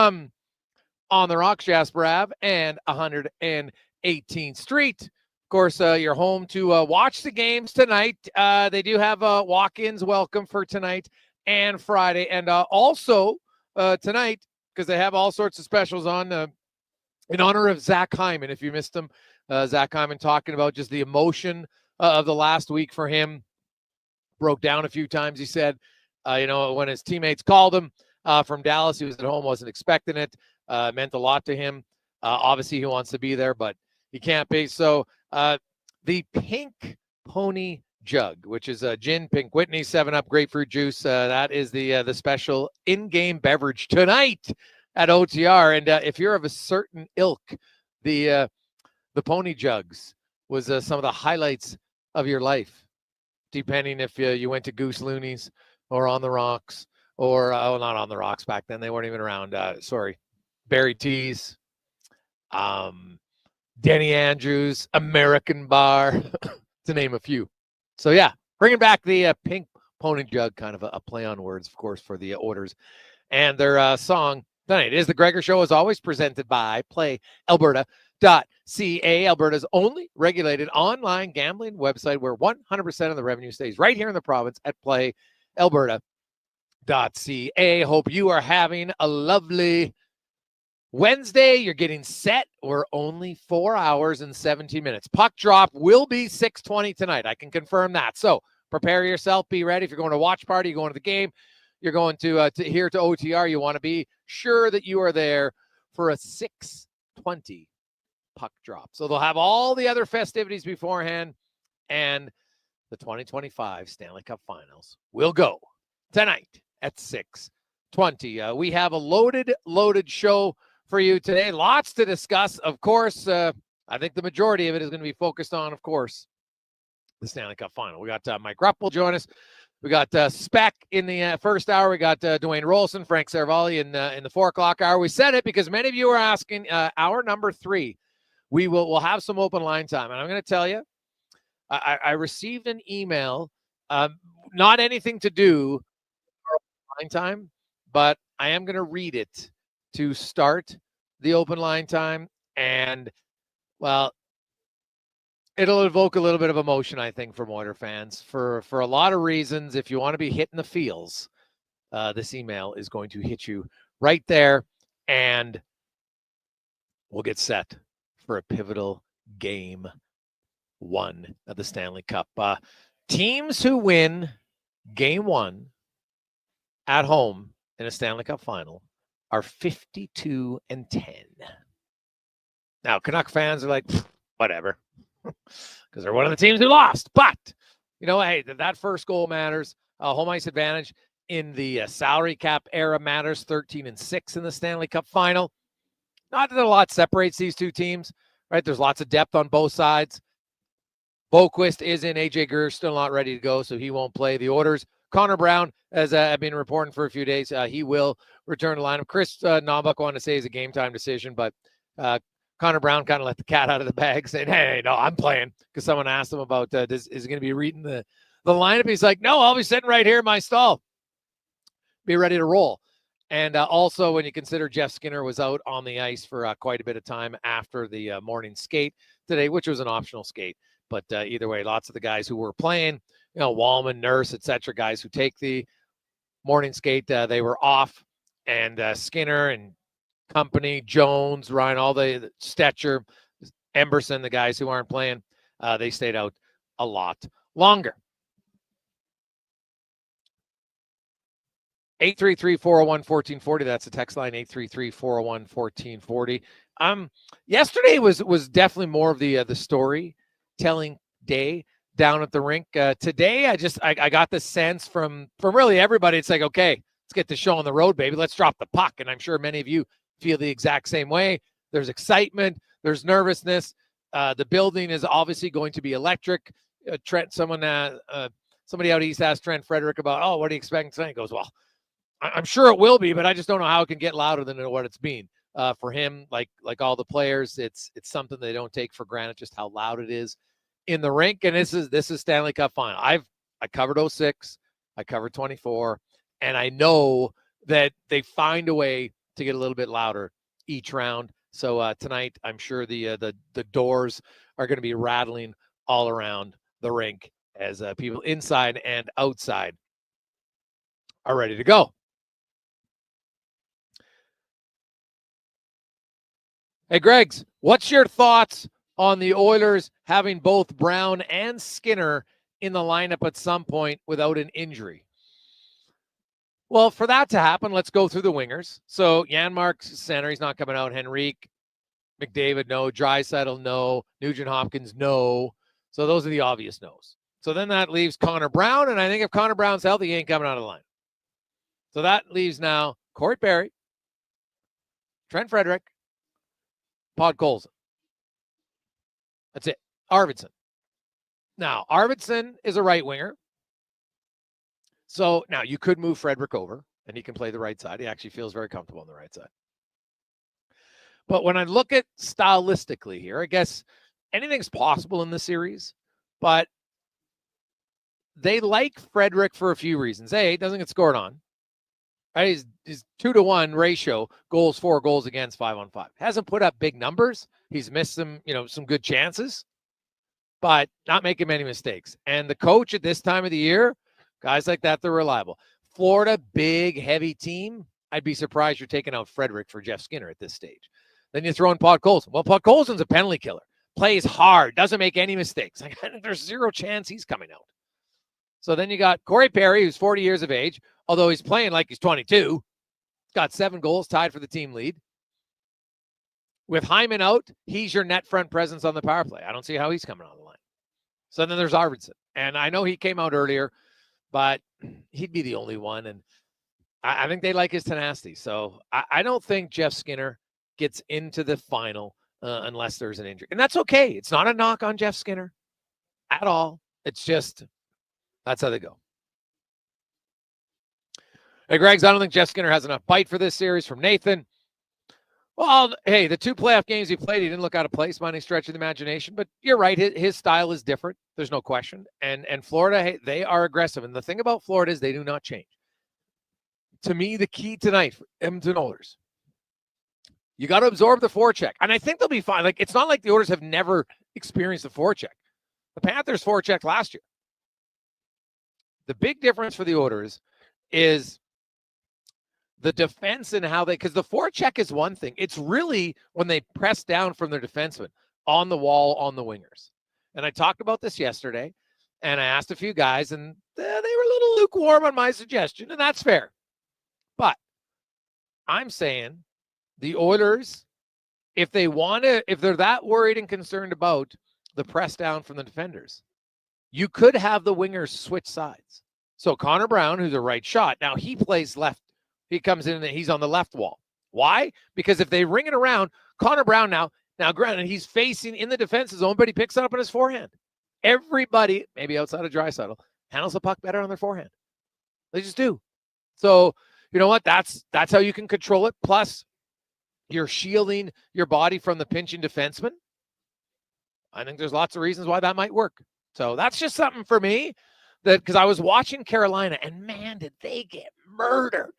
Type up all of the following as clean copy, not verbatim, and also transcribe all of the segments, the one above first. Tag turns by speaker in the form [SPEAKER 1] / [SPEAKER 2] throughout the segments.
[SPEAKER 1] from On the Rocks, Jasper Ave, and 118th Street. Of course, you're home to watch the games tonight. They do have walk-ins welcome for tonight and Friday. And also tonight, because they have all sorts of specials on in honor of Zach Hyman. If you missed him, Zach Hyman talking about just the emotion of the last week for him. Broke down a few times, he said. When his teammates called him from Dallas, he was at home, wasn't expecting it. Meant a lot to him. Obviously, he wants to be there, but he can't be. So the Pink Pony Jug, which is a gin, Pink Whitney, 7-Up, grapefruit juice. That is the special in-game beverage tonight at OTR. And if you're of a certain ilk, the Pony Jugs was some of the highlights of your life, depending if you went to Goose Looney's or On the Rocks or, not On the Rocks back then. They weren't even around. Barry T's, Denny Andrews, American Bar, to name a few. So, yeah, bringing back the Pink Pony Jug, kind of a play on words, of course, for the orders. And their song tonight is The Gregor Show, is always presented by PlayAlberta.ca, Alberta's only regulated online gambling website where 100% of the revenue stays right here in the province at PlayAlberta.ca. Hope you are having a lovely Wednesday. You're getting set. We're only 4 hours and 17 minutes. Puck drop will be 6:20 tonight. I can confirm that. So prepare yourself. Be ready. If you're going to watch party, you're going to the game, you're going to here to OTR, you want to be sure that you are there for a 6:20 puck drop. So they'll have all the other festivities beforehand, and the 2025 Stanley Cup Finals will go tonight at 6:20. We have a loaded show for you today. Lots to discuss. Of course, I think the majority of it is going to be focused on, of course, the Stanley Cup Final. We got Mike Rupp will join us. We got Spec in the first hour. We got Dwayne Roloson, Frank Seravalli in the 4 o'clock hour. We said it because many of you are asking. Hour number 3, we'll have some open line time. And I'm going to tell you, I received an email, not anything to do with open line time, but I am going to read it to start the open line time. And, well, it'll evoke a little bit of emotion, I think, from Oiler fans for a lot of reasons. If you want to be hitting the feels, this email is going to hit you right there, and we'll get set for a pivotal game 1 of the Stanley Cup. Teams who win game 1 at home in a Stanley Cup final are 52-10. Now, Canuck fans are like, whatever, because they're one of the teams who lost. But, hey, that first goal matters. Home ice advantage in the salary cap era matters. 13-6 in the Stanley Cup final. Not that a lot separates these two teams, right? There's lots of depth on both sides. Boquist is in. AJ Greer's still not ready to go, so he won't play. The orders. Connor Brown, as I've been reporting for a few days, he will return to lineup. Chris Naubuck wanted to say it's a game-time decision, but Connor Brown kind of let the cat out of the bag, saying, hey, no, I'm playing, because someone asked him about, is he going to be reading the lineup? He's like, no, I'll be sitting right here in my stall. Be ready to roll. And also, when you consider Jeff Skinner was out on the ice for quite a bit of time after the morning skate today, which was an optional skate. But either way, lots of the guys who were playing, Wallman, Nurse, etc., guys who take the morning skate, they were off. And Skinner and company, Jones, Ryan, all the Stetcher, Emberson, the guys who aren't playing, they stayed out a lot longer. 833-401-1440. That's the text line, 833-401-1440. Yesterday was definitely more of the storytelling day down at the rink. Today, I got the sense from really everybody. It's like, okay, let's get the show on the road, baby. Let's drop the puck. And I'm sure many of you feel the exact same way. There's excitement. There's nervousness. The building is obviously going to be electric. Trent, somebody out east asked Trent Frederick about, what are you expecting tonight? He goes, well, I'm sure it will be, but I just don't know how it can get louder than what it's been. For him, like all the players, it's something they don't take for granted, just how loud it is in the rink. And this is Stanley Cup final. I covered 06, I covered 24, and I know that they find a way to get a little bit louder each round. So tonight, I'm sure the doors are going to be rattling all around the rink as people inside and outside are ready to go. Hey, Greggs, what's your thoughts on the Oilers having both Brown and Skinner in the lineup at some point without an injury? Well, for that to happen, let's go through the wingers. So Janmark's center, he's not coming out. Henrique, McDavid, no. Draisaitl, no. Nugent-Hopkins, no. So those are the obvious no's. So then that leaves Connor Brown, and I think if Connor Brown's healthy, he ain't coming out of the line. So that leaves now Corey Perry, Trent Frederick, Podkolzin. That's it. Arvidsson. Now, Arvidsson is a right winger. So now you could move Frederick over and he can play the right side. He actually feels very comfortable on the right side. But when I look at stylistically here, I guess anything's possible in the series, but they like Frederick for a few reasons. A, he doesn't get scored on. Right? He's 2-to-1 ratio, goals for, goals against, 5-on-5. Hasn't put up big numbers. He's missed some good chances, but not making many mistakes. And the coach at this time of the year, guys like that, they're reliable. Florida, big, heavy team. I'd be surprised you're taking out Frederick for Jeff Skinner at this stage. Then you throw in Podkolzin. Well, Podkolzin's a penalty killer. Plays hard, doesn't make any mistakes. There's zero chance he's coming out. So then you got Corey Perry, who's 40 years of age, although he's playing like he's 22. Got 7 goals, tied for the team lead. With Hyman out, he's your net front presence on the power play. I don't see how he's coming on the line. So then there's Arvidsson. And I know he came out earlier, but he'd be the only one. And I think they like his tenacity. So I don't think Jeff Skinner gets into the final unless there's an injury. And that's okay. It's not a knock on Jeff Skinner at all. It's just, that's how they go. Hey, Greggs, I don't think Jeff Skinner has enough bite for this series from Nathan. Well, hey, the 2 playoff games he played, he didn't look out of place by any stretch of the imagination. But you're right, his style is different. There's no question. And Florida, hey, they are aggressive. And the thing about Florida is they do not change. To me, the key tonight for Edmonton Oilers, you got to absorb the forecheck. And I think they'll be fine. Like, it's not like the Oilers have never experienced the forecheck. The Panthers forechecked last year. The big difference for the Oilers is the defense and how because the forecheck is one thing. It's really when they press down from their defenseman on the wall on the wingers. And I talked about this yesterday, and I asked a few guys, and they were a little lukewarm on my suggestion, and that's fair. But I'm saying the Oilers, if they're that worried and concerned about the press down from the defenders, you could have the wingers switch sides. So Connor Brown, who's a right shot, now he plays left. He comes in and he's on the left wall. Why? Because if they ring it around, Connor Brown now granted, he's facing in the defensive zone, but he picks it up on his forehand. Everybody, maybe outside of Draisaitl, handles the puck better on their forehand. They just do. So, you know what? That's how you can control it. Plus, you're shielding your body from the pinching defenseman. I think there's lots of reasons why that might work. So that's just something for me because I was watching Carolina, and man, did they get murdered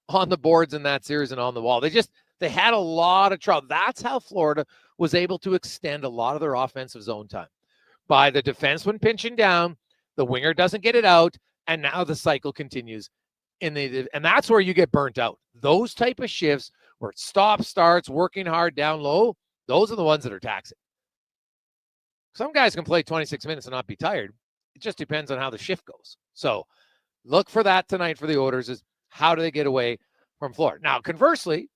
[SPEAKER 1] on the boards in that series and on the wall. They had a lot of trouble. That's how Florida was able to extend a lot of their offensive zone time. By the defenseman pinching down, the winger doesn't get it out, and now the cycle continues. And that's where you get burnt out. Those type of shifts where it stops, starts, working hard down low, those are the ones that are taxing. Some guys can play 26 minutes and not be tired. It just depends on how the shift goes. So look for that tonight for the Oilers is how do they get away from Florida? Now, conversely,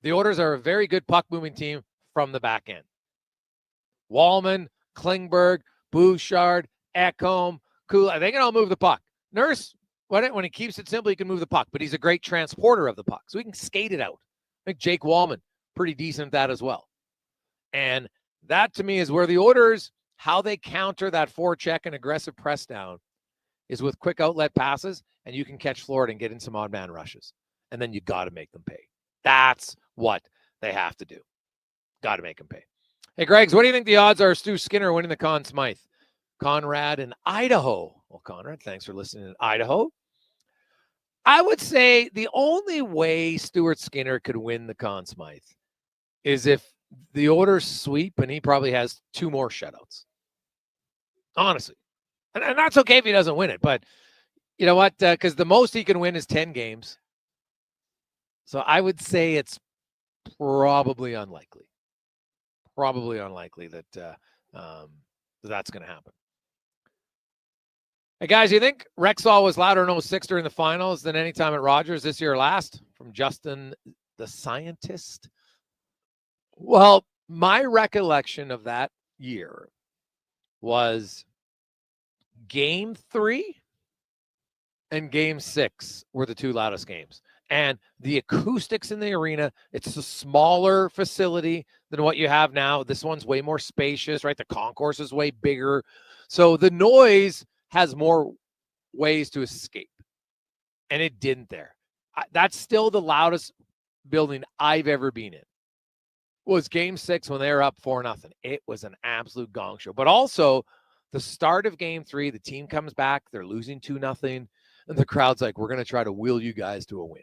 [SPEAKER 1] the Oilers are a very good puck-moving team from the back end. Wallman, Klingberg, Bouchard, Ekholm, Kula, they can all move the puck. Nurse, when he keeps it simple, he can move the puck, but he's a great transporter of the puck, so he can skate it out. I think Jake Wallman, pretty decent at that as well. And that, to me, is where the Oilers, how they counter that forecheck and aggressive press down is with quick outlet passes, and you can catch Florida and get in some odd man rushes. And then you got to make them pay. That's what they have to do. Got to make them pay. Hey, Greggs, what do you think the odds are Stu Skinner winning the Conn Smythe? Conrad in Idaho. Well, Conrad, thanks for listening in Idaho. I would say the only way Stuart Skinner could win the Conn Smythe is if the Oilers sweep and he probably has 2 more shutouts. Honestly. And that's okay if he doesn't win it. But you know what? Because the most he can win is 10 games. So I would say it's probably unlikely. Probably unlikely that that's going to happen. Hey, guys, you think Rexall was louder in 06 during the finals than any time at Rogers this year or last? From Justin the Scientist. Well, my recollection of that year was Game 3 and Game 6 were the 2 loudest games. And the acoustics in the arena, it's a smaller facility than what you have now. This one's way more spacious, right? The concourse is way bigger. So the noise has more ways to escape. And it didn't there. That's still the loudest building I've ever been in. Was Game 6 when they were up 4-0. It was an absolute gong show. But also, the start of Game 3, the team comes back. They're losing 2-0. And the crowd's like, we're going to try to will you guys to a win.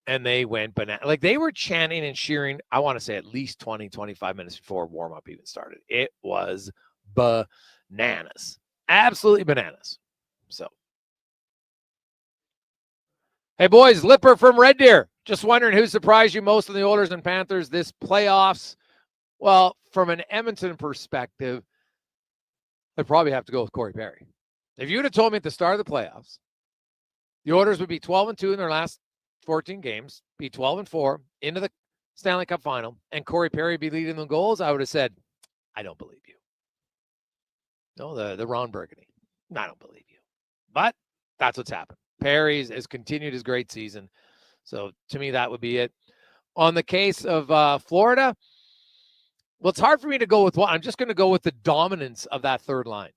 [SPEAKER 1] And they went banana. Like, they were chanting and cheering, I want to say at least 20, 25 minutes before warm-up even started. It was bananas. Absolutely bananas. So, hey, boys, Lipper from Red Deer. Just wondering who surprised you most in the Oilers and Panthers this playoffs. Well, from an Edmonton perspective, I'd probably have to go with Corey Perry. If you would have told me at the start of the playoffs, the Oilers would be 12-2 in their last 14 games, be 12-4 into the Stanley Cup final, and Corey Perry be leading the goals, I would have said, I don't believe you. No, the Ron Burgundy. I don't believe you. But that's what's happened. Perry has continued his great season. So to me, that would be it. On the case of Florida, well, it's hard for me to go with one. I'm just going to go with the dominance of that third line.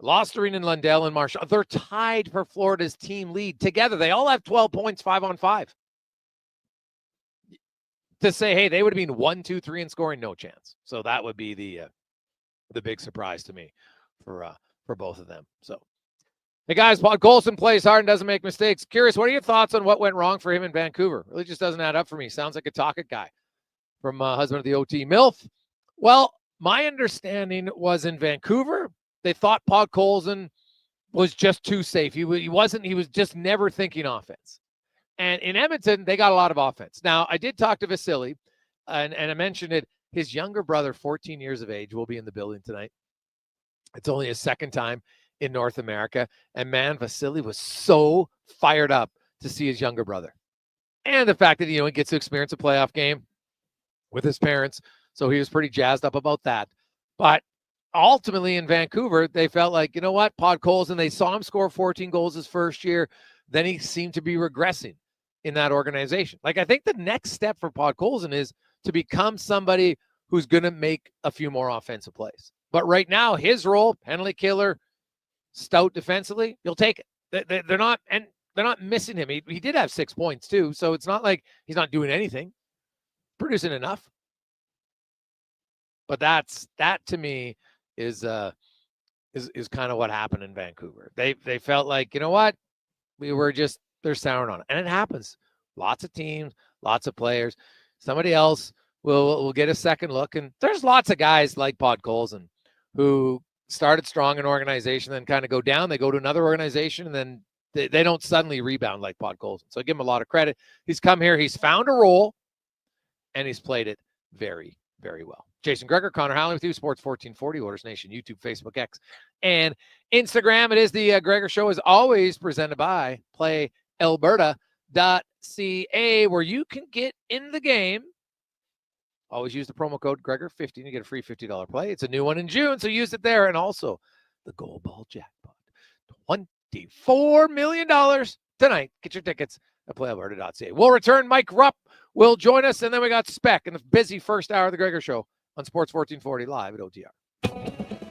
[SPEAKER 1] Lostereen and Lundell and Marshall, they're tied for Florida's team lead together. They all have 12 points, 5-on-5. To say, hey, they would have been 1, 2, 3 in scoring, no chance. So that would be the big surprise to me for both of them. So, hey guys, Paul Colson plays hard and doesn't make mistakes. Curious, what are your thoughts on what went wrong for him in Vancouver? Really just doesn't add up for me. Sounds like a Tocchet guy from husband of the OT MILF. Well, my understanding was in Vancouver, they thought Paul Colson was just too safe. He was just never thinking offense. And in Edmonton, they got a lot of offense. Now, I did talk to Vasily, and I mentioned it. His younger brother, 14 years of age, will be in the building tonight. It's only his second time in North America. And man, Vasily was so fired up to see his younger brother. And the fact that, he gets to experience a playoff game with his parents. So he was pretty jazzed up about that. But ultimately in Vancouver, they felt like, you know what, Podkolzin, they saw him score 14 goals his first year. Then he seemed to be regressing in that organization. Like, I think the next step for Podkolzin is to become somebody who's going to make a few more offensive plays. But right now, his role, penalty killer, stout defensively, you'll take it. They're not missing him. He did have 6 points too. So it's not like he's not doing anything, producing enough. But that to me is kind of what happened in Vancouver. They felt like, you know what, they're souring on it. And it happens. Lots of teams, lots of players. Somebody else will get a second look. And there's lots of guys like Podkolzin who started strong in an organization, then kind of go down. They go to another organization, and then they don't suddenly rebound like Podkolzin. So I give him a lot of credit. He's come here. He's found a role, and he's played it very, very well. Jason Gregor, Connor Halley with you, Sports 1440, Oilers Nation, YouTube, Facebook, X, and Instagram. It is the Gregor Show, as always, presented by PlayAlberta.ca, where you can get in the game. Always use the promo code Gregor15 to get a free $50 play. It's a new one in June, so use it there. And also the Gold Ball Jackpot, $24 million tonight. Get your tickets at PlayAlberta.ca. We'll return. Mike Rupp will join us, and then we got Spec in the busy first hour of the Gregor Show on Sports 1440 live at OTR.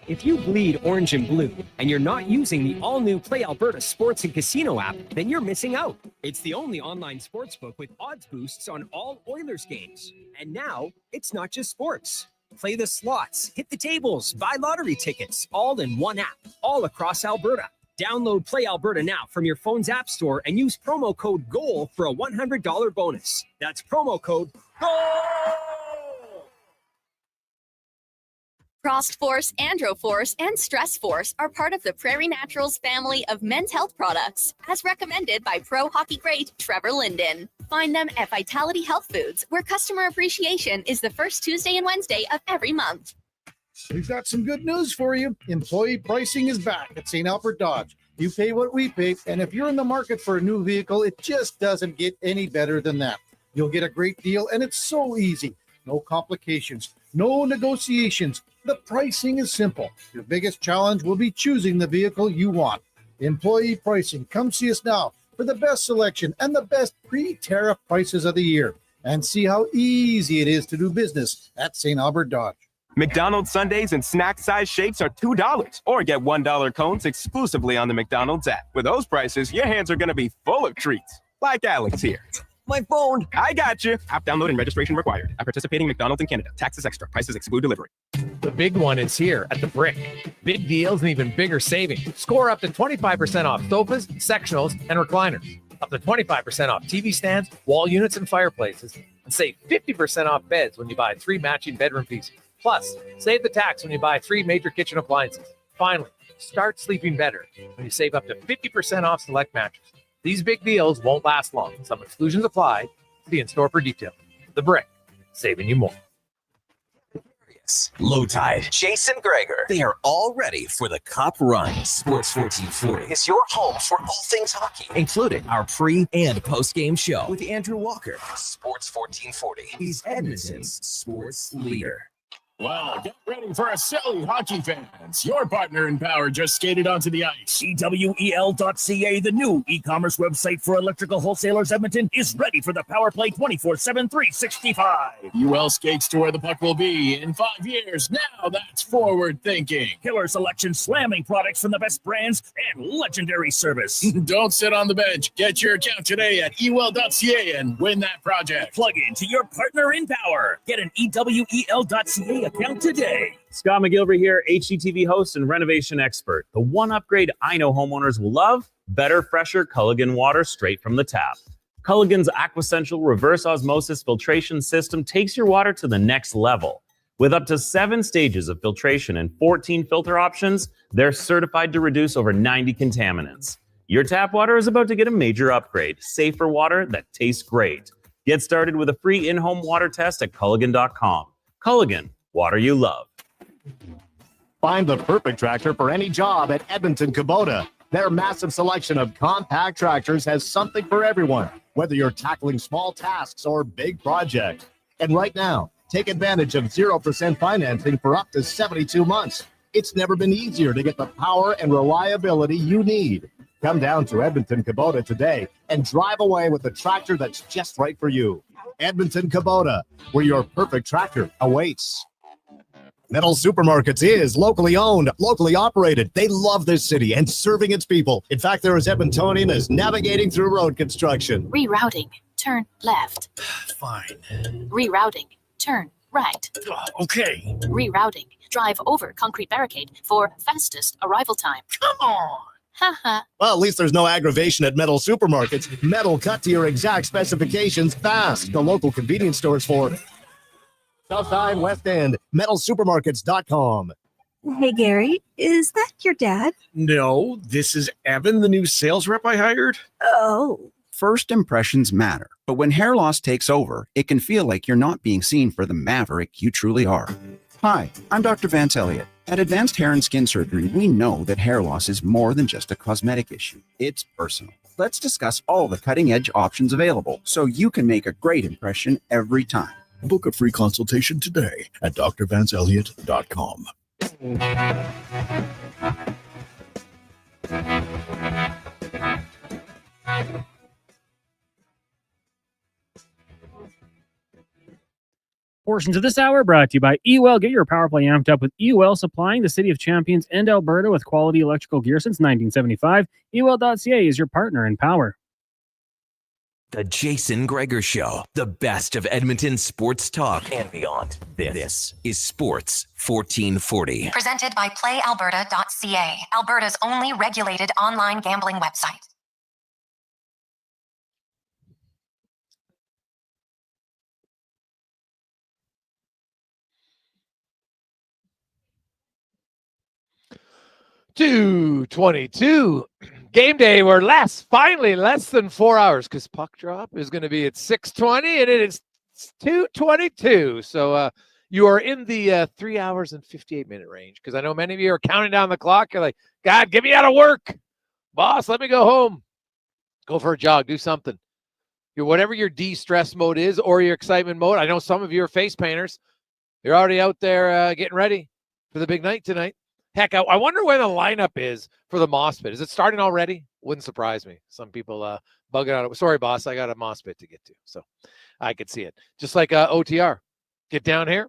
[SPEAKER 2] If you bleed orange and blue and you're not using the all-new Play Alberta Sports and Casino app, then you're missing out. It's the only online sportsbook with odds boosts on all Oilers games. And now, it's not just sports. Play the slots, hit the tables, buy lottery tickets, all in one app, all across Alberta. Download Play Alberta now from your phone's app store and use promo code GOAL for a $100 bonus. That's promo code GOAL!
[SPEAKER 3] Frost Force, Androforce, and Stress Force are part of the Prairie Naturals family of men's health products, as recommended by pro hockey great Trevor Linden. Find them at Vitality Health Foods, where customer appreciation is the first Tuesday and Wednesday of every month.
[SPEAKER 4] We've got some good news for you. Employee pricing is back at St. Albert Dodge. You pay what we pay, and if you're in the market for a new vehicle, it just doesn't get any better than that. You'll get a great deal, and it's so easy. No complications, no negotiations. The pricing is simple. Your biggest challenge will be choosing the vehicle you want. Employee pricing. Come see us now for the best selection and the best pre-tariff prices of the year, and see how easy it is to do business at St. Albert Dodge.
[SPEAKER 5] McDonald's sundaes and snack size shapes are $2, or get $1 cones exclusively on the McDonald's app. With those prices, your hands are going to be full of treats, like Alex here.
[SPEAKER 2] My phone.
[SPEAKER 5] I got you. App download and registration required. At participating McDonald's in Canada. Taxes extra. Prices exclude delivery.
[SPEAKER 1] The big one is here at the Brick. Big deals and even bigger savings. Score up to 25% off sofas, sectionals, and recliners. Up to 25% off TV stands, wall units, and fireplaces. And save 50% off beds when you buy 3 matching bedroom pieces. Plus, save the tax when you buy 3 major kitchen appliances. Finally, start sleeping better when you save up to 50% off select mattresses. These big deals won't last long. Some exclusions apply. See in store for detail. The Brick, saving you more.
[SPEAKER 6] Low Tide, Jason Gregor. They are all ready for the Cup run. Sports 1440 is your home for all things hockey, including our pre- and post-game show with Andrew Walker. Sports 1440 is Edmonton's sports leader.
[SPEAKER 7] Well, get ready for a silly hockey fans. Your partner in power just skated onto the ice.
[SPEAKER 8] EWEL.ca, the new e-commerce website for electrical wholesalers Edmonton, is ready for the power play 24/7, 365.
[SPEAKER 7] UL skates to where the puck will be in 5 years. Now that's forward thinking.
[SPEAKER 8] Killer selection, slamming products from the best brands, and legendary service.
[SPEAKER 7] Don't sit on the bench. Get your account today at EWEL.ca and win that project.
[SPEAKER 8] Plug into your partner in power. Get an EWEL.ca account today.
[SPEAKER 9] Scott McGilvery here, HGTV host and renovation expert. The one upgrade I know homeowners will love: better, fresher Culligan water straight from the tap. Culligan's Aquasential reverse osmosis filtration system takes your water to the next level. With up to 7 stages of filtration and 14 filter options, they're certified to reduce over 90 contaminants. Your tap water is about to get a major upgrade. Safer water that tastes great. Get started with a free in-home water test at Culligan.com. Culligan, water you love.
[SPEAKER 10] Find the perfect tractor for any job at Edmonton Kubota. Their massive selection of compact tractors has something for everyone, whether you're tackling small tasks or big projects. And right now, take advantage of 0% financing for up to 72 months. It's never been easier to get the power and reliability you need. Come down to Edmonton Kubota today and drive away with the tractor that's just right for you. Edmonton Kubota, where your perfect tractor awaits. Metal Supermarkets is locally owned, locally operated. They love this city and serving its people. In fact, they're as Edmontonian as navigating through road construction.
[SPEAKER 11] Rerouting. Turn left.
[SPEAKER 8] Fine.
[SPEAKER 11] Rerouting. Turn right.
[SPEAKER 8] Okay.
[SPEAKER 11] Rerouting. Drive over concrete barricade for fastest arrival time.
[SPEAKER 8] Come on.
[SPEAKER 11] Haha.
[SPEAKER 10] Well, at least there's no aggravation at Metal Supermarkets. Metal cut to your exact specifications fast. The local convenience stores for Southside, West End, metalsupermarkets.com.
[SPEAKER 12] Hey, Gary, is that your dad?
[SPEAKER 13] No, this is Evan, the new sales rep I hired.
[SPEAKER 12] Oh.
[SPEAKER 14] First impressions matter, but when hair loss takes over, it can feel like you're not being seen for the maverick you truly are. Hi, I'm Dr. Vance Elliott. At Advanced Hair and Skin Surgery, we know that hair loss is more than just a cosmetic issue. It's personal. Let's discuss all the cutting-edge options available so you can make a great impression every time.
[SPEAKER 15] Book a free consultation today at drvanceelliott.com.
[SPEAKER 16] Portions of this hour brought to you by EWEL. Get your power play amped up with EWEL, supplying the City of Champions and Alberta with quality electrical gear since 1975. EWEL.ca is your partner in power.
[SPEAKER 6] The Jason Gregor Show, the best of Edmonton sports talk and beyond. This is Sports 1440.
[SPEAKER 17] Presented by PlayAlberta.ca, Alberta's only regulated online gambling website.
[SPEAKER 1] .222 game day. We're finally less than 4 hours because puck drop is going to be at 6:20 and it is 2:22. So you are in the 3 hours and 58-minute range because I know many of you are counting down the clock. You're like, God, get me out of work. Boss, let me go home. Go for a jog. Do something. Whatever your de-stress mode is or your excitement mode. I know some of you are face painters. You're already out there getting ready for the big night tonight. Heck, I wonder when the lineup is for the Moss Pit. Is it starting already? Wouldn't surprise me. Some people bugging out. Sorry, boss, I got a Moss Pit to get to. So I could see it. Just like OTR. Get down here.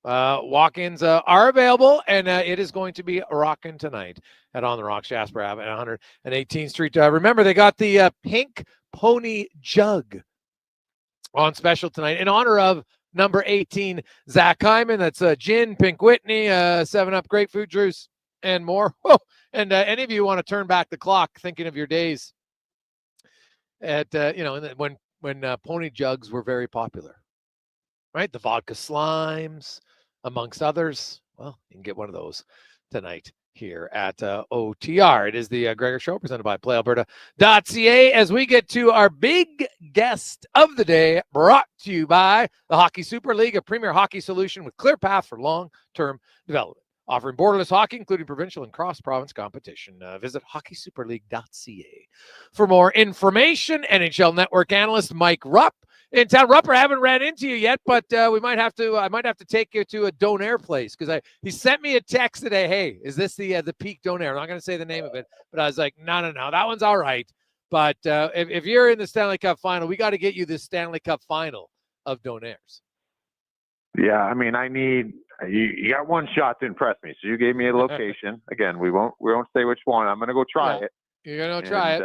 [SPEAKER 1] Walk-ins are available, and it is going to be rocking tonight at On the Rocks, Jasper Ave at 118th Street. Remember, they got the pink pony jug on special tonight in honor of number 18, Zach Hyman. That's gin, Pink Whitney, 7-Up grapefruit juice, and more. Oh, and any of you want to turn back the clock, thinking of your days at when pony jugs were very popular, right? The vodka slimes, amongst others. Well, you can get one of those tonight here at OTR. It is the Gregor Show presented by PlayAlberta.ca as we get to our big guest of the day, brought to you by the Hockey Super League, a premier hockey solution with clear path for long-term development. Offering borderless hockey, including provincial and cross-province competition. Visit hockeysuperleague.ca for more information. NHL Network analyst Mike Rupp in town. Rupp, I haven't ran into you yet, but I might have to take you to a Donair place because he sent me a text today. Hey, is this the Peak Donair? I'm not going to say the name of it, but I was like, no, that one's all right. But if you're in the Stanley Cup final, we got to get you the Stanley Cup final of Donairs.
[SPEAKER 18] Yeah, I mean, you got one shot to impress me. So you gave me a location. Again, we won't say which one. I'm going to go try it.
[SPEAKER 1] You're going to try it.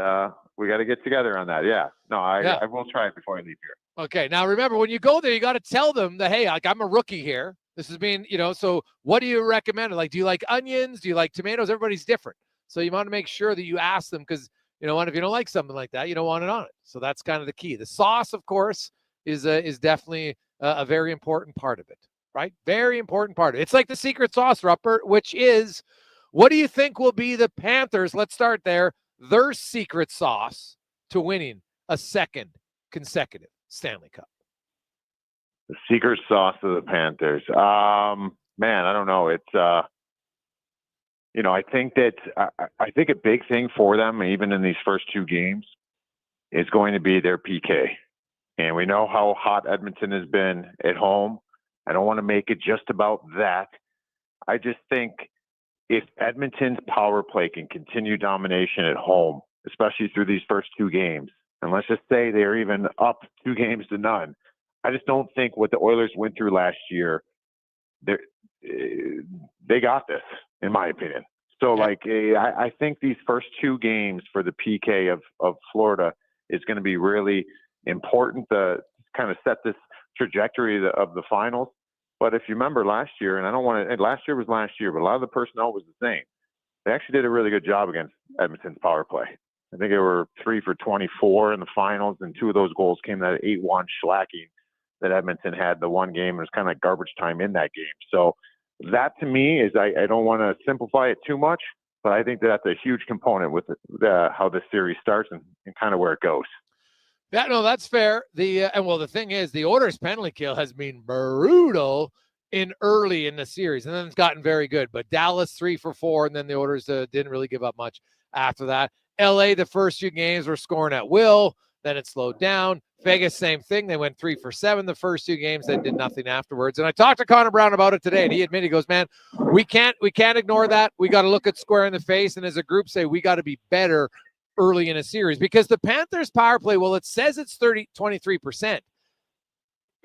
[SPEAKER 18] We got to get together on that. Yeah. No, I will try it before I leave here.
[SPEAKER 1] Okay. Now, remember, when you go there, you got to tell them that, hey, I'm a rookie here. This is being, so what do you recommend? Like, do you like onions? Do you like tomatoes? Everybody's different. So you want to make sure that you ask them because, if you don't like something like that, you don't want it on it. So that's kind of the key. The sauce, of course, is definitely a very important part of it, right? Very important part of it. It's like the secret sauce, Rupert, which is, what do you think will be the Panthers? Let's start there. Their secret sauce to winning a second consecutive Stanley Cup.
[SPEAKER 18] The secret sauce of the Panthers. Man, I don't know. It's, I think that I think a big thing for them, even in these first two games, is going to be their PK. And we know how hot Edmonton has been at home. I don't want to make it just about that. I just think if Edmonton's power play can continue domination at home, especially through these first two games, and let's just say they're even up 2-0, I just don't think what the Oilers went through last year, they got this, in my opinion. So, I think these first two games for the PK of Florida is going to be really important to kind of set this trajectory of the finals. But if you remember last year, and last year was last year, but a lot of the personnel was the same. They actually did a really good job against Edmonton's power play. I think they were 3 for 24 in the finals, and 2 of those goals came that 8-1 shellacking that Edmonton had the one game. It was kind of like garbage time in that game. So that to me is, I don't want to simplify it too much, but I think that's a huge component with how this series starts and kind of where it goes.
[SPEAKER 1] Yeah, no, that's fair. The thing is, the Oilers' penalty kill has been brutal early in the series, and then it's gotten very good. But Dallas 3 for 4, and then the Oilers didn't really give up much after that. LA, the first 2 games were scoring at will, then it slowed down. Vegas, same thing. They went 3 for 7 the first 2 games, then did nothing afterwards. And I talked to Connor Brown about it today, and he admitted, he goes, man, we can't ignore that. We got to look it square in the face, and as a group say, we got to be better early in a series, because the Panthers power play, well, it says it's 23%.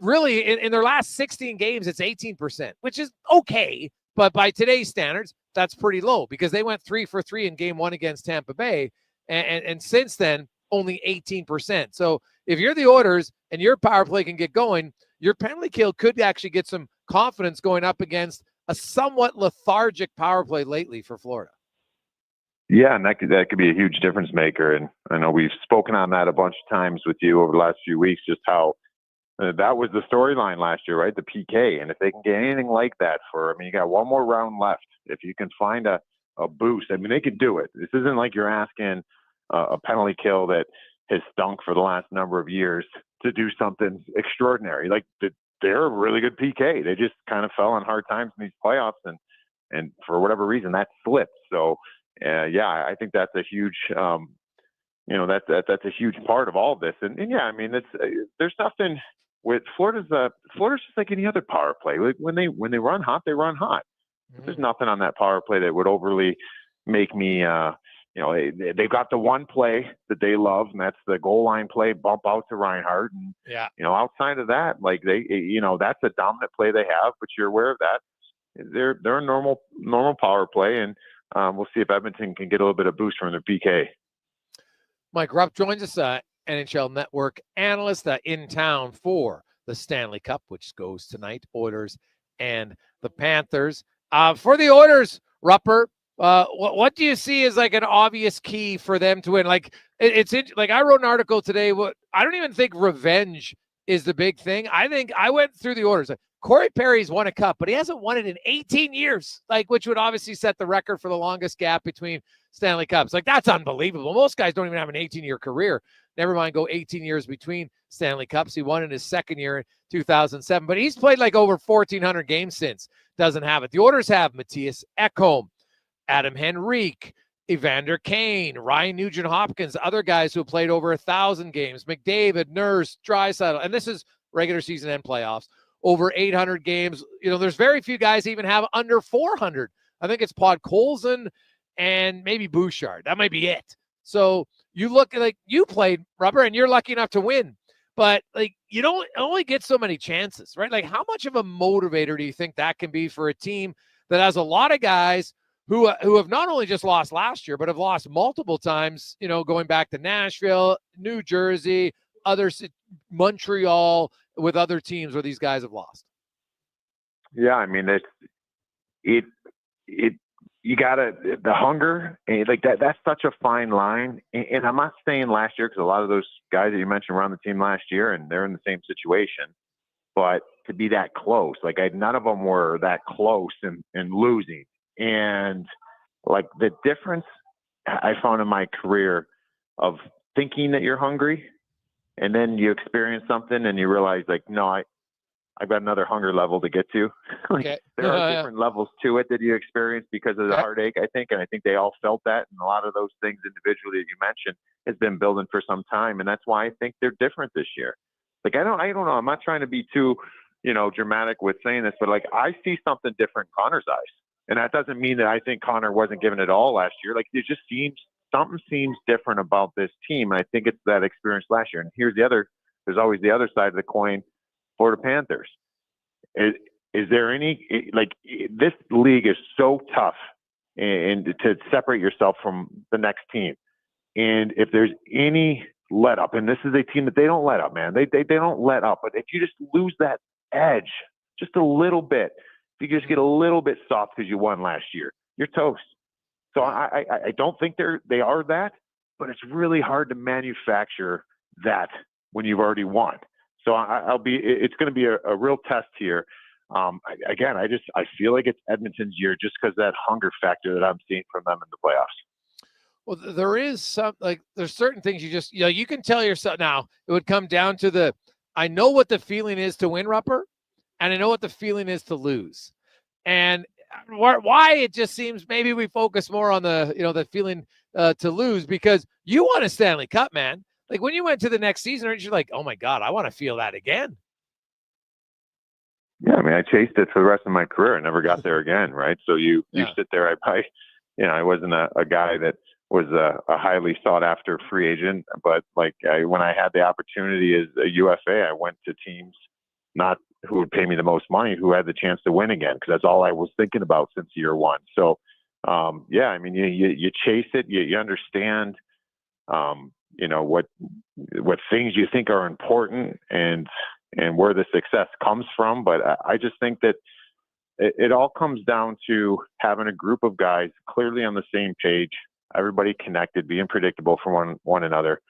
[SPEAKER 1] Really, in their last 16 games, it's 18%, which is okay. But by today's standards, that's pretty low, because they went 3 for 3 in game 1 against Tampa Bay. And since then, only 18%. So if you're the Oilers and your power play can get going, your penalty kill could actually get some confidence going up against a somewhat lethargic power play lately for Florida.
[SPEAKER 18] Yeah, and that could be a huge difference maker. And I know we've spoken on that a bunch of times with you over the last few weeks, just how that was the storyline last year, right? The PK. And if they can get anything like that you got one more round left. If you can find a boost, I mean, they could do it. This isn't like you're asking a penalty kill that has stunk for the last number of years to do something extraordinary. Like they're a really good PK. They just kind of fell on hard times in these playoffs, and for whatever reason that slipped. So I think that's a huge, that's a huge part of all of this. And yeah, I mean, there's nothing with Florida's just like any other power play. Like when they run hot, they run hot. Mm-hmm. There's nothing on that power play that would overly make me, they've got the one play that they love, and that's the goal line play, bump out to Reinhart. And, outside of that, like that's a dominant play they have, but you're aware of that. They're a normal power play, and we'll see if Edmonton can get a little bit of boost from their PK.
[SPEAKER 1] Mike Rupp joins us, NHL Network analyst in town for the Stanley Cup, which goes tonight, Oilers and the Panthers. For the Oilers, Rupper, what do you see as like an obvious key for them to win? Like I wrote an article today. I don't even think revenge is the big thing. I think I went through the Oilers. Corey Perry's won a cup, but he hasn't won it in 18 years, which would obviously set the record for the longest gap between Stanley Cups. That's unbelievable. Most guys don't even have an 18-year career. Never mind go 18 years between Stanley Cups. He won in his second year in 2007, but he's played over 1,400 games since. Doesn't have it. The Oilers have Matthias Ekholm, Adam Henrique, Evander Kane, Ryan Nugent-Hopkins, other guys who have played over 1,000 games, McDavid, Nurse, Draisaitl, and this is regular season and playoffs. Over 800 games. There's very few guys even have under 400. I think it's Podkolzin and maybe Bouchard. That might be it. So you look you played, Rubber, and you're lucky enough to win. But you don't only get so many chances, right? How much of a motivator do you think that can be for a team that has a lot of guys who have not only just lost last year, but have lost multiple times, going back to Nashville, New Jersey, Montreal, with other teams where these guys have lost?
[SPEAKER 18] Yeah, I mean, you gotta, the hunger, and that's such a fine line. And I'm not saying last year, because a lot of those guys that you mentioned were on the team last year and they're in the same situation, but to be that close, none of them were that close and losing. And the difference I found in my career of thinking that you're hungry, and then you experience something and you realize no, I've got another hunger level to get to. There are different levels to it that you experience because of the heartache, I think. And I think they all felt that. And a lot of those things individually that you mentioned has been building for some time. And that's why I think they're different this year. I don't know. I'm not trying to be too, dramatic with saying this, but I see something different in Connor's eyes. And that doesn't mean that I think Connor wasn't giving it all last year. It just something seems different about this team. And I think it's that experience last year. And there's always the other side of the coin for the Panthers. Is there any, this league is so tough and to separate yourself from the next team. And if there's any let up, and this is a team that they don't let up, man, they don't let up. But if you just lose that edge just a little bit, if you just get a little bit soft because you won last year, you're toast. So I don't think they are that, but it's really hard to manufacture that when you've already won. So it's going to be a real test here. I feel like it's Edmonton's year just because that hunger factor that I'm seeing from them in the playoffs.
[SPEAKER 1] Well, there is there's certain things you can tell yourself now. It would come down to I know what the feeling is to win, Rupper, and I know what the feeling is to lose. And why it just seems maybe we focus more on the feeling to lose, because you won a Stanley Cup, man. When you went to the next season, aren't you oh my God, I want to feel that again?
[SPEAKER 18] Yeah, I mean, I chased it for the rest of my career. I never got there again, right? So you sit there. I wasn't a guy that was a highly sought after free agent, but when I had the opportunity as a UFA, I went to teams not who would pay me the most money, who had the chance to win again, because that's all I was thinking about since year one. So, I mean, you chase it, you understand what things you think are important and where the success comes from. But I just think that it all comes down to having a group of guys clearly on the same page, everybody connected, being predictable for one another,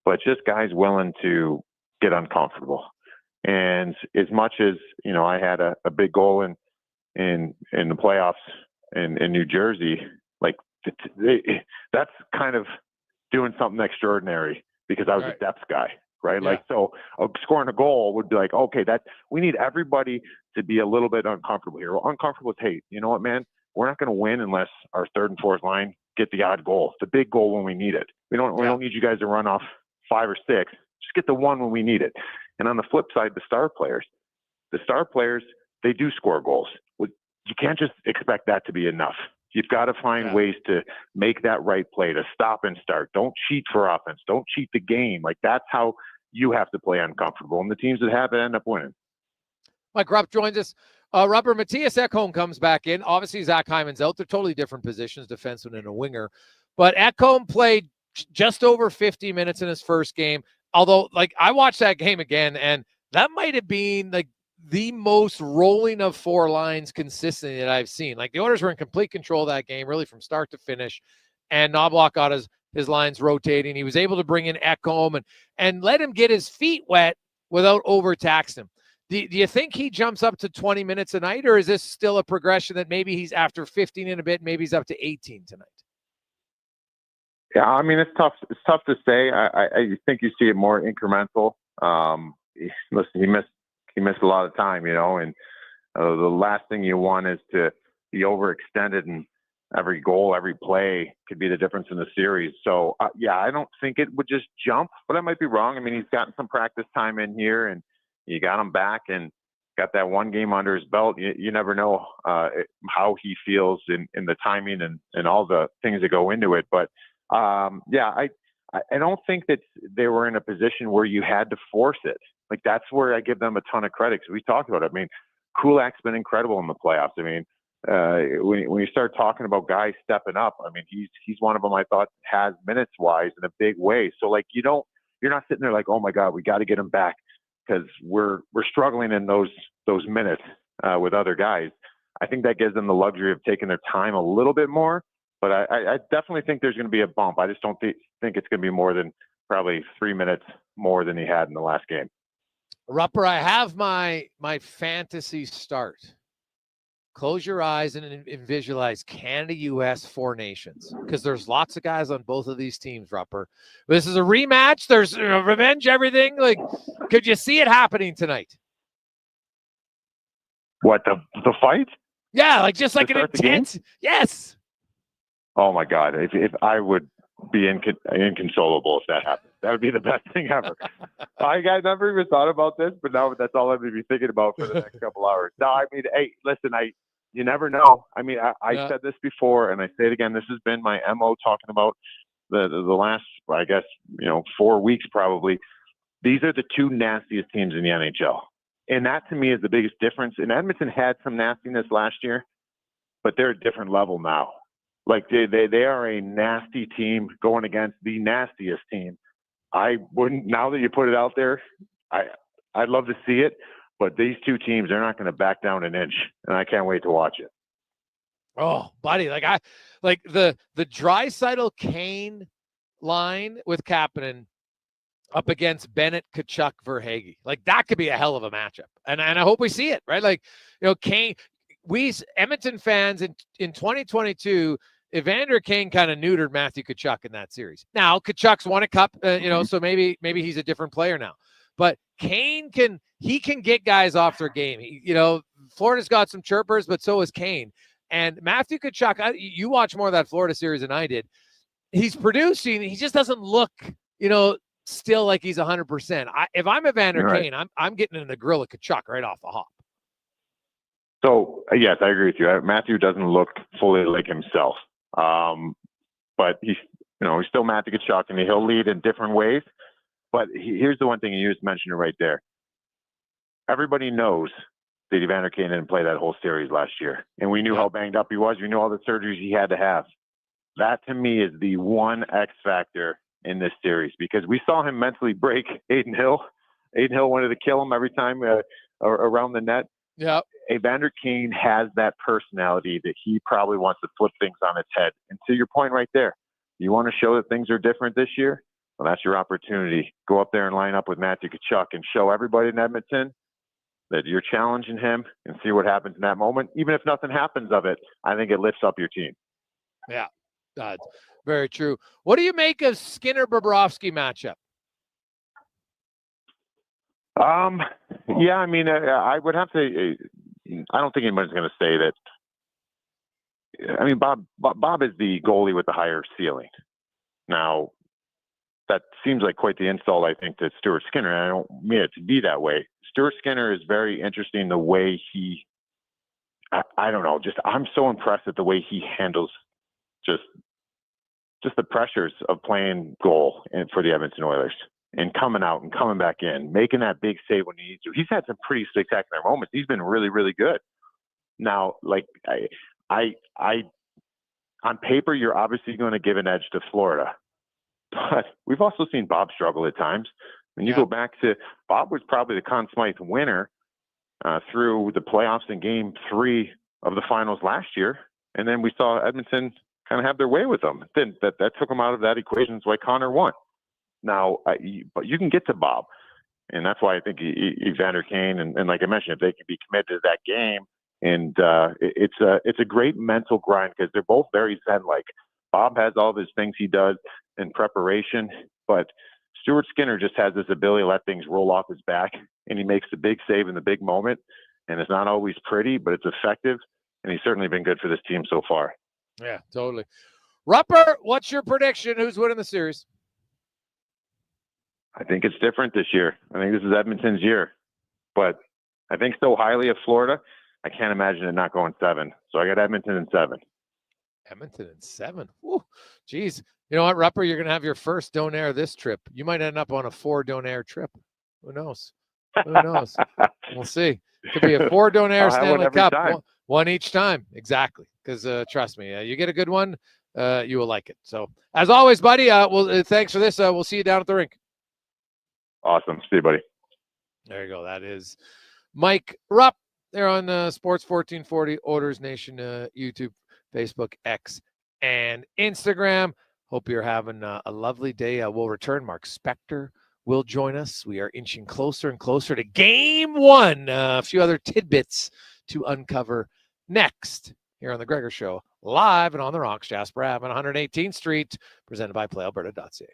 [SPEAKER 18] but just guys willing to get uncomfortable. And as much as, I had a big goal in the playoffs in New Jersey, like that's kind of doing something extraordinary because I was a depth guy, right?
[SPEAKER 1] Yeah.
[SPEAKER 18] Like, so scoring a goal would be like, okay, we need everybody to be a little bit uncomfortable here. Well, uncomfortable with, hey, you know what, man? We're not going to win unless our third and fourth line get the odd goal, the big goal when we need it. We don't need you guys to run off 5 or 6. Just get the one when we need it. And on the flip side, the star players, they do score goals. You can't just expect that to be enough. You've got to find ways to make that right play, to stop and start. Don't cheat for offense. Don't cheat the game. Like, that's how you have to play uncomfortable. And the teams that have it end up winning.
[SPEAKER 1] Mike Rupp joins us. Rupper, Matthias Ekholm comes back in. Obviously, Zach Hyman's out. They're totally different positions, defenseman and a winger. But Ekholm played just over 50 minutes in his first game. Although, I watched that game again, and that might have been, the most rolling of 4 lines consistently that I've seen. The Oilers were in complete control of that game, really from start to finish. And Knobloch got his lines rotating. He was able to bring in Ekholm and let him get his feet wet without overtaxing him. Do you think he jumps up to 20 minutes a night, or is this still a progression that maybe he's after 15 in a bit, maybe he's up to 18 tonight?
[SPEAKER 18] Yeah, I mean, it's tough. It's tough to say. I think you see it more incremental. Listen, he missed a lot of time, and the last thing you want is to be overextended, and every goal, every play could be the difference in the series. So, I don't think it would just jump, but I might be wrong. I mean, he's gotten some practice time in here, and you got him back and got that one game under his belt. You never know how he feels in the timing and all the things that go into it. But, I don't think that they were in a position where you had to force it. That's where I give them a ton of credit, because we talked about it. I mean, Kulak's been incredible in the playoffs. I mean, when you start talking about guys stepping up, I mean, he's one of them I thought has minutes-wise in a big way. So, you're not sitting there like, oh, my God, we got to get him back because we're struggling in those minutes with other guys. I think that gives them the luxury of taking their time a little bit more. But I definitely think there's going to be a bump. I just don't think it's going to be more than probably 3 minutes more than he had in the last game.
[SPEAKER 1] Rupper, I have my fantasy start. Close your eyes and visualize Canada, U.S., 4 nations, because there's lots of guys on both of these teams, Rupper. This is a rematch. There's revenge, everything. Could you see it happening tonight?
[SPEAKER 18] What, the fight?
[SPEAKER 1] Yeah, just like an intense. Yes.
[SPEAKER 18] Oh my God! If I would be inconsolable if that happened, that would be the best thing ever. I never even thought about this, but now that's all I'm going to be thinking about for the next couple hours. No, I mean, hey, listen, you never know. I mean, I said this before, and I say it again. This has been my MO talking about the last, I guess, 4 weeks probably. These are the 2 nastiest teams in the NHL, and that to me is the biggest difference. And Edmonton had some nastiness last year, but they're a different level now. They are a nasty team going against the nastiest team. I wouldn't, now that you put it out there, I'd love to see it, but these 2 teams, they're not going to back down an inch, and I can't wait to watch it.
[SPEAKER 1] Oh, buddy, the Draisaitl Kane line with Kapanen up against Bennett, Tkachuk, Verhaeghe. That could be a hell of a matchup, and I hope we see it, right? Kane. We Edmonton fans in 2022, Evander Kane kind of neutered Matthew Tkachuk in that series. Now Tkachuk's won a cup, so maybe he's a different player now. But Kane can get guys off their game. Florida's got some chirpers, but so is Kane. And Matthew Tkachuk, you watch more of that Florida series than I did. He's producing. He just doesn't look, still like he's 100%. If I'm Evander Kane, I'm getting in the grill of Tkachuk right off the hop.
[SPEAKER 18] So, yes, I agree with you. Matthew doesn't look fully like himself. But he's still Matthew Tkachuk, and he'll lead in different ways. But here's the one thing, you just mentioned it right there. Everybody knows that Evander Kane didn't play that whole series last year. And we knew how banged up he was. We knew all the surgeries he had to have. That, to me, is the one X factor in this series because we saw him mentally break Aiden Hill. Aiden Hill wanted to kill him every time around the net.
[SPEAKER 1] Yeah.
[SPEAKER 18] Evander Kane has that personality that he probably wants to flip things on its head. And to your point right there, you want to show that things are different this year? Well, that's your opportunity. Go up there and line up with Matthew Tkachuk and show everybody in Edmonton that you're challenging him and see what happens in that moment. Even if nothing happens of it, I think it lifts up your team.
[SPEAKER 1] Yeah, very true. What do you make of Skinner-Bobrovsky matchup?
[SPEAKER 18] Yeah, I mean, I would have to. I don't think anybody's going to say that. I mean, Bob is the goalie with the higher ceiling. Now, that seems like quite the insult, I think, to Stuart Skinner. And I don't mean it to be that way. Stuart Skinner is very interesting the way he. I don't know. Just I'm so impressed at the way he handles just the pressures of playing goal and for the Edmonton Oilers. And coming out and coming back in, making that big save when he needs to. He's had some pretty spectacular moments. He's been really, really good. Now, like I on paper, you're obviously going to give an edge to Florida, but we've also seen Bob struggle at times. When you go back to Bob was probably the Conn Smythe winner through the playoffs in Game 3 of the finals last year, and then we saw Edmonton kind of have their way with them. Then that took them out of that equation. That's why Connor won. Now, but you can get to Bob, and that's why I think Evander Kane and like I mentioned, if they can be committed to that game, and it's a great mental grind because they're both very zen-like. Bob has all of his things he does in preparation, but Stuart Skinner just has this ability to let things roll off his back, and he makes the big save in the big moment, and it's not always pretty, but it's effective, and he's certainly been good for this team so far.
[SPEAKER 1] Yeah, totally. Rupper, what's your prediction? Who's winning the series?
[SPEAKER 18] I think it's different this year. I think this is Edmonton's year, but I think so highly of Florida, I can't imagine it not going 7. So I got Edmonton in 7.
[SPEAKER 1] Edmonton in 7. Woo, geez. You know what, Rupper? You're going to have your first Don't Air this trip. You might end up on a 4 Don't Air trip. Who knows? Who knows? We'll see. Could be a 4 Don't Air Stanley Cup, one each time. Exactly. Because trust me, you get a good one, you will like it. So as always, buddy, thanks for this. We'll see you down at the rink.
[SPEAKER 18] Awesome. See you, buddy.
[SPEAKER 1] There you go. That is Mike Rupp there on Sports 1440, Oilers Nation, YouTube, Facebook, X, and Instagram. Hope you're having a lovely day. We'll return. Mark Spector will join us. We are inching closer and closer to Game 1. A few other tidbits to uncover next here on The Gregor Show, live and on the rocks, Jasper Ave on 118th Street, presented by PlayAlberta.ca.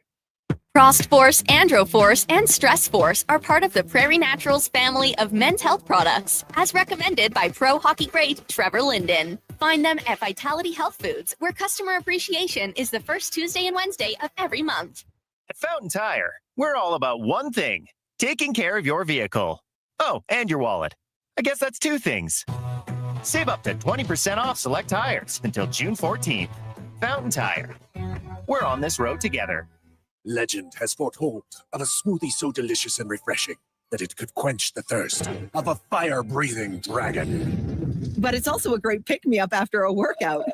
[SPEAKER 3] Frost Force, Andro Force, and Stress Force are part of the Prairie Naturals family of men's health products, as recommended by pro hockey great Trevor Linden. Find them at Vitality Health Foods, where customer appreciation is the first Tuesday and Wednesday of every month.
[SPEAKER 19] At Fountain Tire, we're all about one thing, taking care of your vehicle. Oh, and your wallet. I guess that's 2 things. Save up to 20% off select tires until June 14th. Fountain Tire. We're on this road together.
[SPEAKER 15] Legend has foretold of a smoothie so delicious and refreshing that it could quench the thirst of a fire-breathing dragon.
[SPEAKER 20] But it's also a great pick-me-up after a workout.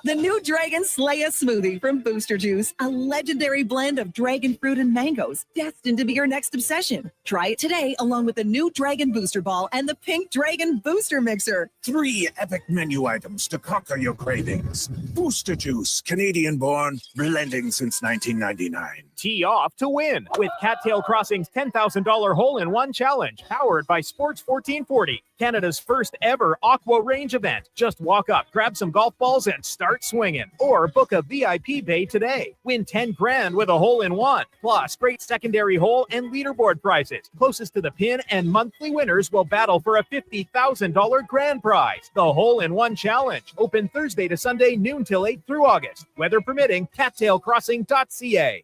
[SPEAKER 20] The new Dragon Slaya smoothie from Booster Juice, a legendary blend of dragon fruit and mangoes, destined to be your next obsession. Try it today along with the new Dragon Booster Ball and the Pink Dragon Booster Mixer.
[SPEAKER 15] 3 epic menu items to conquer your cravings. Booster Juice, Canadian-born, relenting since 1999.
[SPEAKER 21] Tee off to win with Cattail Crossing's $10,000 hole-in-one challenge, powered by Sports 1440, Canada's first ever Aqua Range event. Just walk up, grab some golf balls, and start swinging. Or book a VIP bay today. Win $10,000 with a hole-in-one, plus great secondary hole and leaderboard prizes. Closest to the pin and monthly winners will battle for a $50,000 grand prize. The hole-in-one challenge, open Thursday to Sunday, noon till 8 through August. Weather permitting, cattailcrossing.ca.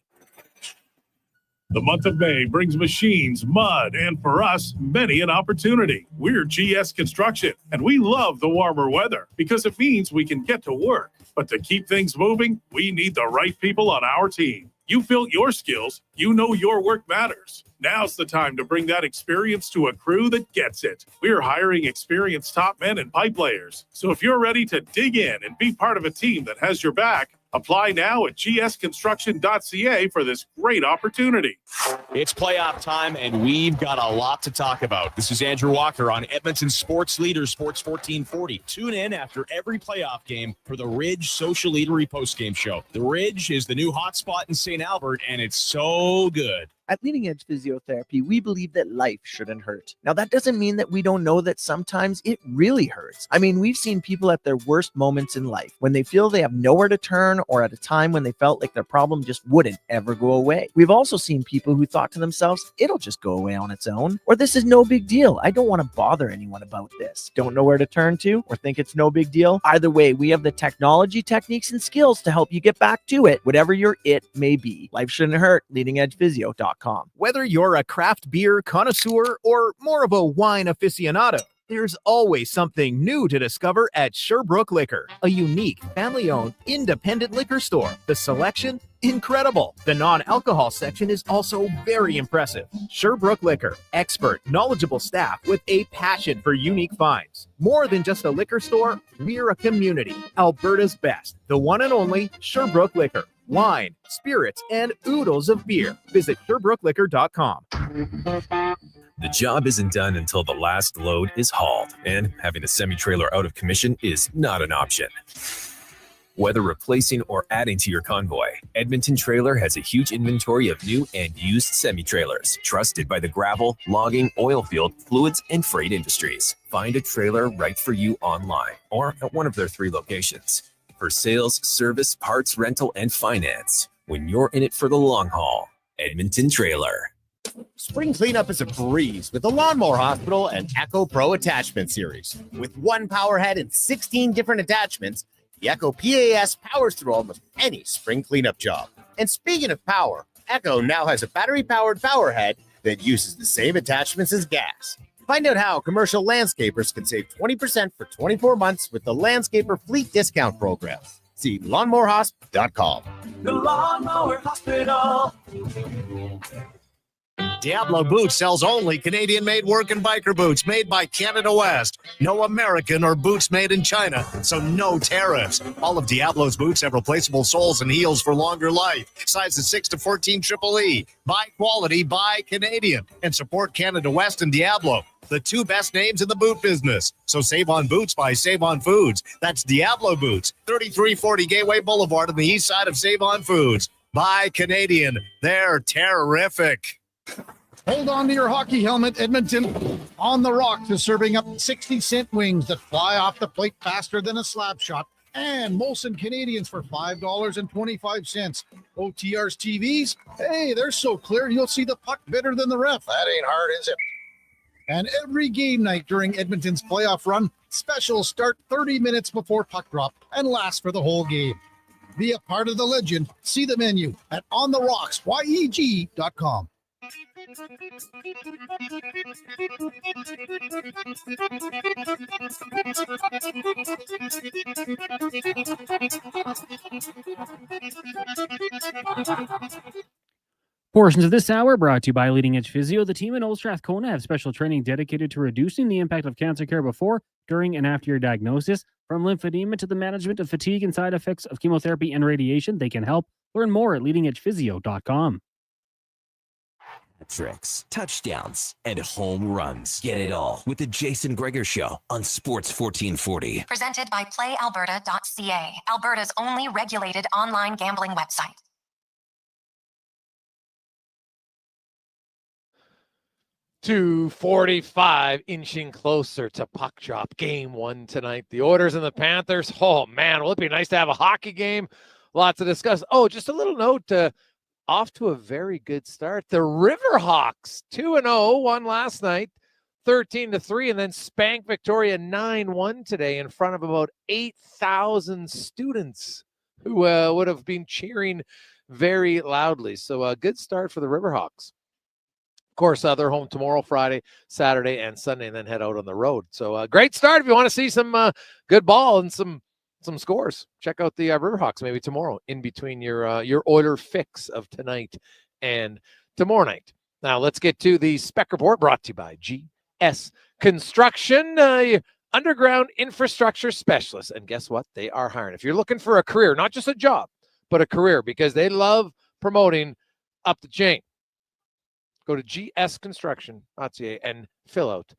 [SPEAKER 22] The month of May brings machines, mud, and for us, many an opportunity. We're GS Construction, and we love the warmer weather because it means we can get to work. But to keep things moving, we need the right people on our team. You built your skills, you know your work matters. Now's the time to bring that experience to a crew that gets it. We're hiring experienced top men and pipe layers. So if you're ready to dig in and be part of a team that has your back, Apply now at gsconstruction.ca for this great opportunity.
[SPEAKER 2] It's playoff time, and we've got a lot to talk about. This is Andrew Walker on Edmonton Sports Leader, Sports 1440. Tune in after every playoff game for the Ridge Social Eatery postgame show. The Ridge is the new hotspot in St. Albert, and it's so good.
[SPEAKER 4] At Leading Edge Physiotherapy, we believe that life shouldn't hurt. Now, that doesn't mean that we don't know that sometimes it really hurts. I mean, we've seen people at their worst moments in life, when they feel they have nowhere to turn, or at a time when they felt like their problem just wouldn't ever go away. We've also seen people who thought to themselves, it'll just go away on its own, or this is no big deal. I don't want to bother anyone about this. Don't know where to turn to, or think it's no big deal. Either way, we have the technology, techniques, and skills to help you get back to it, whatever your it may be. Life shouldn't hurt. LeadingEdgePhysio.com.
[SPEAKER 21] Whether you're a craft beer connoisseur or more of a wine aficionado, there's always something new to discover at Sherbrooke Liquor, a unique, family-owned, independent liquor store. The selection, incredible. The non-alcohol section is also very impressive. Sherbrooke Liquor, expert, knowledgeable staff with a passion for unique finds. More than just a liquor store, we're a community. Alberta's best, the one and only Sherbrooke Liquor. Wine, spirits, and oodles of beer. Visit SherbrookeLiquor.com.
[SPEAKER 23] The job isn't done until the last load is hauled, and having a semi-trailer out of commission is not an option. Whether replacing or adding to your convoy, Edmonton Trailer has a huge inventory of new and used semi-trailers, trusted by the gravel, logging, oil field, fluids, and freight industries. Find a trailer right for you online or at one of their 3 locations. For sales, service, parts, rental, and finance. When you're in it for the long haul, Edmonton Trailer.
[SPEAKER 10] Spring cleanup is a breeze with the Lawnmower Hospital and Echo Pro Attachment Series. With one power head and 16 different attachments, the Echo PAS powers through almost any spring cleanup job. And speaking of power, Echo now has a battery-powered power head that uses the same attachments as gas. Find out how commercial landscapers can save 20% for 24 months with the Landscaper Fleet Discount Program. See lawnmowerhosp.com.
[SPEAKER 24] The Lawnmower Hospital.
[SPEAKER 10] Diablo Boots sells only Canadian-made work and biker boots made by Canada West. No American or boots made in China, so no tariffs. All of Diablo's boots have replaceable soles and heels for longer life. Sizes 6 to 14 EEE. Buy quality, buy Canadian. And support Canada West and Diablo, the 2 best names in the boot business. So save on boots by Save On Foods. That's Diablo Boots, 3340 Gateway Boulevard on the east side of Save On Foods. Buy Canadian. They're terrific.
[SPEAKER 25] Hold on to your hockey helmet, Edmonton. On the Rocks is serving up 60-cent wings that fly off the plate faster than a slap shot. And Molson Canadians for $5.25. OTR's TVs, hey, they're so clear you'll see the puck better than the ref. That ain't hard, is it? And every game night during Edmonton's playoff run, specials start 30 minutes before puck drop and last for the whole game. Be a part of the legend. See the menu at ontherocks.com.
[SPEAKER 16] Portions of this hour brought to you by Leading Edge Physio. The team in Old Strathcona have special training dedicated to reducing the impact of cancer care before, during, and after your diagnosis. From lymphedema to the management of fatigue and side effects of chemotherapy and radiation, they can help. Learn more at leadingedgephysio.com.
[SPEAKER 6] Tricks, touchdowns, and home runs. Get it all with the Jason Gregor Show on Sports 1440.
[SPEAKER 17] Presented by PlayAlberta.ca, Alberta's only regulated online gambling website.
[SPEAKER 1] .245, inching closer to puck drop. Game 1 tonight. The Oilers and the Panthers. Oh, man, will it be nice to have a hockey game? Lots to discuss. Oh, just a little note. Off to a very good start. The Riverhawks, 2-0, won last night, 13-3, and then spanked Victoria 9-1 today in front of about 8,000 students who would have been cheering very loudly. So a good start for the Riverhawks. Of course, they're home tomorrow, Friday, Saturday, and Sunday, and then head out on the road. So a great start if you want to see some good ball and some scores. Check out the Riverhawks maybe tomorrow in between your Oiler fix of tonight and tomorrow night. Now let's get to the Spec Report brought to you by GS Construction, underground infrastructure specialists. And guess what? They are hiring. If you're looking for a career, not just a job, but a career, because they love promoting up the chain. Go to gsconstruction.ca and fill out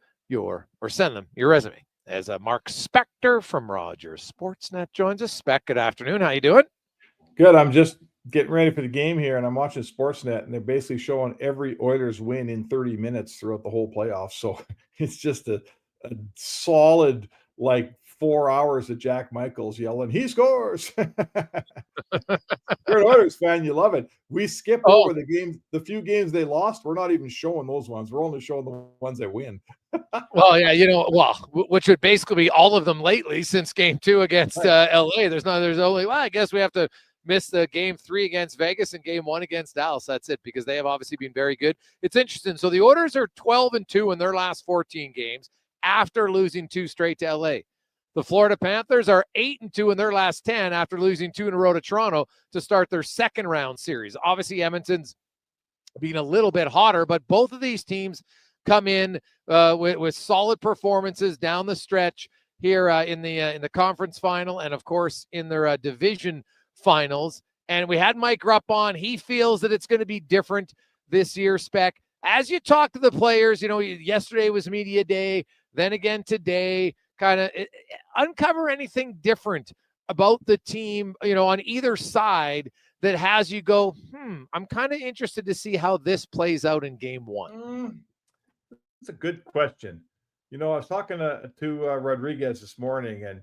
[SPEAKER 1] send them your resume. As Mark Spector from Rogers Sportsnet joins us. Spec, good afternoon. How you doing?
[SPEAKER 5] Good. I'm just getting ready for the game here, and I'm watching Sportsnet, and they're basically showing every Oilers win in 30 minutes throughout the whole playoffs. So it's just a solid, 4 hours of Jack Michaels yelling, "He scores!" You're an Oilers fan, you love it. We skip over the games, the few games they lost. We're not even showing those ones. We're only showing the ones they win.
[SPEAKER 1] Well, yeah, which would basically be all of them lately since Game 2 against LA. There's only, I guess we have to miss the Game 3 against Vegas and Game 1 against Dallas. That's it, because they have obviously been very good. It's interesting. So the Oilers are 12-2 in their last 14 games after losing 2 straight to LA. The Florida Panthers are 8-2 in their last 10 after losing 2 in a row to Toronto to start their second round series. Obviously, Edmonton's being a little bit hotter, but both of these teams come in with solid performances down the stretch here in the conference final, and of course in their division finals. And we had Mike Rupp on. He feels that it's going to be different this year, Spec. As you talk to the players, yesterday was media day, then again today, kind of uncover anything different about the team, on either side that has you go, I'm kind of interested to see how this plays out in Game 1.
[SPEAKER 5] That's a good question. I was talking to Rodriguez this morning, and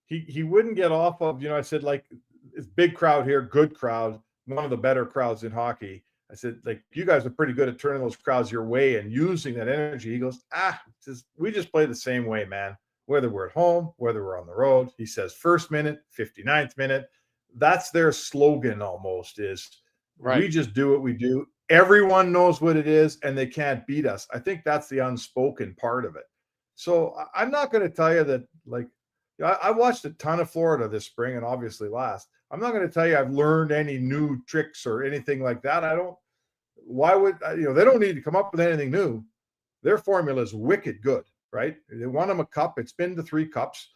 [SPEAKER 5] he wouldn't get off of, I said, it's big crowd here, good crowd, one of the better crowds in hockey. I said, you guys are pretty good at turning those crowds your way and using that energy. He goes, we just play the same way, man. Whether we're at home, whether we're on the road. He says, first minute, 59th minute. That's their slogan almost, is we just do what we do. Everyone knows what it is, and they can't beat us. I think that's the unspoken part of it. So I'm not going to tell you that, I watched a ton of Florida this spring and obviously last. I'm not going to tell you I've learned any new tricks or anything like that. Why would, they don't need to come up with anything new. Their formula is wicked good, right? They won them a cup. It's been to 3 cups.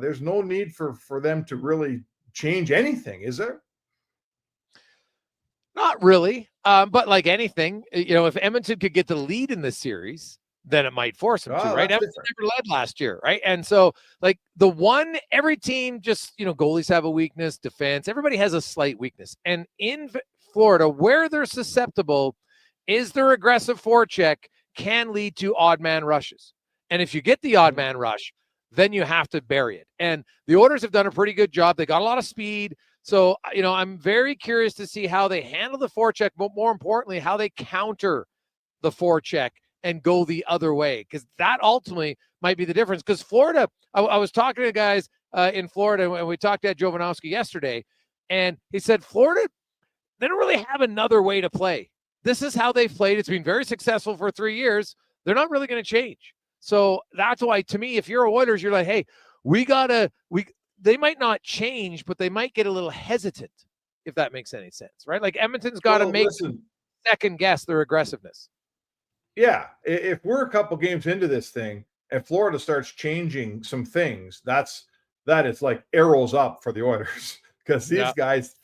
[SPEAKER 5] There's no need for them to really change anything, is there?
[SPEAKER 1] Not really. But like anything, if Edmonton could get the lead in this series, then it might force them to, right? Edmonton never led last year, right? And so, every team just, goalies have a weakness, defense, everybody has a slight weakness. And in Florida, where they're susceptible is their aggressive forecheck can lead to odd man rushes. And if you get the odd man rush, then you have to bury it. And the Oilers have done a pretty good job. They got a lot of speed. So, I'm very curious to see how they handle the forecheck, but more importantly, how they counter the forecheck and go the other way, because that ultimately might be the difference. Because Florida, I was talking to guys in Florida, and we talked to Ed Jovanovski yesterday, and he said Florida, they don't really have another way to play. This is how they've played. It's been very successful for 3 years. They're not really going to change. So that's why, to me, if you're Oilers, you're like, hey, they might not change, but they might get a little hesitant, if that makes any sense, right? Edmonton's got to second guess their aggressiveness.
[SPEAKER 5] Yeah, if we're a couple games into this thing and Florida starts changing some things, that is like arrows up for the Oilers, because these guys,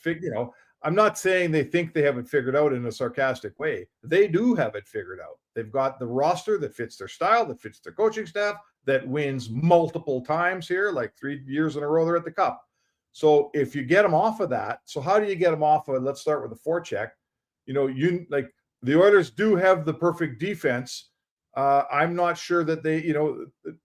[SPEAKER 5] I'm not saying they think they have it figured out in a sarcastic way. They do have it figured out. They've got the roster that fits their style, that fits their coaching staff, that wins multiple times here, 3 years in a row they're at the Cup. So if you get them off of that, so how do you get them off of it? Let's start with the forecheck. The Oilers do have the perfect defense. I'm not sure that they,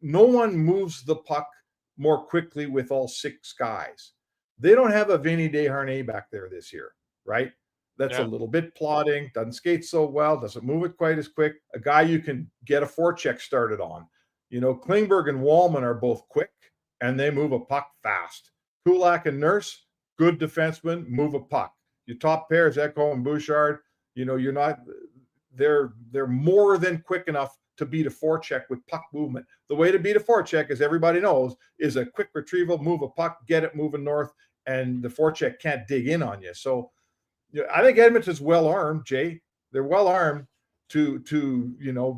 [SPEAKER 5] no one moves the puck more quickly with all 6 guys. They don't have a Vinny Desharnais back there this year, right? That's a little bit plodding, doesn't skate so well, doesn't move it quite as quick. A guy you can get a forecheck started on. Klingberg and Wallman are both quick, and they move a puck fast. Kulak and Nurse, good defensemen, move a puck. Your top pair is Echo and Bouchard. You're not, they're more than quick enough to beat a forecheck with puck movement. The way to beat a forecheck, as everybody knows, is a quick retrieval, move a puck, get it moving north, and the forecheck can't dig in on you. So I think Edmonton's well-armed, Jay. They're well-armed to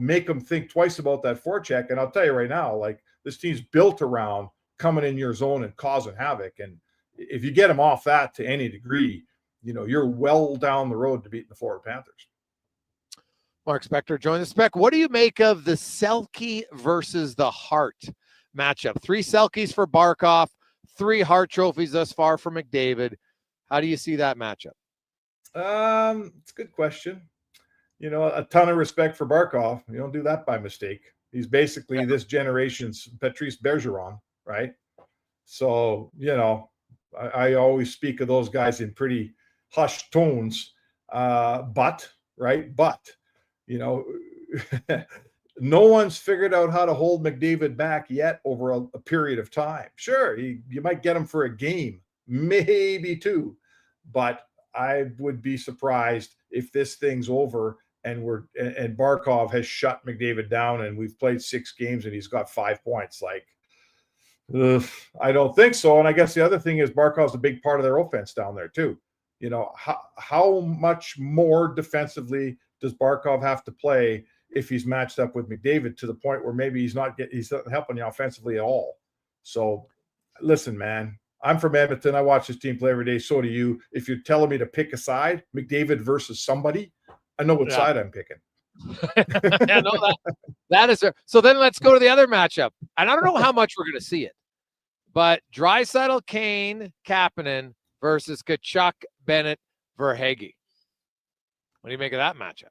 [SPEAKER 5] make them think twice about that forecheck. And I'll tell you right now, this team's built around coming in your zone and causing havoc. And if you get him off that to any degree, you're well down the road to beating the Florida Panthers.
[SPEAKER 1] Mark Spector joined the Spec. What do you make of the Selke versus the Hart matchup? 3 Selkes for Barkov, 3 Hart trophies thus far for McDavid. How do you see that matchup?
[SPEAKER 5] It's a good question. A ton of respect for Barkov. You don't do that by mistake. He's basically this generation's Patrice Bergeron, right? So, I always speak of those guys in pretty hushed tones. But no one's figured out how to hold McDavid back yet over a period of time. Sure, you might get him for a game, maybe 2, but I would be surprised if this thing's over and Barkov has shut McDavid down and we've played 6 games and he's got 5 points. I don't think so. And I guess the other thing is Barkov's a big part of their offense down there too. How much more defensively does Barkov have to play if he's matched up with McDavid to the point where maybe he's not helping you offensively at all? So listen, man, I'm from Edmonton. I watch this team play every day. So do you. If you're telling me to pick a side, McDavid versus somebody, I know what side I'm picking.
[SPEAKER 1] Yeah, no, that is. So then let's go to the other matchup. And I don't know how much we're going to see it, but Draisaitl, Kane, Kapanen versus Tkachuk, Bennett, Verhaeghe. What do you make of that matchup?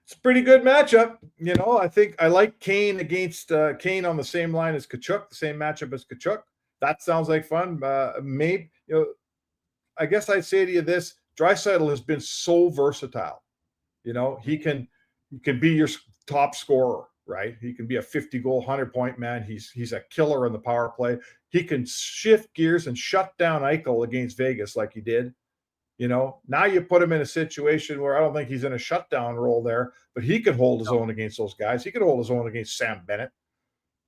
[SPEAKER 5] It's a pretty good matchup. I think I like Kane against Kane on the same line as Tkachuk, the same matchup as Tkachuk. That sounds like fun. Maybe, I guess I'd say to you this: Draisaitl has been so versatile. He can be your top scorer, right? He can be a 50-goal, 100-point man. He's a killer in the power play. He can shift gears and shut down Eichel against Vegas like he did. Now you put him in a situation where I don't think he's in a shutdown role there, but he could hold his own against those guys. He could hold his own against Sam Bennett.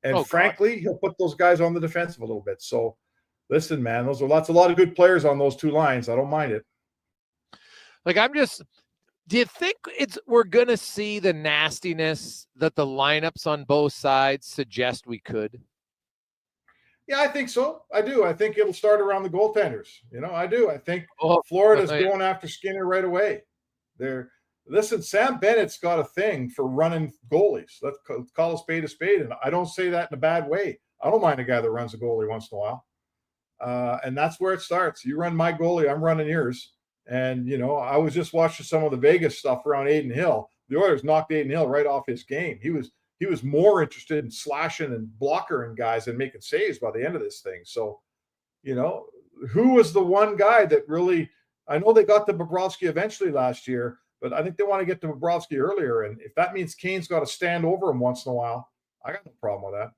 [SPEAKER 5] And frankly, he'll put those guys on the defensive a little bit. So listen, man, those are a lot of good players on those 2 lines. I don't mind it.
[SPEAKER 1] Do you think we're going to see the nastiness that the lineups on both sides suggest we could?
[SPEAKER 5] Yeah, I think so. I do. I think it'll start around the goaltenders. I do. I think Florida's going after Skinner right away. Listen, Sam Bennett's got a thing for running goalies. Let's call a spade, and I don't say that in a bad way. I don't mind a guy that runs a goalie once in a while. And that's where it starts. You run my goalie, I'm running yours. And, I was just watching some of the Vegas stuff around Aiden Hill. The Oilers knocked Aiden Hill right off his game. He was more interested in slashing and blockering guys and making saves by the end of this thing. So, who was the one guy that really – I know they got to Bobrovsky eventually last year, but I think they want to get to Bobrovsky earlier. And if that means Kane's got to stand over him once in a while, I got no problem with that.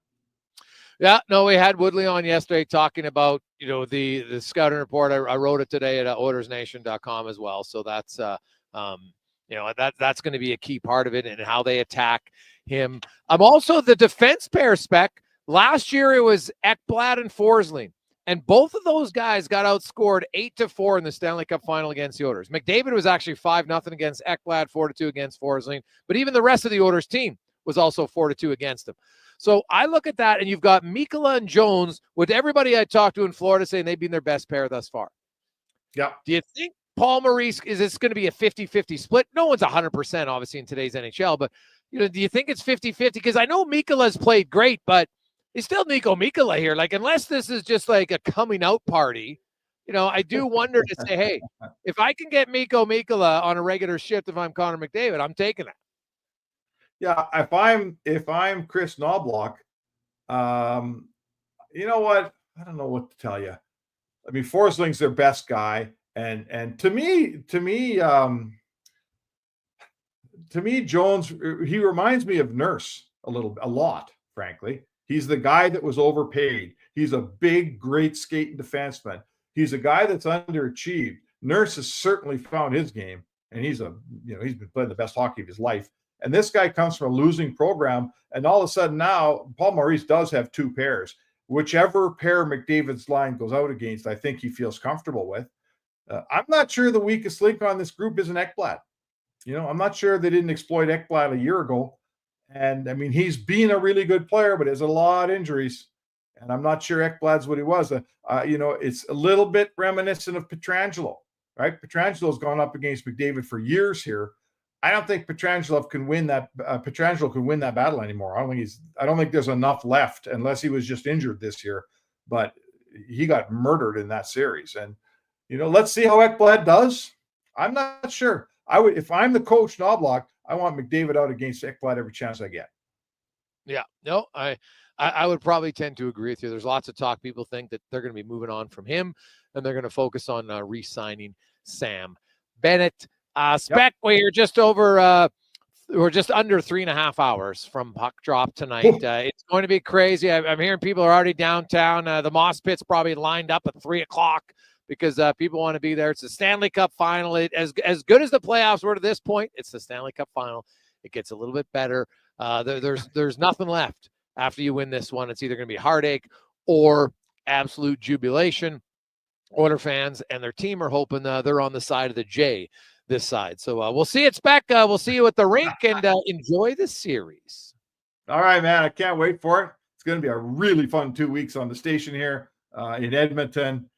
[SPEAKER 1] Yeah, no, we had Woodley on yesterday talking about, the scouting report. I wrote it today at OilersNation.com as well. So that's, that's going to be a key part of it and how they attack him. I'm also the defense pair spec. Last year it was Ekblad and Forsling, and both of those guys got outscored 8-4 in the Stanley Cup final against the Oilers. McDavid was actually 5-0 against Ekblad, 4-2 against Forsling, but even the rest of the Oilers team was also 4-2 against him. So I look at that, and you've got Mikkola and Jones with everybody I talked to in Florida saying they've been their best pair thus far.
[SPEAKER 5] Yeah.
[SPEAKER 1] Do you think Paul Maurice, is this going to be a 50-50 split? No one's 100%, obviously, in today's NHL, but do you think it's 50-50? Because I know Mikkola's played great, but it's still Nico Mikkola here. Unless this is just like a coming out party, I do wonder to say, hey, if I can get Nico Mikkola on a regular shift, if I'm Connor McDavid, I'm taking that.
[SPEAKER 5] Yeah, if I'm Chris Knobloch, you know what? I don't know what to tell you. I mean, Forsling's their best guy, and to me, Jones, he reminds me of Nurse a lot. Frankly, he's the guy that was overpaid. He's a big, great skating defenseman. He's a guy that's underachieved. Nurse has certainly found his game, and he's been playing the best hockey of his life. And this guy comes from a losing program, and all of a sudden now, Paul Maurice does have 2 pairs. Whichever pair McDavid's line goes out against, I think he feels comfortable with. I'm not sure the weakest link on this group is an Ekblad. I'm not sure they didn't exploit Ekblad a year ago. And, I mean, he's been a really good player, but has a lot of injuries. And I'm not sure Ekblad's what he was. It's a little bit reminiscent of Pietrangelo, right? Pietrangelo's gone up against McDavid for years here. I don't think Pietrangelo can win that battle anymore. I don't think there's enough left unless he was just injured this year. But he got murdered in that series. And, let's see how Ekblad does. I'm not sure. If I'm the coach, Knobloch, I want McDavid out against Ekblad every chance I get.
[SPEAKER 1] Yeah, no, I would probably tend to agree with you. There's lots of talk. People think that they're going to be moving on from him and they're going to focus on re-signing Sam Bennett. Spec, we're just under 3.5 hours from puck drop tonight. It's going to be crazy. I'm hearing people are already downtown. The Moss Pit's probably lined up at 3:00 because people want to be there. It's the Stanley Cup final. As good as the playoffs were to this point, it's the Stanley Cup final. It gets a little bit better. There's nothing left after you win this one. It's either going to be heartache or absolute jubilation. Oiler fans and their team are hoping they're on the side of the J this side. So we'll see it's back. We'll see you at the rink and enjoy the series.
[SPEAKER 5] All right, man. I can't wait for it. It's going to be a really fun 2 weeks on the station here in Edmonton,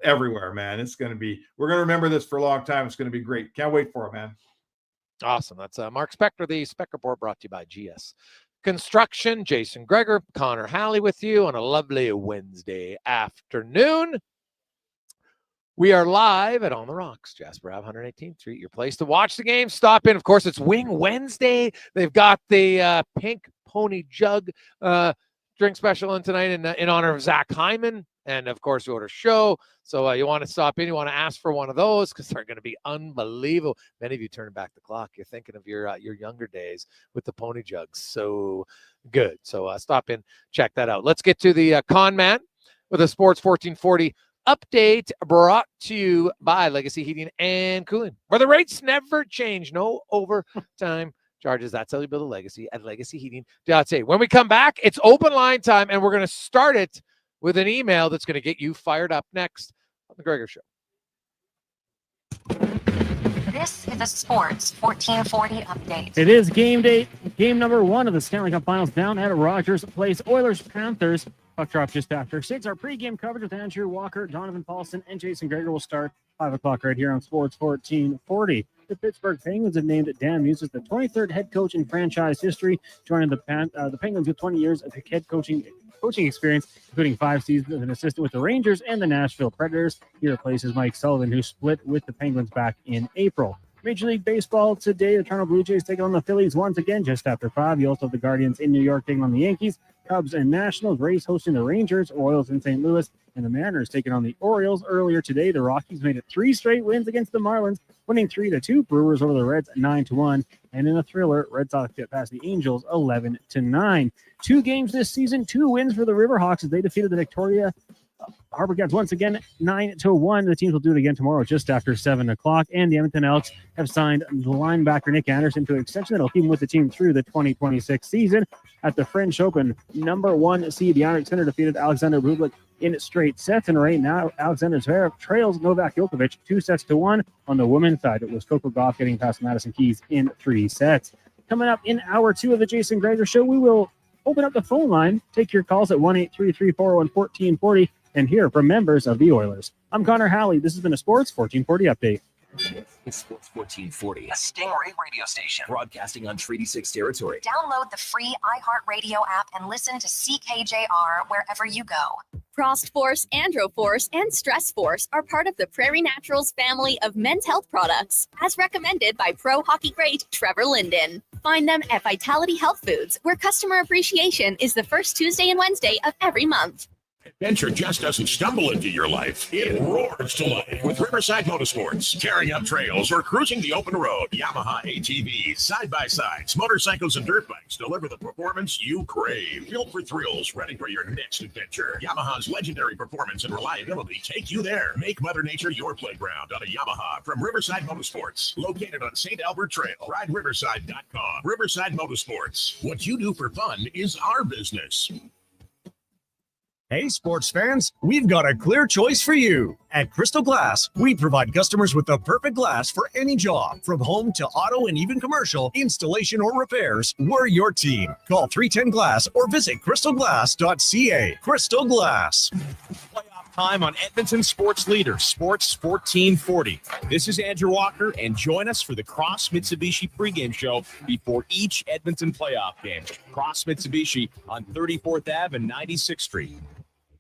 [SPEAKER 5] everywhere, man. We're going to remember this for a long time. It's going to be great. Can't wait for it, man.
[SPEAKER 1] Awesome. That's Mark Spector, the Spec Report, brought to you by GS Construction. Jason Gregor, Connor Halley with you on a lovely Wednesday afternoon. We are live at On the Rocks, Jasper Ave, 118th Street. Your place to watch the game. Stop in. Of course, it's Wing Wednesday. They've got the Pink Pony Jug drink special in tonight in honor of Zach Hyman. And, of course, we order show. So you want to stop in. You want to ask for one of those because they're going to be unbelievable. Many of you turning back the clock. You're thinking of your younger days with the Pony Jugs. So good. So stop in. Check that out. Let's get to the Con Man with a Sports 1440 update brought to you by Legacy Heating and Cooling, where the rates never change. No overtime charges. That's how you build a legacy at legacyheating.ca. When we come back, it's open line time, and we're going to start it with an email that's going to get you fired up next on The Gregor Show.
[SPEAKER 17] This is a Sports 1440 update.
[SPEAKER 16] It is game day, game number 1 of the Stanley Cup Finals down at Rogers Place. Oilers-Panthers. Puck drop just after 6. Our pregame coverage with Andrew Walker, Donovan Paulson, and Jason Gregor will start 5 o'clock right here on Sports 1440. The Pittsburgh Penguins have named Dan Muse as the 23rd head coach in franchise history, joining the Penguins with 20 years of head coaching experience, including 5 seasons as an assistant with the Rangers and the Nashville Predators. He replaces Mike Sullivan, who split with the Penguins back in April. Major League Baseball today, the Toronto Blue Jays taking on the Phillies once again just after 5. You also have the Guardians in New York taking on the Yankees, Cubs and Nationals, Rays hosting the Rangers, Royals in St. Louis, and the Mariners taking on the Orioles. Earlier today, the Rockies made it 3 straight wins against the Marlins, winning 3-2. Brewers over the Reds 9-1, and in a thriller, Red Sox get past the Angels 11-9. 2 games this season, 2 wins for the Riverhawks as they defeated the Victoria Harbor Cats once again 9-1. The teams will do it again tomorrow just after 7 o'clock. And the Edmonton Elks have signed the linebacker Nick Anderson to an extension that'll keep him with the team through the 2026 season. At the French Open, number 1 seed, the Iron Center defeated Alexander Bublik in straight sets. And right now, Alexander Zverev trails Novak Djokovic 2-1. On the women's side, it was Coco Gauff getting past Madison Keys in 3 sets. Coming up in hour 2 of the Jason Gregor Show, we will open up the phone line. Take your calls at 1-833-401-1440 and hear from members of the Oilers. I'm Connor Halley. This has been a Sports 1440 update.
[SPEAKER 6] It's Sports 1440, a Stingray radio station broadcasting on Treaty 6 territory.
[SPEAKER 17] Download the free iHeartRadio app and listen to CKJR wherever you go.
[SPEAKER 3] Frost Force, Andro Force, and Stress Force are part of the Prairie Naturals family of men's health products, as recommended by pro hockey great Trevor Linden. Find them at Vitality Health Foods, where customer appreciation is the first Tuesday and Wednesday of every month.
[SPEAKER 7] Adventure just doesn't stumble into your life. It roars to life with Riverside Motorsports. Tearing up trails or cruising the open road, Yamaha ATVs, side-by-sides, motorcycles, and dirt bikes deliver the performance you crave. Built for thrills, ready for your next adventure. Yamaha's legendary performance and reliability take you there. Make Mother Nature your playground on a Yamaha from Riverside Motorsports. Located on St. Albert Trail. RideRiverside.com. Riverside Motorsports. What you do for fun is our business.
[SPEAKER 10] Hey, sports fans, we've got a clear choice for you. At Crystal Glass, we provide customers with the perfect glass for any job. From home to auto and even commercial, installation or repairs, we're your team. Call 310-GLASS or visit crystalglass.ca. Crystal Glass.
[SPEAKER 2] Playoff time on Edmonton Sports Leader, Sports 1440. This is Andrew Walker, and join us for the Cross Mitsubishi pregame show before each Edmonton playoff game. Cross Mitsubishi on 34th Ave and 96th Street.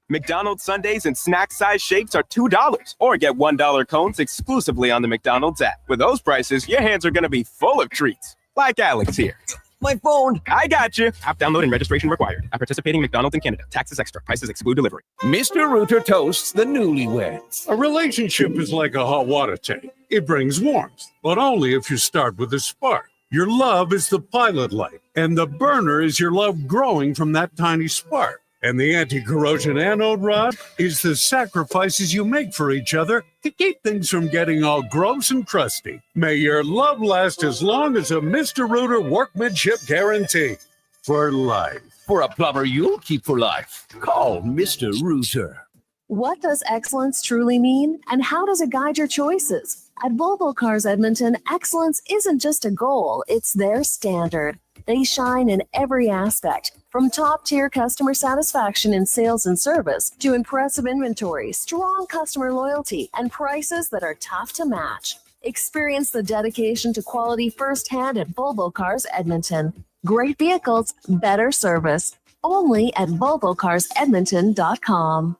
[SPEAKER 8] McDonald's sundaes in snack-size shapes are $2, or get $1 cones exclusively on the McDonald's app. With those prices, your hands are going to be full of treats. Like Alex here. My phone. I got you. App download and registration required. At participating McDonald's in Canada. Taxes extra. Prices exclude delivery.
[SPEAKER 9] Mr. Rooter toasts the newlyweds.
[SPEAKER 22] A relationship is like a hot water tank. It brings warmth, but only if you start with a spark. Your love is the pilot light, and the burner is your love growing from that tiny spark. And the anti-corrosion anode rod is the sacrifices you make for each other to keep things from getting all gross and crusty. May your love last as long as a Mr. Rooter workmanship guarantee. For life.
[SPEAKER 9] For a plumber you'll keep for life, call Mr. Rooter.
[SPEAKER 20] What does excellence truly mean, and how does it guide your choices? At Volvo Cars Edmonton, excellence isn't just a goal, it's their standard. They shine in every aspect, from top-tier customer satisfaction in sales and service to impressive inventory, strong customer loyalty, and prices that are tough to match. Experience the dedication to quality firsthand at Volvo Cars Edmonton. Great vehicles, better service. Only at VolvoCarsEdmonton.com.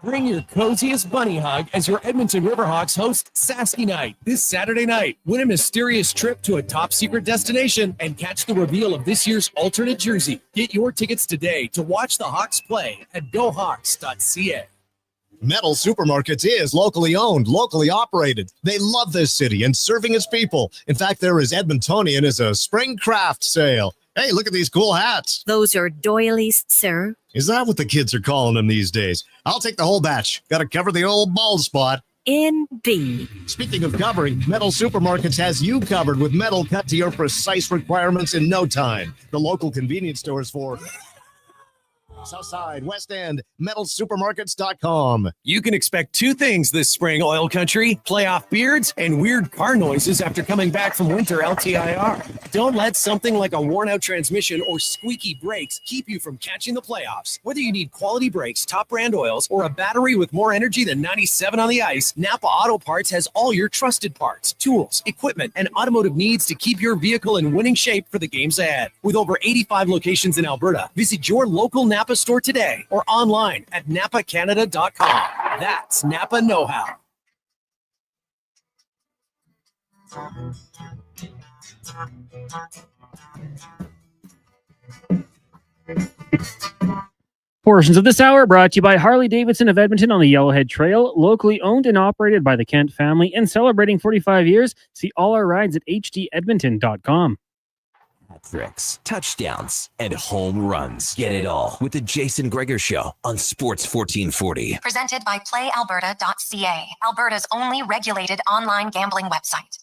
[SPEAKER 23] Bring your coziest bunny hug as your Edmonton Riverhawks host Sasky Night this Saturday night. Win a mysterious trip to a top-secret destination and catch the reveal of this year's alternate jersey. Get your tickets today to watch the Hawks play at GoHawks.ca.
[SPEAKER 10] Metal Supermarkets is locally owned, locally operated. They love this city and serving its people. In fact, they're as Edmontonian as a spring craft sale. Hey, look at these cool hats.
[SPEAKER 11] Those are doilies, sir.
[SPEAKER 10] Is that what the kids are calling them these days? I'll take the whole batch. Got to cover the old bald spot.
[SPEAKER 11] Indeed.
[SPEAKER 10] Speaking of covering, Metal Supermarkets has you covered with metal cut to your precise requirements in no time. The local convenience stores for Southside, West End, metalsupermarkets.com.
[SPEAKER 23] You can expect two things this spring, oil country: playoff beards and weird car noises after coming back from winter LTIR. Don't let something like a worn-out transmission or squeaky brakes keep you from catching the playoffs. Whether you need quality brakes, top brand oils, or a battery with more energy than 97 on the ice, Napa Auto Parts has all your trusted parts, tools, equipment, and automotive needs to keep your vehicle in winning shape for the games ahead. With over 85 locations in Alberta, visit your local Napa store today or online at napacanada.com. That's Napa know-how.
[SPEAKER 16] Portions of this hour brought to you by Harley Davidson of Edmonton on the Yellowhead Trail, locally owned and operated by the Kent family and celebrating 45 years. See all our rides at hdedmonton.com.
[SPEAKER 6] Tricks, touchdowns, and home runs. Get it all with the Jason Gregor Show on Sports 1440.
[SPEAKER 17] Presented by PlayAlberta.ca, Alberta's only regulated online gambling website.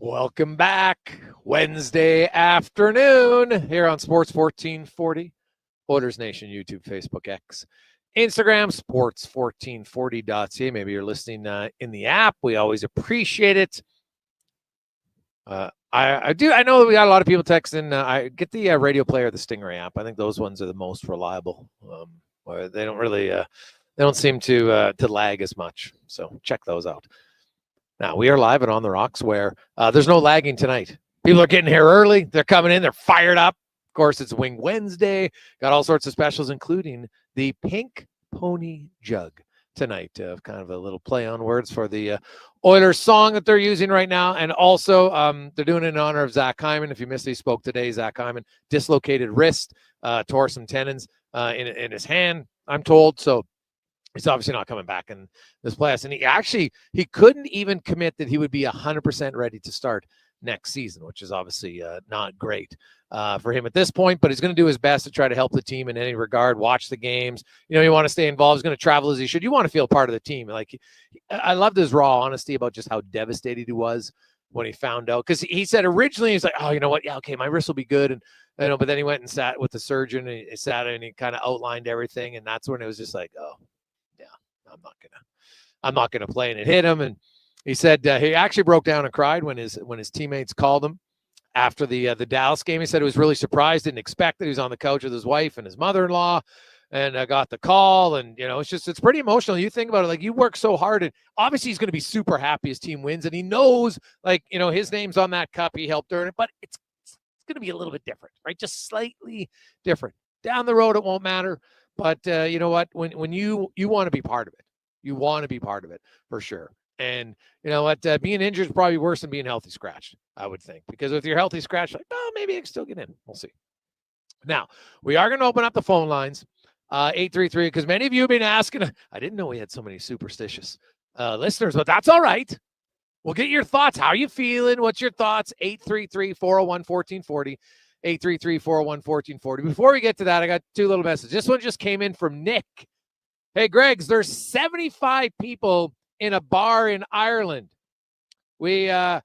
[SPEAKER 1] Welcome back. Wednesday afternoon here on Sports 1440. Oilers Nation, YouTube, Facebook, X, Instagram, sports1440.ca. Maybe you're listening in the app. We always appreciate it. I know that we got a lot of people texting. I get the radio player, the Stingray app. I think those ones are the most reliable. Where they don't really, they don't seem to lag as much. So check those out. Now, we are live and on the rocks where there's no lagging tonight. People are getting here early. They're coming in. They're fired up. Of course, it's Wing Wednesday. Got all sorts of specials, including the Pink Pony Jug tonight. Kind of a little play on words for the Oilers song that they're using right now. And also, they're doing it in honor of Zach Hyman. If you missed it, he spoke today. Zach Hyman, dislocated wrist, tore some tendons in his hand, I'm told. So he's obviously not coming back in this playoffs. And he couldn't even commit that he would be 100% ready to start next season, which is obviously not great for him at this point, but he's going to do his best to try to help the team in any regard, watch the games. You want to stay involved. He's going to travel as he should. You want to feel part of the team. Like, I loved his raw honesty about just how devastated he was when he found out, because he said originally he's like, oh, you know what? Yeah, okay, my wrist will be good. And but then he went and sat with the surgeon and he sat and he kind of outlined everything. And that's when it was just like, oh yeah, I'm not gonna play. And it hit him. And he said he actually broke down and cried when his teammates called him after the Dallas game. He said he was really surprised, didn't expect that. He was on the couch with his wife and his mother-in-law, and got the call. And it's pretty emotional. You think about it, like, you work so hard, and obviously he's going to be super happy his team wins, and he knows, like, his name's on that cup, he helped earn it, but it's going to be a little bit different, right? Just slightly different. Down the road, it won't matter. But you know what? When you want to be part of it, you want to be part of it for sure. And you know what? Being injured is probably worse than being healthy scratched, I would think, because if you're healthy scratched, like, oh, maybe I can still get in. We'll see. Now, we are going to open up the phone lines, 833, because many of you have been asking. I didn't know we had so many superstitious listeners, but that's all right. We'll get your thoughts. How are you feeling? What's your thoughts? 833-401-1440. 833-401-1440. Before we get to that, I got two little messages. This one just came in from Nick. Hey, Greg's, there's 75 people in a bar in Ireland. We have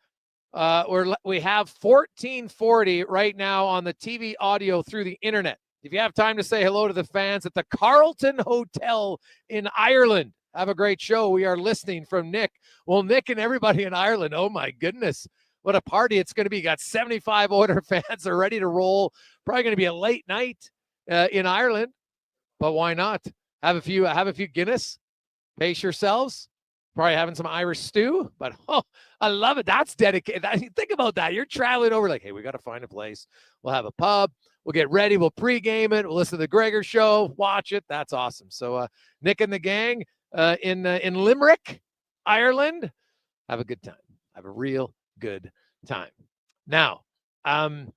[SPEAKER 1] 1440 right now on the TV audio through the internet. If you have time to say hello to the fans at the Carlton Hotel in Ireland, have a great show. We are listening from Nick. Well, Nick and everybody in Ireland, oh my goodness, what a party it's going to be. Got 75 Oilers fans are ready to roll. Probably going to be a late night in Ireland, but why not? Have a few Guinness. Pace yourselves. Probably having some Irish stew, but I love it. That's dedicated. Think about that. You're traveling over, like, hey, we got to find a place. We'll have a pub. We'll get ready. We'll pregame it. We'll listen to the Gregor Show. Watch it. That's awesome. So Nick and the gang in Limerick, Ireland, have a good time. Have a real good time. Now, I'm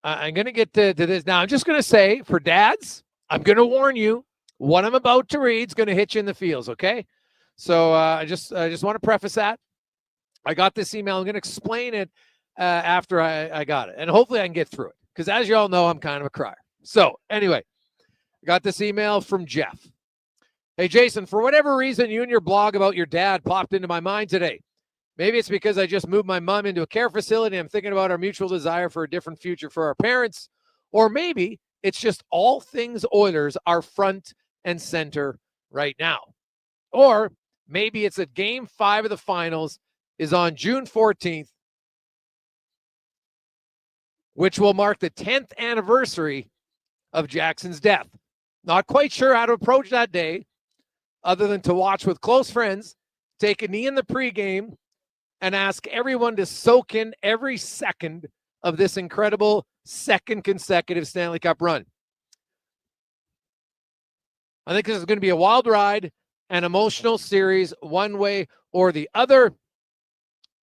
[SPEAKER 1] going to get to this. Now, I'm just going to say, for dads, I'm going to warn you, what I'm about to read is going to hit you in the feels, okay? So I just want to preface that. I got this email. I'm going to explain it after I got it. And hopefully I can get through it, because as you all know, I'm kind of a crier. So anyway, I got this email from Jeff. Hey, Jason, for whatever reason, you and your blog about your dad popped into my mind today. Maybe it's because I just moved my mom into a care facility. I'm thinking about our mutual desire for a different future for our parents. Or maybe it's just all things Oilers are front and center right now. Or maybe it's that Game 5 of the finals is on June 14th, which will mark the 10th anniversary of Jackson's death. Not quite sure how to approach that day, other than to watch with close friends, take a knee in the pregame, and ask everyone to soak in every second of this incredible second consecutive Stanley Cup run. I think this is going to be a wild ride, an emotional series, one way or the other.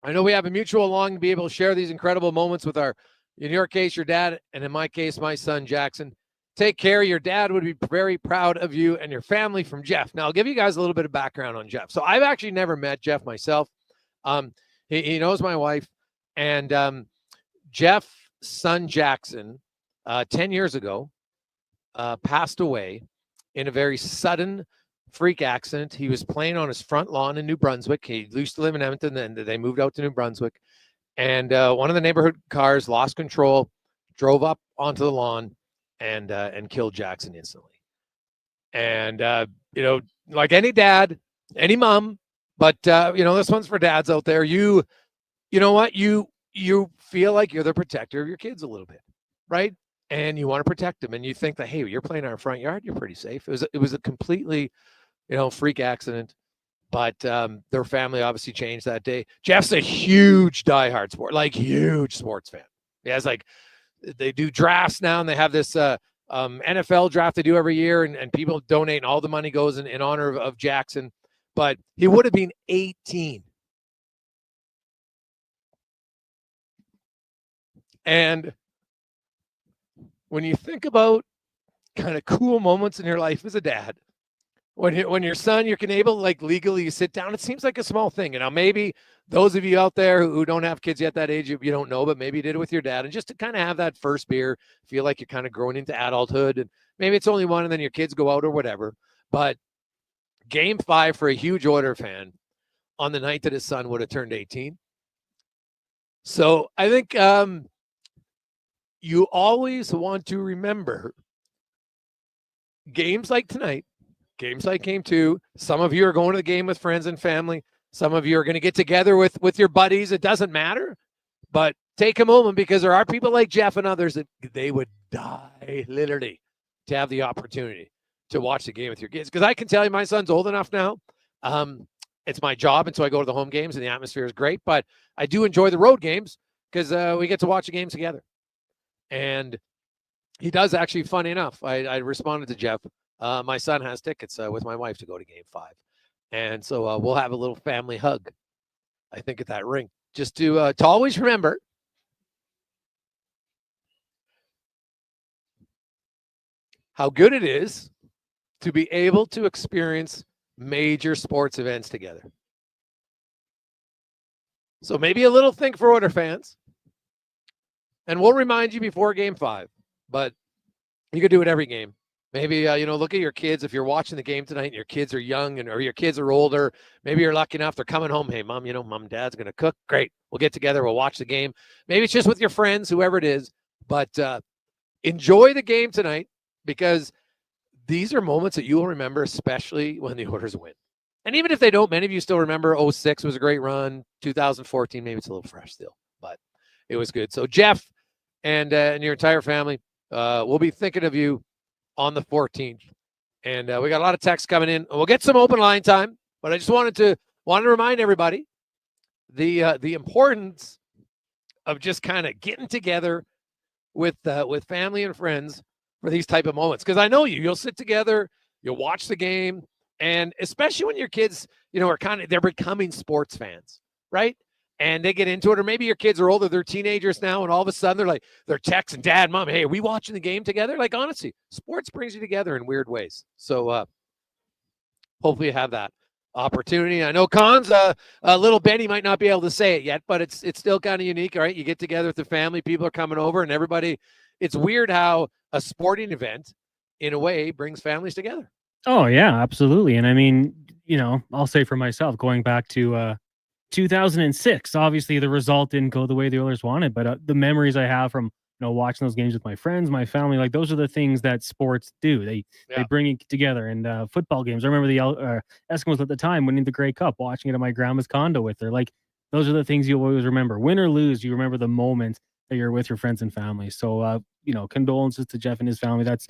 [SPEAKER 1] I know we have a mutual longing to be able to share these incredible moments with in your case, your dad, and in my case, my son, Jackson. Take care. Your dad would be very proud of you and your family, from Jeff. Now, I'll give you guys a little bit of background on Jeff. So I've actually never met Jeff myself. He knows my wife, and Jeff's son, Jackson, 10 years ago, passed away in a very sudden freak accident. He was playing on his front lawn in New Brunswick. He used to live in Edmonton, and they moved out to New Brunswick. And one of the neighborhood cars lost control, drove up onto the lawn, and killed Jackson instantly. And like any dad, any mom, but this one's for dads out there. You know what? You feel like you're the protector of your kids a little bit, right? And you want to protect them, and you think that, hey, you're playing in our front yard, you're pretty safe. It was a completely, freak accident. But their family obviously changed that day. Jeff's a huge diehard huge sports fan. Yeah, it's like they do drafts now, and they have this NFL draft they do every year, and people donate, and all the money goes in honor of Jackson. But he would have been 18. And when you think about kind of cool moments in your life as a dad, when your son, you can able like legally sit down. It seems like a small thing. Maybe those of you out there who don't have kids yet that age, you don't know, but maybe you did it with your dad. And just to kind of have that first beer, feel like you're kind of growing into adulthood. And maybe it's only one and then your kids go out or whatever. But Game 5 for a huge Oiler fan on the night that his son would have turned 18. So I think you always want to remember games like tonight, games like Game 2. Some of you are going to the game with friends and family. Some of you are going to get together with your buddies. It doesn't matter, but take a moment, because there are people like Jeff and others that they would die literally to have the opportunity to watch the game with your kids. Because I can tell you, my son's old enough now. It's my job, and so I go to the home games, and the atmosphere is great. But I do enjoy the road games because we get to watch the games together. And he does actually, funny enough, I responded to Jeff. My son has tickets with my wife to go to Game 5. And so we'll have a little family hug, I think, at that rink. Just to always remember how good it is to be able to experience major sports events together. So maybe a little thing for Oiler fans. And we'll remind you before Game 5, but you could do it every game. Maybe, look at your kids. If you're watching the game tonight and your kids are young or your kids are older, maybe you're lucky enough they're coming home. Hey, mom, mom and dad's going to cook. Great. We'll get together. We'll watch the game. Maybe it's just with your friends, whoever it is, but enjoy the game tonight, because these are moments that you will remember, especially when the Oilers win. And even if they don't, many of you still remember 06 was a great run. 2014, maybe it's a little fresh still, but it was good. So Jeff and your entire family, we'll be thinking of you on the 14th. And we got a lot of texts coming in. We'll get some open line time, but I just wanted to remind everybody the importance of just kind of getting together with family and friends for these type of moments. Because I know you'll sit together, you'll watch the game, and especially when your kids, are they're becoming sports fans, right? And they get into it, or maybe your kids are older, they're teenagers now, and all of a sudden they're texting Dad, Mom, hey, are we watching the game together? Like, honestly, sports brings you together in weird ways. So hopefully you have that opportunity. I know Con's little Benny might not be able to say it yet, but it's still kind of unique, all right? You get together with the family, people are coming over, and everybody. It's weird how a sporting event, in a way, brings families together.
[SPEAKER 16] Oh, yeah, absolutely. And I mean, I'll say for myself, going back to 2006, obviously the result didn't go the way the Oilers wanted, but the memories I have from watching those games with my friends, my family, like those are the things that sports do. They bring it together. And football games, I remember the Eskimos at the time winning the Grey Cup, watching it at my grandma's condo with her. Like, those are the things you always remember. Win or lose, you remember the moment that you're with your friends and family. So condolences to Jeff and his family. That's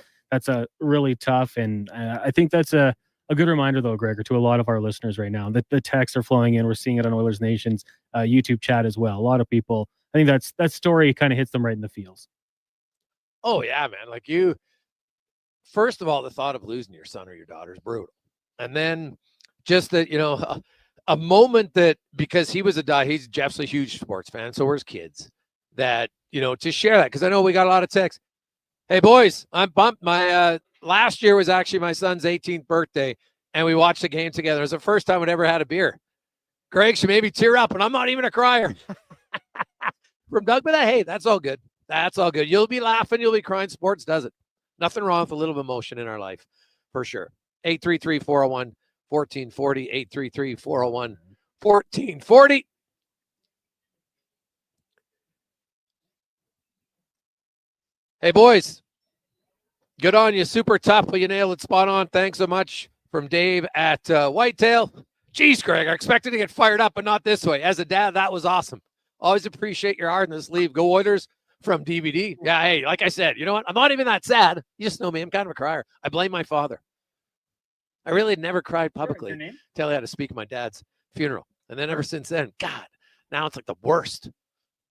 [SPEAKER 16] a really tough, and I think that's a good reminder, though, Gregor, to a lot of our listeners right now, that the texts are flowing in. We're seeing it on Oilers Nation's YouTube chat as well. A lot of people, I think that story kind of hits them right in the feels.
[SPEAKER 1] Oh, yeah, man. Like, first of all, the thought of losing your son or your daughter is brutal. And then just that, a moment that, because he's Jeff's a huge sports fan, so we're his kids, that, to share that, because I know we got a lot of texts. Hey, boys, I'm pumped. My last year was actually my son's 18th birthday, and we watched the game together. It was the first time I'd ever had a beer. Greg should maybe tear up, and I'm not even a crier. From Doug, but hey, that's all good. That's all good. You'll be laughing, you'll be crying. Sports does it. Nothing wrong with a little emotion in our life, for sure. 833-401-1440, 833-401-1440. Hey, boys, good on you. Super tough, but you nailed it spot on. Thanks so much from Dave at Whitetail. Jeez, Greg, I expected to get fired up, but not this way. As a dad, that was awesome. Always appreciate your heart in this leave. Go Oilers from DVD. Yeah, hey, like I said, you know what? I'm not even that sad. You just know me. I'm kind of a crier. I blame my father. I really never cried publicly until I had to speak at my dad's funeral. And then ever since then, God, now it's like the worst.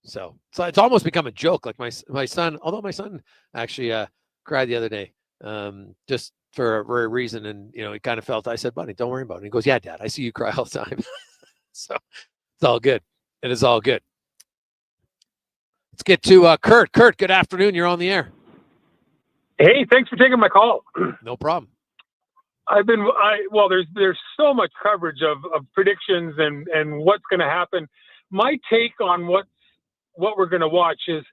[SPEAKER 1] So it's almost become a joke. Like my son, although my son actually cried the other day, just for a reason. And, he kind of felt, I said, buddy, don't worry about it. And he goes, yeah, Dad, I see you cry all the time. So it's all good. It is all good. Let's get to Kurt. Kurt, good afternoon. You're on the air.
[SPEAKER 12] Hey, thanks for taking my call.
[SPEAKER 1] No problem.
[SPEAKER 12] There's so much coverage of predictions and what's going to happen. My take on what we're going to watch is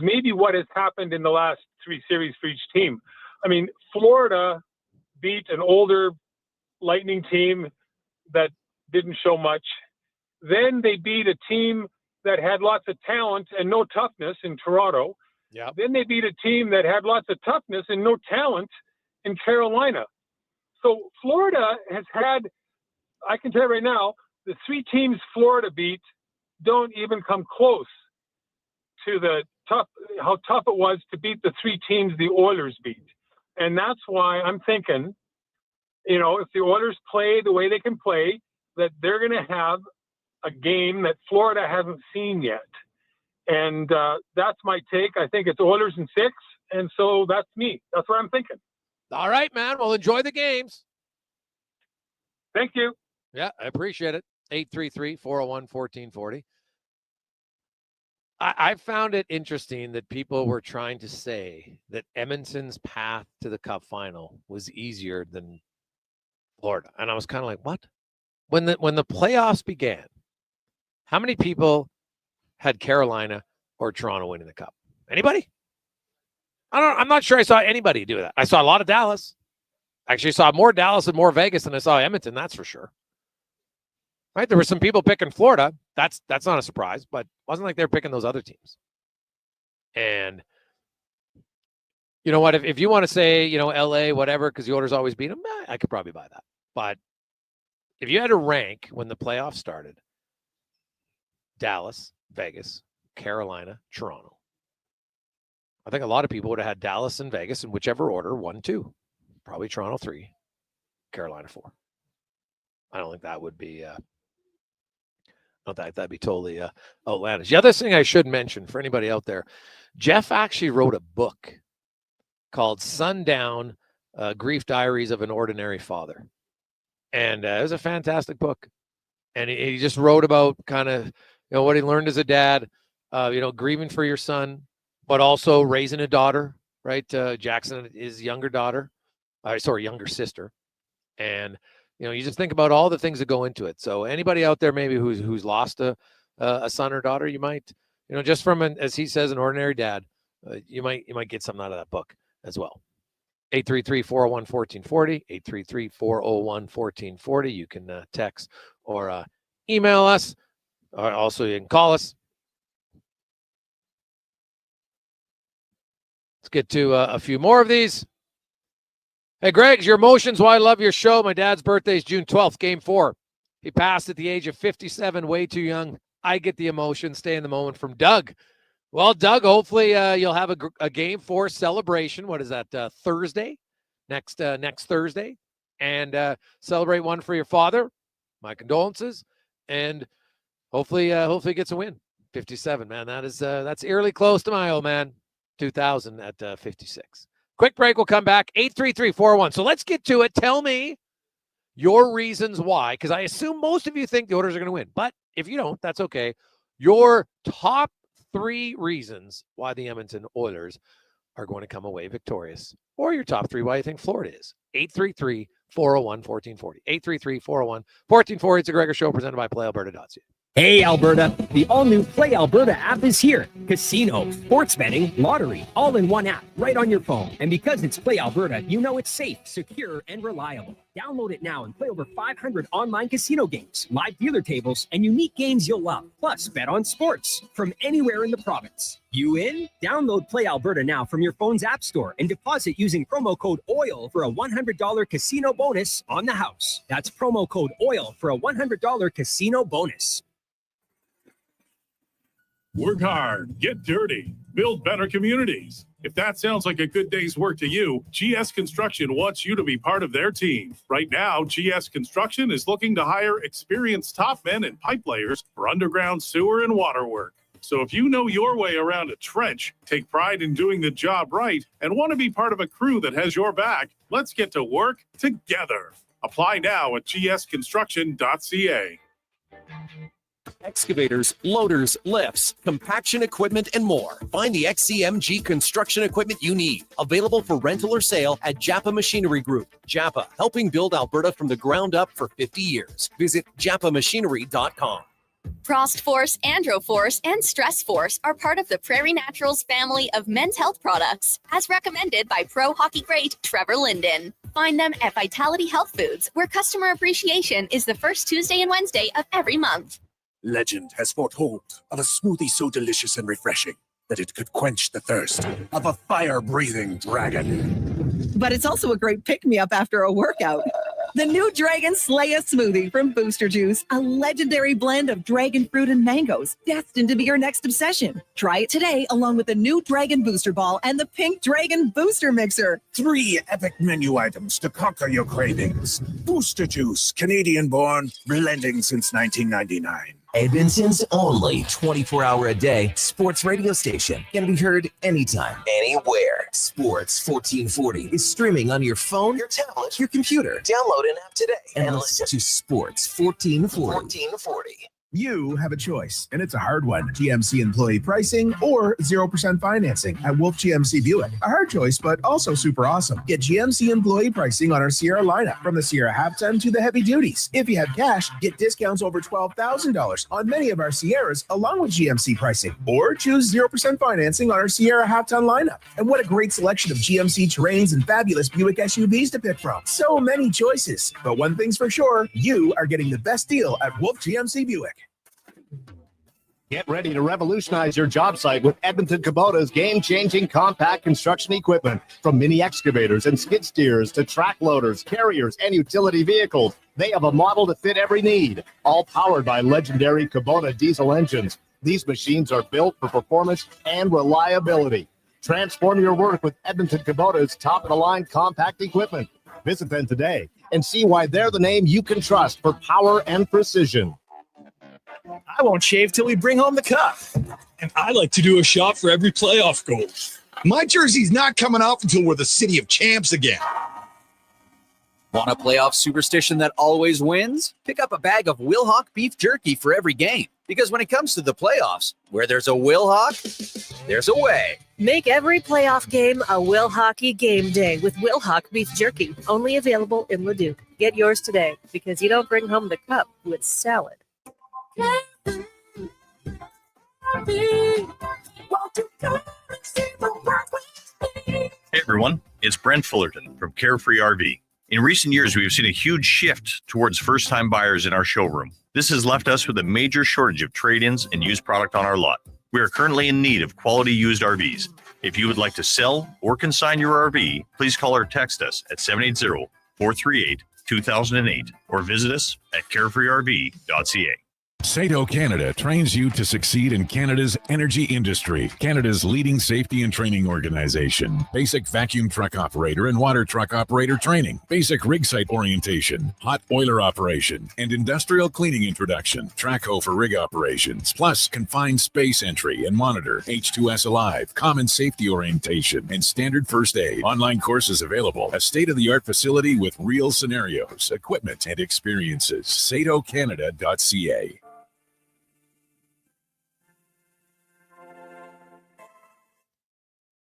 [SPEAKER 12] maybe what has happened in the last 3 series for each team. I mean, Florida beat an older Lightning team that didn't show much. Then they beat a team that had lots of talent and no toughness in Toronto.
[SPEAKER 1] Yeah.
[SPEAKER 12] Then they beat a team that had lots of toughness and no talent in Carolina. So Florida has had, I can tell you right now, the 3 teams Florida beat don't even come close to how tough it was to beat the 3 teams the Oilers beat. And that's why I'm thinking, if the Oilers play the way they can play, that they're going to have a game that Florida hasn't seen yet. And that's my take. I think it's Oilers in 6. And so that's me. That's what I'm thinking.
[SPEAKER 1] All right, man. Well, enjoy the games.
[SPEAKER 12] Thank you.
[SPEAKER 1] Yeah, I appreciate it. 833-401-1440. I found it interesting that people were trying to say that Edmonton's path to the Cup final was easier than Florida. And I was kind of like, what? When the playoffs began, how many people had Carolina or Toronto winning the Cup? Anybody? I'm not sure I saw anybody do that. I saw a lot of Dallas. Actually, saw more Dallas and more Vegas than I saw Edmonton, that's for sure. Right? There were some people picking Florida. That's not a surprise, but it wasn't like they're picking those other teams. And you know what? If you want to say, LA, whatever, because the Oilers always beat them, I could probably buy that. But if you had to rank when the playoffs started, Dallas, Vegas, Carolina, Toronto, I think a lot of people would have had Dallas and Vegas in whichever order, 1, 2. Probably Toronto 3, Carolina 4. I don't think that would be that'd be totally outlandish. The other thing I should mention for anybody out there, Jeff actually wrote a book called Sundown, Grief Diaries of an Ordinary Father. And it was a fantastic book. And he just wrote about kind of, what he learned as a dad, grieving for your son, but also raising a daughter, right? Jackson, his younger sister. And, you just think about all the things that go into it. So anybody out there maybe who's lost a son or daughter, you might, just from as he says, an ordinary dad, you might get something out of that book as well. 833-401-1440, 833-401-1440. You can text or email us. Or also, you can call us. Let's get to a few more of these. Hey, Greg, your emotions, why I love your show. My dad's birthday is June 12th, Game 4. He passed at the age of 57, way too young. I get the emotion, stay in the moment from Doug. Well, Doug, hopefully you'll have a Game 4 celebration. What is that, Thursday? Next Thursday. And celebrate one for your father. My condolences. And hopefully he gets a win. 57, man. That's eerily close to my old man. 2000 at 56. Quick break. We'll come back. 833-401. So let's get to it. Tell me your reasons why, because I assume most of you think the Oilers are going to win. But if you don't, that's okay. Your top 3 reasons why the Edmonton Oilers are going to come away victorious, or your top 3 why you think Florida is. 833-401-1440. 833-401-1440. It's a Gregor Show presented by PlayAlberta.ca.
[SPEAKER 13] Hey, Alberta, the all-new Play Alberta app is here. Casino, sports betting, lottery, all in one app, right on your phone. And because it's Play Alberta, you know it's safe, secure, and reliable. Download it now and play over 500 online casino games, live dealer tables, and unique games you'll love. Plus, bet on sports from anywhere in the province. You in? Download Play Alberta now from your phone's app store and deposit using promo code OIL for a $100 casino bonus on the house. That's promo code OIL for a $100 casino bonus.
[SPEAKER 22] Work hard, get dirty, build better communities. If that sounds like a good day's work to you, GS Construction wants you to be part of their team. Right now, GS Construction is looking to hire experienced top men and pipe layers for underground sewer and water work. So if you know your way around a trench, take pride in doing the job right, and want to be part of a crew that has your back, let's get to work together. Apply now at gsconstruction.ca.
[SPEAKER 23] Excavators, loaders, lifts, compaction equipment, and more. Find the XCMG construction equipment you need. Available for rental or sale at Japa Machinery Group. Japa, helping build Alberta from the ground up for 50 years. Visit japamachinery.com.
[SPEAKER 3] Frost Force, Andro Force, and Stress Force are part of the Prairie Naturals family of men's health products, as recommended by pro hockey great Trevor Linden. Find them at Vitality Health Foods, where customer appreciation is the first Tuesday and Wednesday of every month.
[SPEAKER 4] Legend has foretold of a smoothie so delicious and refreshing that it could quench the thirst of a fire-breathing dragon.
[SPEAKER 20] But it's also a great pick-me-up after a workout. The new Dragon Slaya smoothie from Booster Juice, a legendary blend of dragon fruit and mangoes, destined to be your next obsession. Try it today along with the new Dragon Booster Ball and the Pink Dragon Booster Mixer.
[SPEAKER 4] 3 epic menu items to conquer your cravings. Booster Juice, Canadian-born, blending since 1999.
[SPEAKER 6] Edmonton's only 24-hour-a-day sports radio station. Can be heard anytime, anywhere. Sports 1440 is streaming on your phone, your tablet, your computer. Download an app today and listen to Sports 1440.
[SPEAKER 14] You have a choice, and it's a hard one. GMC employee pricing or 0% financing at Wolf GMC Buick. A hard choice, but also super awesome. Get GMC employee pricing on our Sierra lineup, from the Sierra half-ton to the heavy duties. If you have cash, get discounts over $12,000 on many of our Sierras, along with GMC pricing. Or choose 0% financing on our Sierra half-ton lineup. And what a great selection of GMC Terrains and fabulous Buick SUVs to pick from. So many choices. But one thing's for sure, you are getting the best deal at Wolf GMC Buick.
[SPEAKER 10] Get ready to revolutionize your job site with Edmonton Kubota's game-changing compact construction equipment. From mini excavators and skid steers to track loaders, carriers, and utility vehicles, they have a model to fit every need, all powered by legendary Kubota diesel engines. These machines are built for performance and reliability. Transform your work with Edmonton Kubota's top-of-the-line compact equipment. Visit them today and see why they're the name you can trust for power and precision.
[SPEAKER 15] I won't shave till we bring home the cup. And I like to do a shot for every playoff goal.
[SPEAKER 18] My jersey's not coming off until we're the city of champs again.
[SPEAKER 19] Want a playoff superstition that always wins? Pick up a bag of Wilhauk beef jerky for every game. Because when it comes to the playoffs, where there's a Wilhauk, there's a way.
[SPEAKER 26] Make every playoff game a Wilhockey game day with Wilhauk beef jerky. Only available in Leduc. Get yours today, because you don't bring home the cup with salad.
[SPEAKER 2] Hey everyone, it's Brent Fullerton from Carefree RV. In recent years, we have seen a huge shift towards first-time buyers in our showroom. This has left us with a major shortage of trade-ins and used product on our lot. We are currently in need of quality used RVs. If you would like to sell or consign your RV, please call or text us at 780-438-2008 or visit us at carefreerv.ca.
[SPEAKER 27] Sato Canada trains you to succeed in Canada's energy industry. Canada's leading safety and training organization. Basic vacuum truck operator and water truck operator training. Basic rig site orientation. Hot oiler operation. And industrial cleaning introduction. Trackhoe for rig operations. Plus confined space entry and monitor. H2S Alive. Common safety orientation. And standard first aid. Online courses available. A state-of-the-art facility with real scenarios, equipment, and experiences. SatoCanada.ca.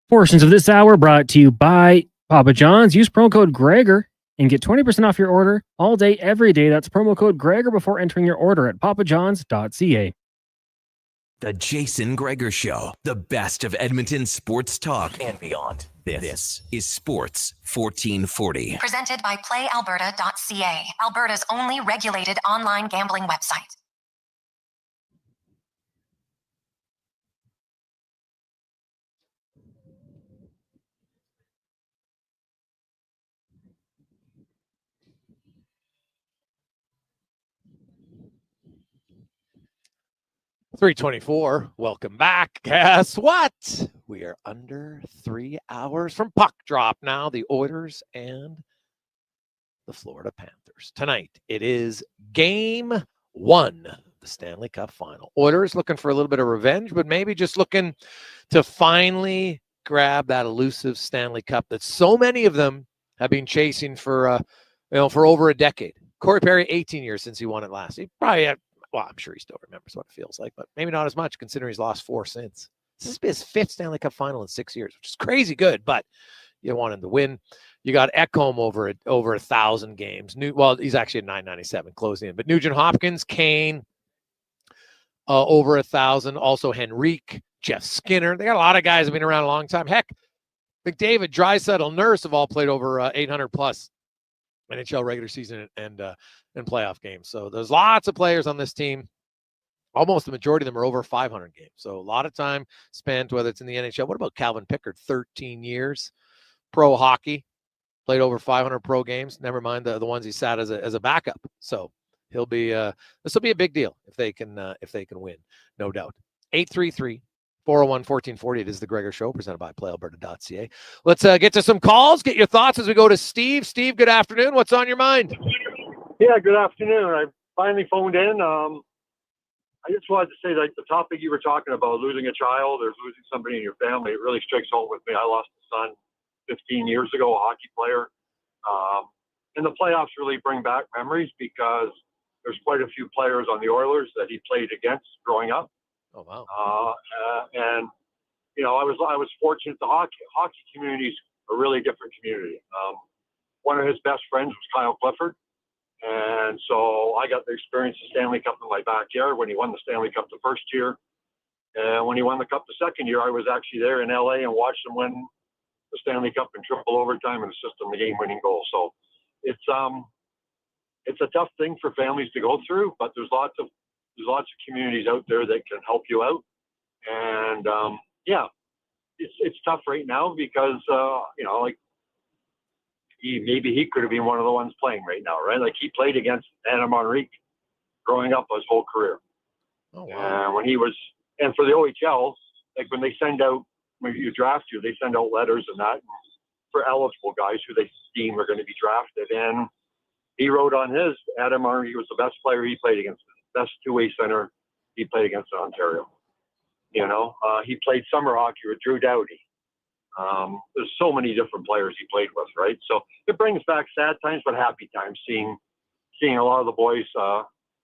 [SPEAKER 16] Portions of this hour brought to you by Papa John's. Use promo code Gregor and get 20% off your order all day, every day. That's promo code Gregor before entering your order at papajohns.ca.
[SPEAKER 6] The Jason Gregor Show, the best of Edmonton sports talk and beyond. This is Sports 1440.
[SPEAKER 17] Presented by PlayAlberta.ca, Alberta's only regulated online gambling website.
[SPEAKER 1] .324. Welcome back. Guess what? We are under 3 hours from puck drop now. The Oilers and the Florida Panthers. Tonight, it is game 1, the Stanley Cup final. Oilers looking for a little bit of revenge, but maybe just looking to finally grab that elusive Stanley Cup that so many of them have been chasing for over a decade. Corey Perry, 18 years since he won it last. He probably well, I'm sure he still remembers what it feels like, but maybe not as much considering he's lost 4 since. This is his 5th Stanley Cup final in 6 years, which is crazy good, but you want him to win. You got Ekholm over 1,000 games. He's actually at 997 closing in, but Nugent Hopkins, Kane, over 1,000. Also Henrique, Jeff Skinner. They got a lot of guys who've been around a long time. Heck, McDavid, Draisaitl, Nurse have all played over 800 plus NHL regular season and playoff games. So there's lots of players on this team. Almost the majority of them are over 500 games. So a lot of time spent, whether it's in the NHL. What about Calvin Pickard? 13 years pro hockey, played over 500 pro games. Never mind the ones he sat as a backup. So he'll be this will be a big deal if they can win, no doubt. 833-401-1440. It is the Gregor Show, presented by PlayAlberta.ca. Let's get to some calls. Get your thoughts as we go to Steve. Steve, good afternoon. What's on your mind?
[SPEAKER 5] Yeah, good afternoon. I finally phoned in. I just wanted to say, like, the topic you were talking about, losing a child or losing somebody in your family, it really strikes home with me. I lost a son 15 years ago, a hockey player. And the playoffs really bring back memories because there's quite a few players on the Oilers that he played against growing up.
[SPEAKER 1] Oh, wow.
[SPEAKER 5] And, you know, I was fortunate. The hockey community is a really different community. One of his best friends was Kyle Clifford. And so I got to experience the Stanley Cup in my backyard when he won the Stanley Cup the first year. And when he won the Cup the second year, I was actually there in LA and watched him win the Stanley Cup in triple overtime and assist him the game-winning goal. So it's a tough thing for families to go through, but there's lots of communities out there that can help you out. And yeah, it's tough right now because you know, like, maybe he could have been one of the ones playing right now, right? Like, he played against Adam Henrique growing up his whole career.
[SPEAKER 1] Oh, wow.
[SPEAKER 5] And for the OHLs, like, when they send out, when you draft you, they send out letters and that for eligible guys who they deem are going to be drafted. And he wrote on his, Adam Henrique was the best player he played against, the best two-way center he played against in Ontario. You know, he played summer hockey with Drew Doughty. There's so many different players he played with, right? So it brings back sad times, but happy times, seeing a lot of the boys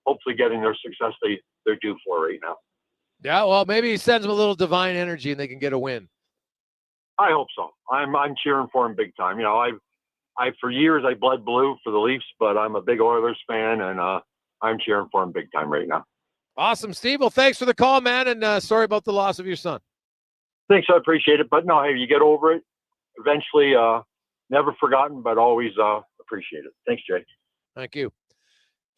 [SPEAKER 5] hopefully getting their success they're due for right now.
[SPEAKER 1] Yeah, well, maybe he sends them a little divine energy and they can get a win.
[SPEAKER 5] I hope so. I'm cheering for him big time. You know, I for years I bled blue for the Leafs, but I'm a big Oilers fan, and I'm cheering for him big time right now.
[SPEAKER 1] Awesome, Steve. Well, thanks for the call, man, and sorry about the loss of your son.
[SPEAKER 5] Thanks, I appreciate it. But no, hey, you get over it eventually. Never forgotten, but always appreciate it. Thanks, Jay.
[SPEAKER 1] Thank you.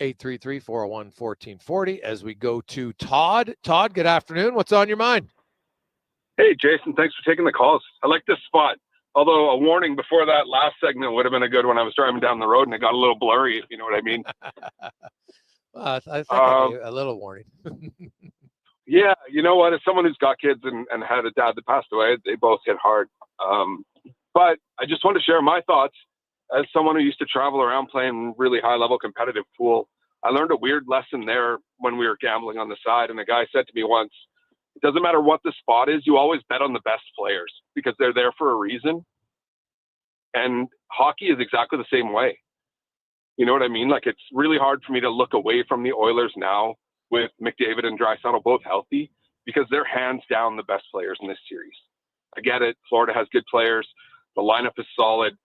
[SPEAKER 1] 833-401-1440 as we go to Todd. Todd, good afternoon. What's on your mind?
[SPEAKER 7] Hey, Jason, thanks for taking the calls. I like this spot. Although a warning before that last segment would have been a good one. I was driving down the road and it got a little blurry, if you know what I mean.
[SPEAKER 1] Well, I think I gave a little warning.
[SPEAKER 7] Yeah, you know what? As someone who's got kids and had a dad that passed away, they both hit hard. But I just want to share my thoughts as someone who used to travel around playing really high-level competitive pool. I learned a weird lesson there when we were gambling on the side, and a guy said to me once, it doesn't matter what the spot is, you always bet on the best players because they're there for a reason. And hockey is exactly the same way. You know what I mean? Like, it's really hard for me to look away from the Oilers now with McDavid and Draisaitl both healthy because they're hands down the best players in this series. I get it. Florida has good players. The lineup is solid,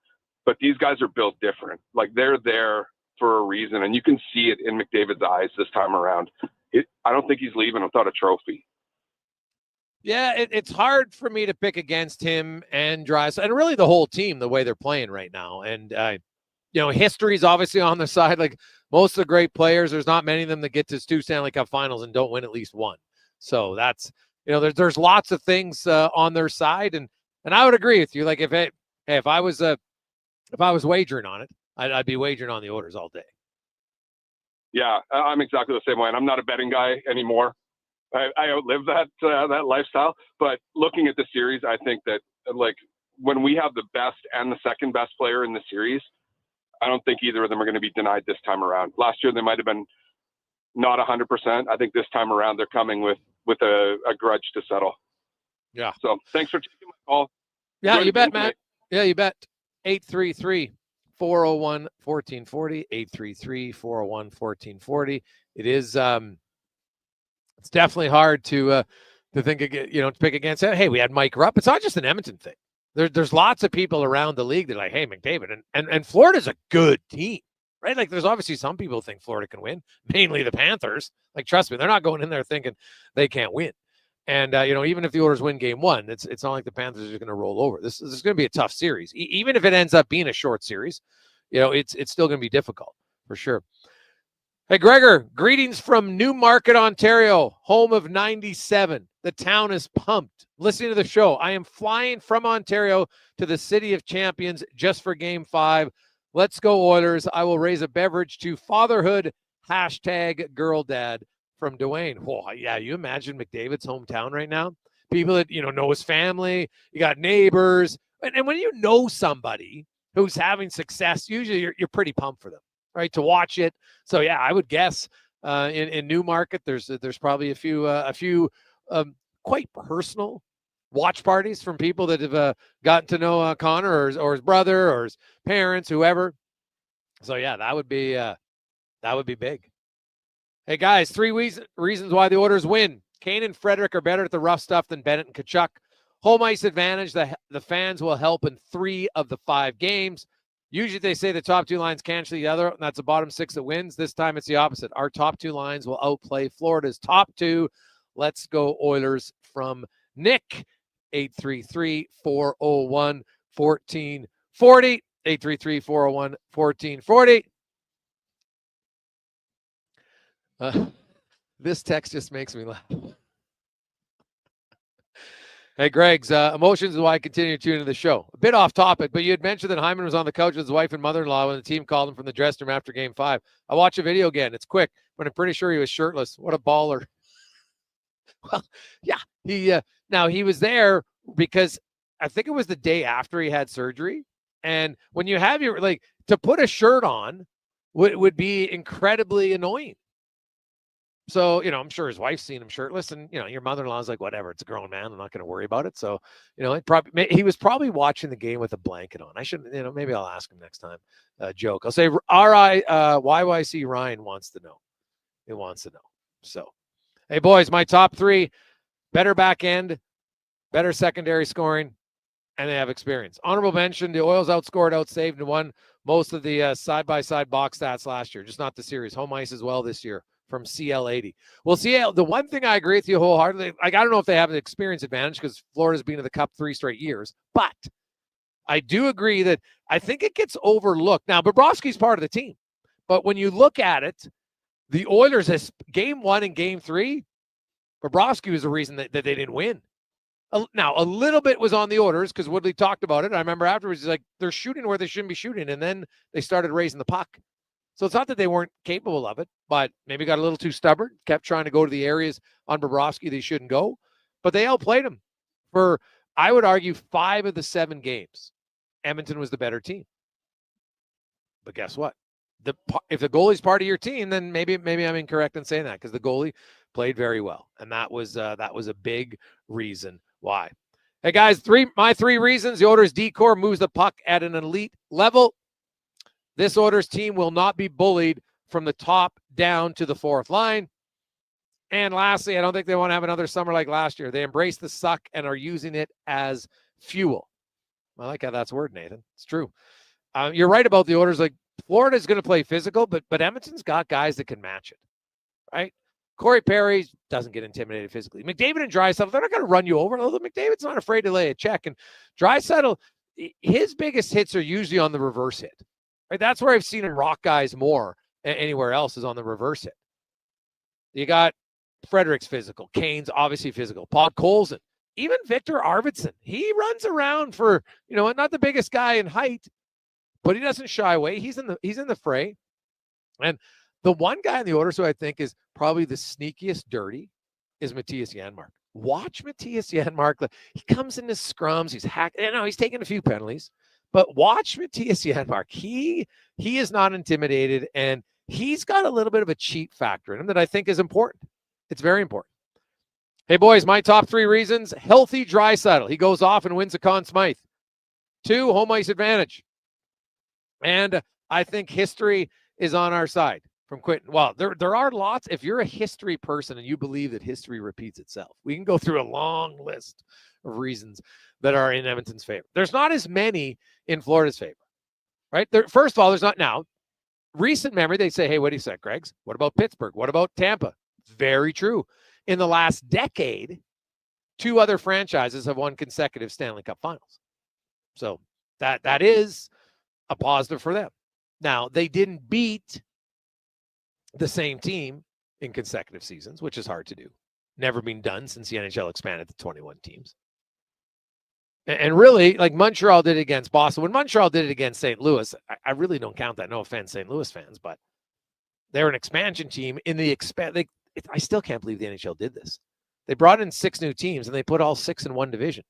[SPEAKER 7] but these guys are built different. Like, they're there for a reason, and you can see it in McDavid's eyes this time around. I don't think he's leaving without a trophy.
[SPEAKER 1] Yeah, it's hard for me to pick against him and Draisaitl, and really the whole team, the way they're playing right now. And, you know, history's obviously on their side. Like, most of the great players, there's not many of them that get to 2 Stanley Cup finals and don't win at least one. So that's, you know, there's lots of things on their side. And I would agree with you. Like, if I was wagering on it, I'd be wagering on the Oilers all day.
[SPEAKER 7] Yeah, I'm exactly the same way. And I'm not a betting guy anymore. I outlived that lifestyle. But looking at the series, I think that, like, when we have the best and the second best player in the series, I don't think either of them are going to be denied this time around. Last year, they might have been not 100%. I think this time around, they're coming with a grudge to settle.
[SPEAKER 1] Yeah.
[SPEAKER 7] So thanks for taking my call.
[SPEAKER 1] Yeah,
[SPEAKER 7] Enjoy
[SPEAKER 1] you
[SPEAKER 7] the
[SPEAKER 1] bet,
[SPEAKER 7] game
[SPEAKER 1] Matt.
[SPEAKER 7] tonight.
[SPEAKER 1] Yeah, you bet. 833-401-1440. 833-401-1440. It is It's definitely hard to think again, to pick against it. Hey, we had Mike Rupp. It's not just an Edmonton thing. There's lots of people around the league that are like, hey, McDavid, and Florida's a good team, right? Like, there's obviously some people think Florida can win, mainly the Panthers. Like, trust me, they're not going in there thinking they can't win. And even if the Oilers win game one, it's not like the Panthers are going to roll over. This is going to be a tough series, even if it ends up being a short series. It's still going to be difficult for sure. Hey, Gregor, greetings from Newmarket, Ontario, home of 97. The town is pumped. Listening to the show, I am flying from Ontario to the City of Champions just for Game 5. Let's go, Oilers. I will raise a beverage to fatherhood, #GirlDad from Dwayne. Oh, yeah, you imagine McDavid's hometown right now? People that, know his family. You got neighbors. And when you know somebody who's having success, usually you're pretty pumped for them, right, to watch it. So, yeah, I would guess in Newmarket, there's probably a few quite personal watch parties from people that have gotten to know Connor or his brother or his parents, whoever. So, yeah, that would be big. Hey, guys, 3 reasons why the Oilers win. Kane and Frederick are better at the rough stuff than Bennett and Tkachuk. Home ice advantage. The fans will help in 3 of the 5 games. Usually they say the top 2 lines cancel each other, and that's the bottom 6 that wins. This time it's the opposite. Our top 2 lines will outplay Florida's top 2. Let's go, Oilers, from Nick. 833-401-1440. 833-401-1440. This text just makes me laugh. Hey, Greg's emotions is why I continue to tune into the show. A bit off topic, but you had mentioned that Hyman was on the couch with his wife and mother-in-law when the team called him from the dressing room after Game 5. I watched a video again. It's quick, but I'm pretty sure he was shirtless. What a baller. Well, yeah, he was there because I think it was the day after he had surgery. And when you have to put a shirt on would be incredibly annoying. So, I'm sure his wife's seen him shirtless, and, your mother-in-law's like, whatever, it's a grown man. I'm not going to worry about it. So, he was probably watching the game with a blanket on. I shouldn't, maybe I'll ask him next time. Joke. I'll say, YYC Ryan wants to know. He wants to know. So, hey, boys, my top 3, better back end, better secondary scoring, and they have experience. Honorable mention, the Oils outscored, outsaved, and won most of the side-by-side box stats last year, just not the series. Home ice as well this year from CL80. Well, CL, the one thing I agree with you wholeheartedly, I don't know if they have an experience advantage because Florida's been to the Cup 3 straight years, but I do agree that I think it gets overlooked. Now, Bobrovsky's part of the team, but when you look at it, the Oilers, has Game 1 and Game 3, Bobrovsky was the reason that they didn't win. Now, a little bit was on the Oilers because Woodley talked about it. I remember afterwards, he's like, they're shooting where they shouldn't be shooting, and then they started raising the puck. So it's not that they weren't capable of it, but maybe got a little too stubborn, kept trying to go to the areas on Bobrovsky they shouldn't go. But they outplayed him for, I would argue, 5 of the 7 games. Edmonton was the better team. But guess what? If the goalie's part of your team, then maybe I'm incorrect in saying that because the goalie played very well. And that was a big reason why. Hey, guys, my 3 reasons. The Oilers' D-core moves the puck at an elite level. This Oilers team will not be bullied from the top down to the 4th line. And lastly, I don't think they want to have another summer like last year. They embrace the suck and are using it as fuel. I like how that's worded, Nathan. It's true. You're right about the Oilers. Like, Florida's going to play physical, but Edmonton's got guys that can match it, right? Corey Perry doesn't get intimidated physically. McDavid and Draisaitl, they're not going to run you over. Although McDavid's not afraid to lay a check. And Draisaitl, his biggest hits are usually on the reverse hit. Right? That's where I've seen him rock guys more than anywhere else is on the reverse hit. You got Frederick's physical. Kane's obviously physical. Paul Colson. Even Victor Arvidsson. He runs around for, not the biggest guy in height, but he doesn't shy away. He's in the fray. And the one guy in the Oilers who I think is probably the sneakiest dirty is Matthias Janmark. Watch Matthias Janmark. He comes into scrums. He's he's taking a few penalties. But watch Matthias Janmark. He is not intimidated, and he's got a little bit of a cheat factor in him that I think is important. It's very important. Hey, boys, my top 3 reasons. Healthy Draisaitl. He goes off and wins a Conn Smythe. 2, home ice advantage. And I think history is on our side. from quitting. Well, there are lots. If you're a history person and you believe that history repeats itself, we can go through a long list of reasons that are in Edmonton's favor. There's not as many in Florida's favor, right? First of all, there's not now. Recent memory, they say, hey, what do you say, Greg's? What about Pittsburgh? What about Tampa? It's very true. In the last decade, 2 other franchises have won consecutive Stanley Cup finals. So that is a positive for them. Now, they didn't beat the same team in consecutive seasons, which is hard to do. Never been done since the NHL expanded to 21 teams. And really, like Montreal did it against Boston. When Montreal did it against St. Louis, I really don't count that. No offense, St. Louis fans, but they're an expansion team in the I still can't believe the NHL did this. They brought in 6 new teams and they put all 6 in one division.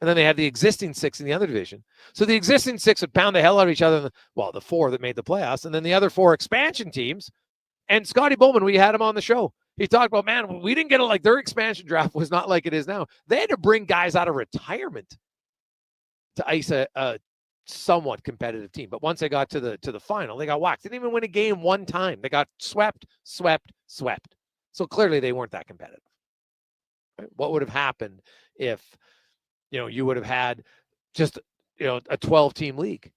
[SPEAKER 1] And then they had the existing 6 in the other division. So the existing 6 would pound the hell out of each other. The 4 that made the playoffs, and then the other 4 expansion teams. And Scotty Bowman, we had him on the show. He talked about, man, we didn't get it. Like, their expansion draft was not like it is now. They had to bring guys out of retirement to ice a somewhat competitive team. But once they got to the final, they got whacked. They didn't even win a game one time. They got swept. So clearly they weren't that competitive. Right? What would have happened if, you would have had just, a 12-team league?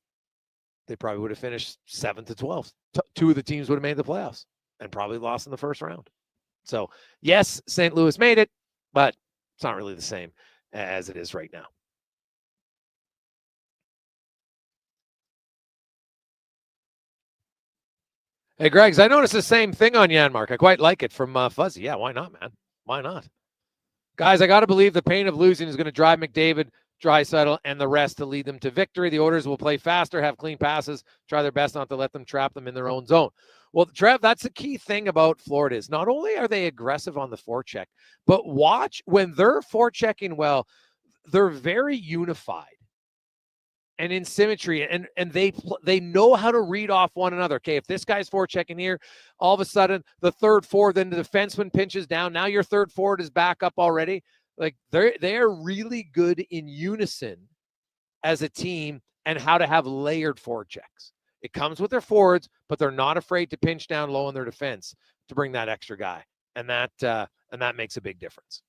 [SPEAKER 1] They probably would have finished 7th to 12th. 2 of the teams would have made the playoffs and probably lost in the first round. So, yes, St. Louis made it, but it's not really the same as it is right now. Hey, Greg's, I noticed the same thing on Janmark. I quite like it from Fuzzy. Yeah, why not, man? Why not? Guys, I got to believe the pain of losing is going to drive McDavid, Draisaitl, and the rest to lead them to victory. The Oilers will play faster, have clean passes, try their best not to let them trap them in their own zone. Well, Trev, that's the key thing about Florida is not only are they aggressive on the forecheck, but watch when they're forechecking well, they're very unified and in symmetry, and they know how to read off one another. Okay, if this guy's forechecking here, all of a sudden the third forward, then the defenseman pinches down. Now your third forward is back up already. Like they are really good in unison as a team and how to have layered forechecks. It comes with their forwards, but they're not afraid to pinch down low in their defense to bring that extra guy, and that makes a big difference.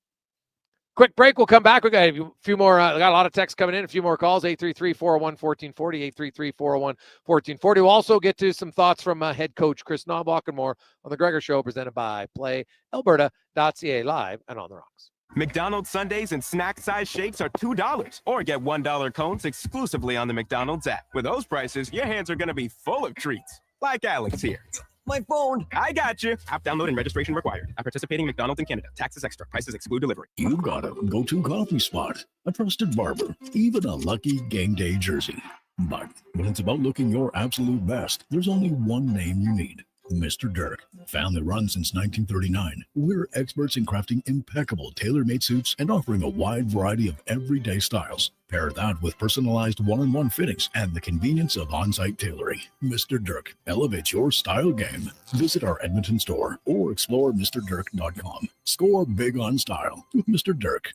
[SPEAKER 1] Quick break. We'll come back. We got a few more. We got a lot of texts coming in. A few more calls. 833-401-1440. 833-401-1440. We'll also get to some thoughts from head coach Chris Knobloch and more on the Gregor Show, presented by PlayAlberta.ca live and on the rocks.
[SPEAKER 8] McDonald's Sundaes and snack-size shakes are $2, or get $1 cones exclusively on the McDonald's app. With those prices, your hands are going to be full of treats, like Alex here. My phone. I got you. App download and registration required. At participating McDonald's in Canada. Taxes extra. Prices exclude delivery.
[SPEAKER 9] You got a go-to coffee spot, a trusted barber, even a lucky game day jersey. But when it's about looking your absolute best, there's only one name you need. Mr. Dirk. Family run since 1939. We're experts in crafting impeccable tailor-made suits and offering a wide variety of everyday styles. Pair that with personalized one-on-one fittings and the convenience of on-site tailoring. Mr. Dirk. Elevate your style game. Visit our Edmonton store or explore MrDirk.com. Score big on style with Mr. Dirk.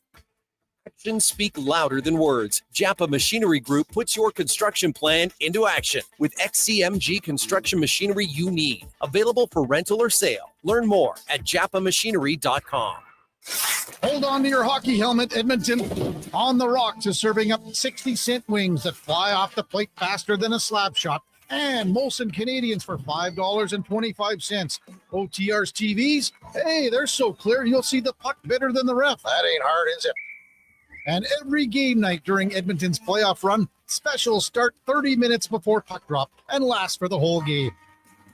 [SPEAKER 11] Actions speak louder than words. Japa Machinery Group puts your construction plan into action with XCMG construction machinery you need. Available for rental or sale. Learn more at japamachinery.com.
[SPEAKER 18] Hold on to your hockey helmet, Edmonton. On the Rocks is serving up 60-cent wings that fly off the plate faster than a slap shot. And Molson Canadians for $5.25. OTR's TVs, hey, they're so clear you'll see the puck better than the ref. That ain't hard, is it? And every game night during Edmonton's playoff run, specials start 30 minutes before puck drop and last for the whole game.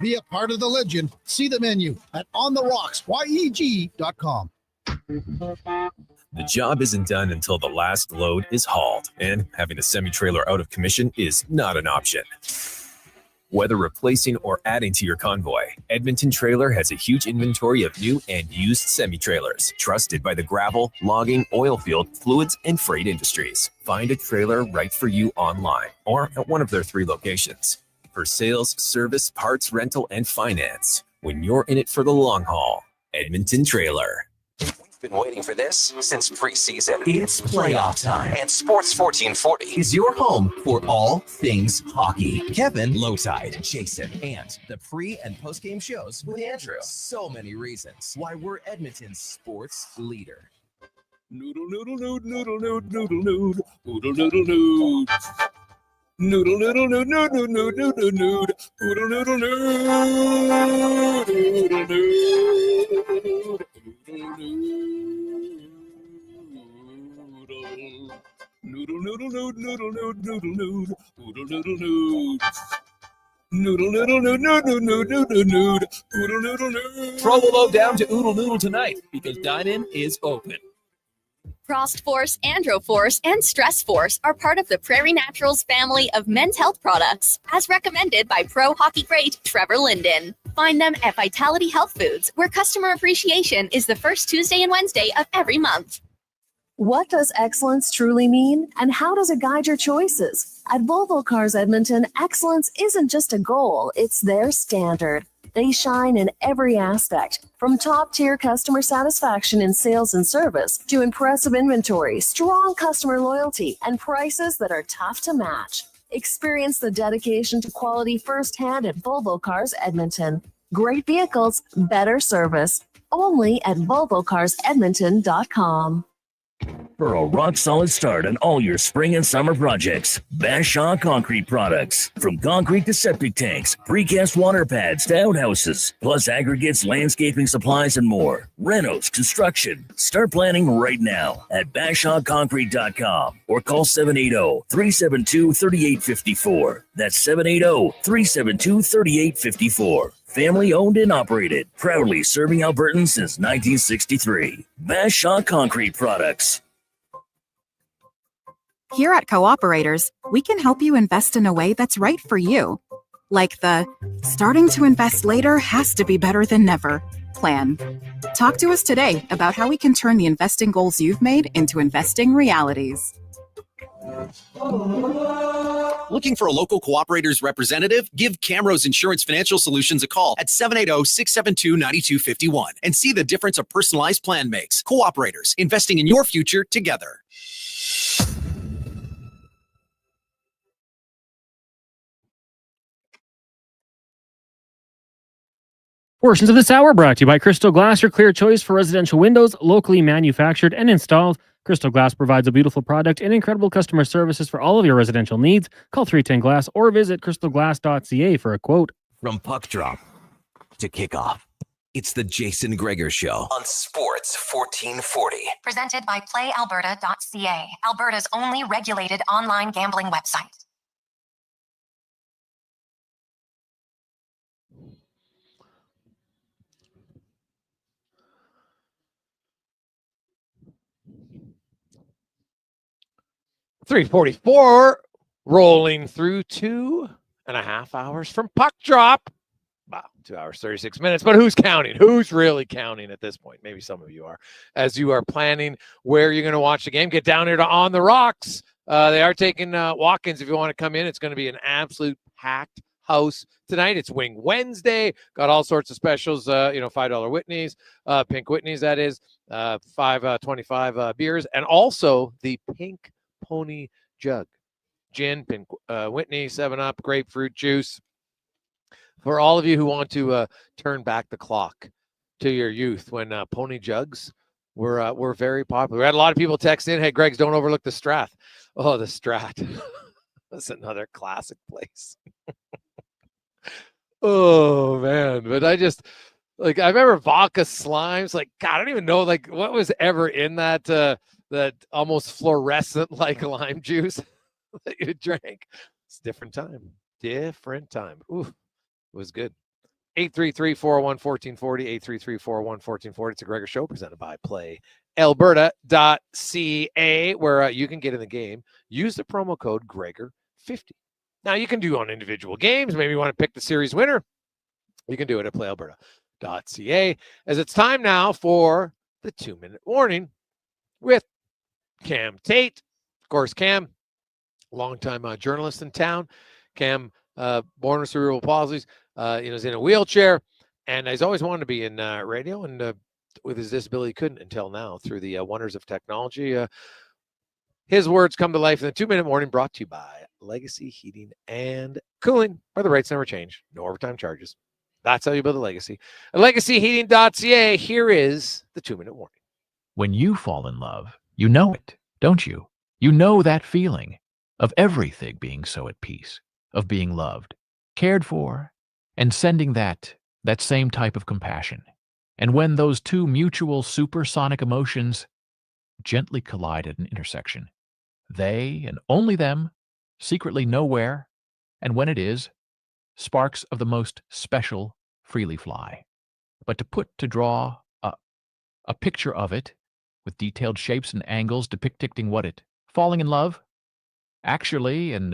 [SPEAKER 18] Be a part of the legend. See the menu at ontherocksyeg.com.
[SPEAKER 23] The job isn't done until the last load is hauled, and having a semi-trailer out of commission is not an option. Whether replacing or adding to your convoy, Edmonton Trailer has a huge inventory of new and used semi-trailers, trusted by the gravel, logging, oil field, fluids, and freight industries. Find a trailer right for you online or at one of their 3 locations. For sales, service, parts, rental, and finance, when you're in it for the long haul, Edmonton Trailer.
[SPEAKER 6] Been waiting for this since preseason. It's playoff time, and Sports 1440 is your home for all things hockey. Kevin, Lowtide, Jason, and the pre- and post-game shows with Andrew. So many reasons why we're Edmonton's sports leader.
[SPEAKER 8] Noodle, noodle, noodle, noodle, noodle, noodle, noodle, noodle, noodle, noodle. Noodle, noodle, noodle, noodle, noodle, noodle, noodle, noodle, noodle, noodle, noodle, noodle, noodle, noodle, noodle, noodle, noodle, noodle.
[SPEAKER 11] Throw a load down to Oodle Noodle tonight because dine-in is open.
[SPEAKER 3] Frost Force, Andro Force, and Stress Force are part of the Prairie Naturals family of men's health products, as recommended by pro hockey great Trevor Linden. Find them at Vitality Health Foods, where customer appreciation is the first Tuesday and Wednesday of every month.
[SPEAKER 20] What does excellence truly mean, and how does it guide your choices? At Volvo Cars Edmonton, excellence isn't just a goal, it's their standard. They shine in every aspect, from top-tier customer satisfaction in sales and service to impressive inventory, strong customer loyalty, and prices that are tough to match. Experience the dedication to quality firsthand at Volvo Cars Edmonton. Great vehicles, better service. Only at VolvoCarsEdmonton.com.
[SPEAKER 12] For a rock-solid start on all your spring and summer projects, Bashaw Concrete Products. From concrete to septic tanks, precast water pads to outhouses, plus aggregates, landscaping supplies, and more. Renos, construction. Start planning right now at BashawConcrete.com or call 780-372-3854. That's 780-372-3854. Family owned and operated, proudly serving Albertans since 1963. Bashaw Concrete Products.
[SPEAKER 13] Here at Cooperators, we can help you invest in a way that's right for you. Like the starting to invest later has to be better than never plan. Talk to us today about how we can turn the investing goals you've made into investing realities.
[SPEAKER 11] Looking for a local Cooperators representative? Give Camrose Insurance Financial Solutions a call at 780-672-9251 and see the difference a personalized plan makes. Cooperators, investing in your future together.
[SPEAKER 16] Portions of this hour brought to you by Crystal Glass, your clear choice for residential windows, locally manufactured and installed. Crystal Glass provides a beautiful product and incredible customer services for all of your residential needs. Call 310 Glass or visit crystalglass.ca for a quote.
[SPEAKER 6] From puck drop to kickoff, it's the Jason Gregor Show on Sports 1440.
[SPEAKER 17] Presented by PlayAlberta.ca, Alberta's only regulated online gambling website.
[SPEAKER 1] .344 rolling through 2.5 hours from puck drop. Wow, 2 hours, 36 minutes. But who's counting? Who's really counting at this point? Maybe some of you are. As you are planning where you're going to watch the game, get down here to On the Rocks. They are taking walk-ins if you want to come in. It's going to be an absolute packed house tonight. It's Wing Wednesday. Got all sorts of specials, $5 Whitneys, Pink Whitneys, that is, $5.25 beers, and also the Pink Pony Jug. Gin, Pink Whitney, 7-Up, grapefruit juice. For all of you who want to turn back the clock to your youth when pony jugs were very popular. We had a lot of people text in, hey, Greg's, don't overlook the Strath. Oh, the Strat. That's another classic place. Oh, man. But I remember vodka slimes. Like, God, I don't even know, what was ever in that almost fluorescent, lime juice that you drank. It's a different time. Ooh. It was good. 833-401-1440, 833-401-1440. It's a Gregor Show presented by PlayAlberta.ca, where you can get in the game. Use the promo code Gregor50. Now, you can do on individual games. Maybe you want to pick the series winner. You can do it at PlayAlberta.ca. As it's time now for the 2-minute warning with Cam Tate. Of course, Cam, longtime journalist in town. Cam, born with cerebral palsy, is in a wheelchair, and he's always wanted to be in radio, and with his disability couldn't until now through the wonders of technology. His words come to life in the 2-minute morning, brought to you by Legacy Heating and Cooling, where the rates never change. No overtime charges. That's how you build a legacy. At legacyheating.ca, here is the 2-minute warning.
[SPEAKER 4] When you fall in love, you know it, don't you? You know that feeling of everything being so at peace, of being loved, cared for, and sending that same type of compassion. And when those two mutual supersonic emotions gently collide at an intersection, they, and only them, secretly know where, and when it is, sparks of the most special freely fly. But to draw a picture of it, with detailed shapes and angles depicting what it, falling in love, actually and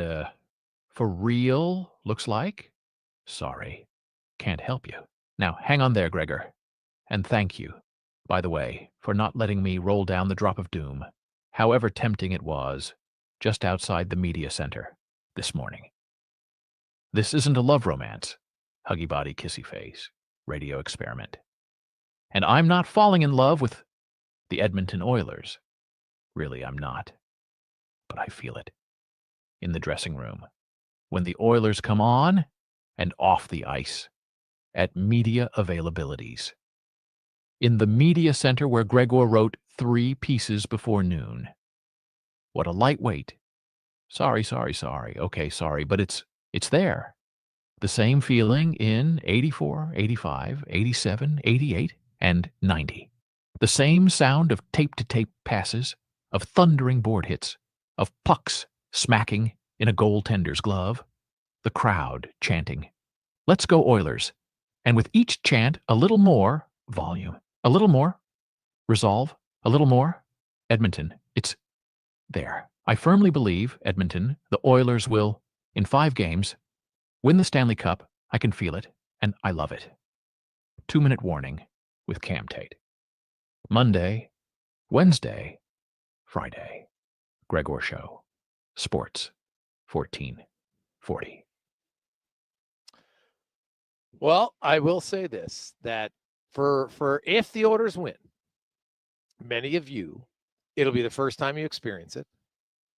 [SPEAKER 4] for real looks like, sorry, can't help you. Now, hang on there, Gregor. And thank you, by the way, for not letting me roll down the drop of doom, however tempting it was, just outside the media center this morning. This isn't a love romance, huggy body, kissy face, radio experiment. And I'm not falling in love with the Edmonton Oilers. Really, I'm not. But I feel it. In the dressing room. When the Oilers come on and off the ice. At media availabilities. In the media center where Gregor wrote 3 pieces before noon. What a lightweight. Sorry. Okay, sorry, but it's there. The same feeling in 84, 85, 87, 88, and 90. The same sound of tape-to-tape passes, of thundering board hits, of pucks smacking in a goaltender's glove. The crowd chanting, "Let's go Oilers." And with each chant, a little more volume, a little more resolve, a little more Edmonton. It's there. I firmly believe, Edmonton, the Oilers will, in 5 games, win the Stanley Cup. I can feel it, and I love it. 2-minute warning with Cam Tate. Monday, Wednesday, Friday. Gregor Show. Sports 1440.
[SPEAKER 1] Well, I will say this, that for if the Oilers win, many of you, it'll be the first time you experience it.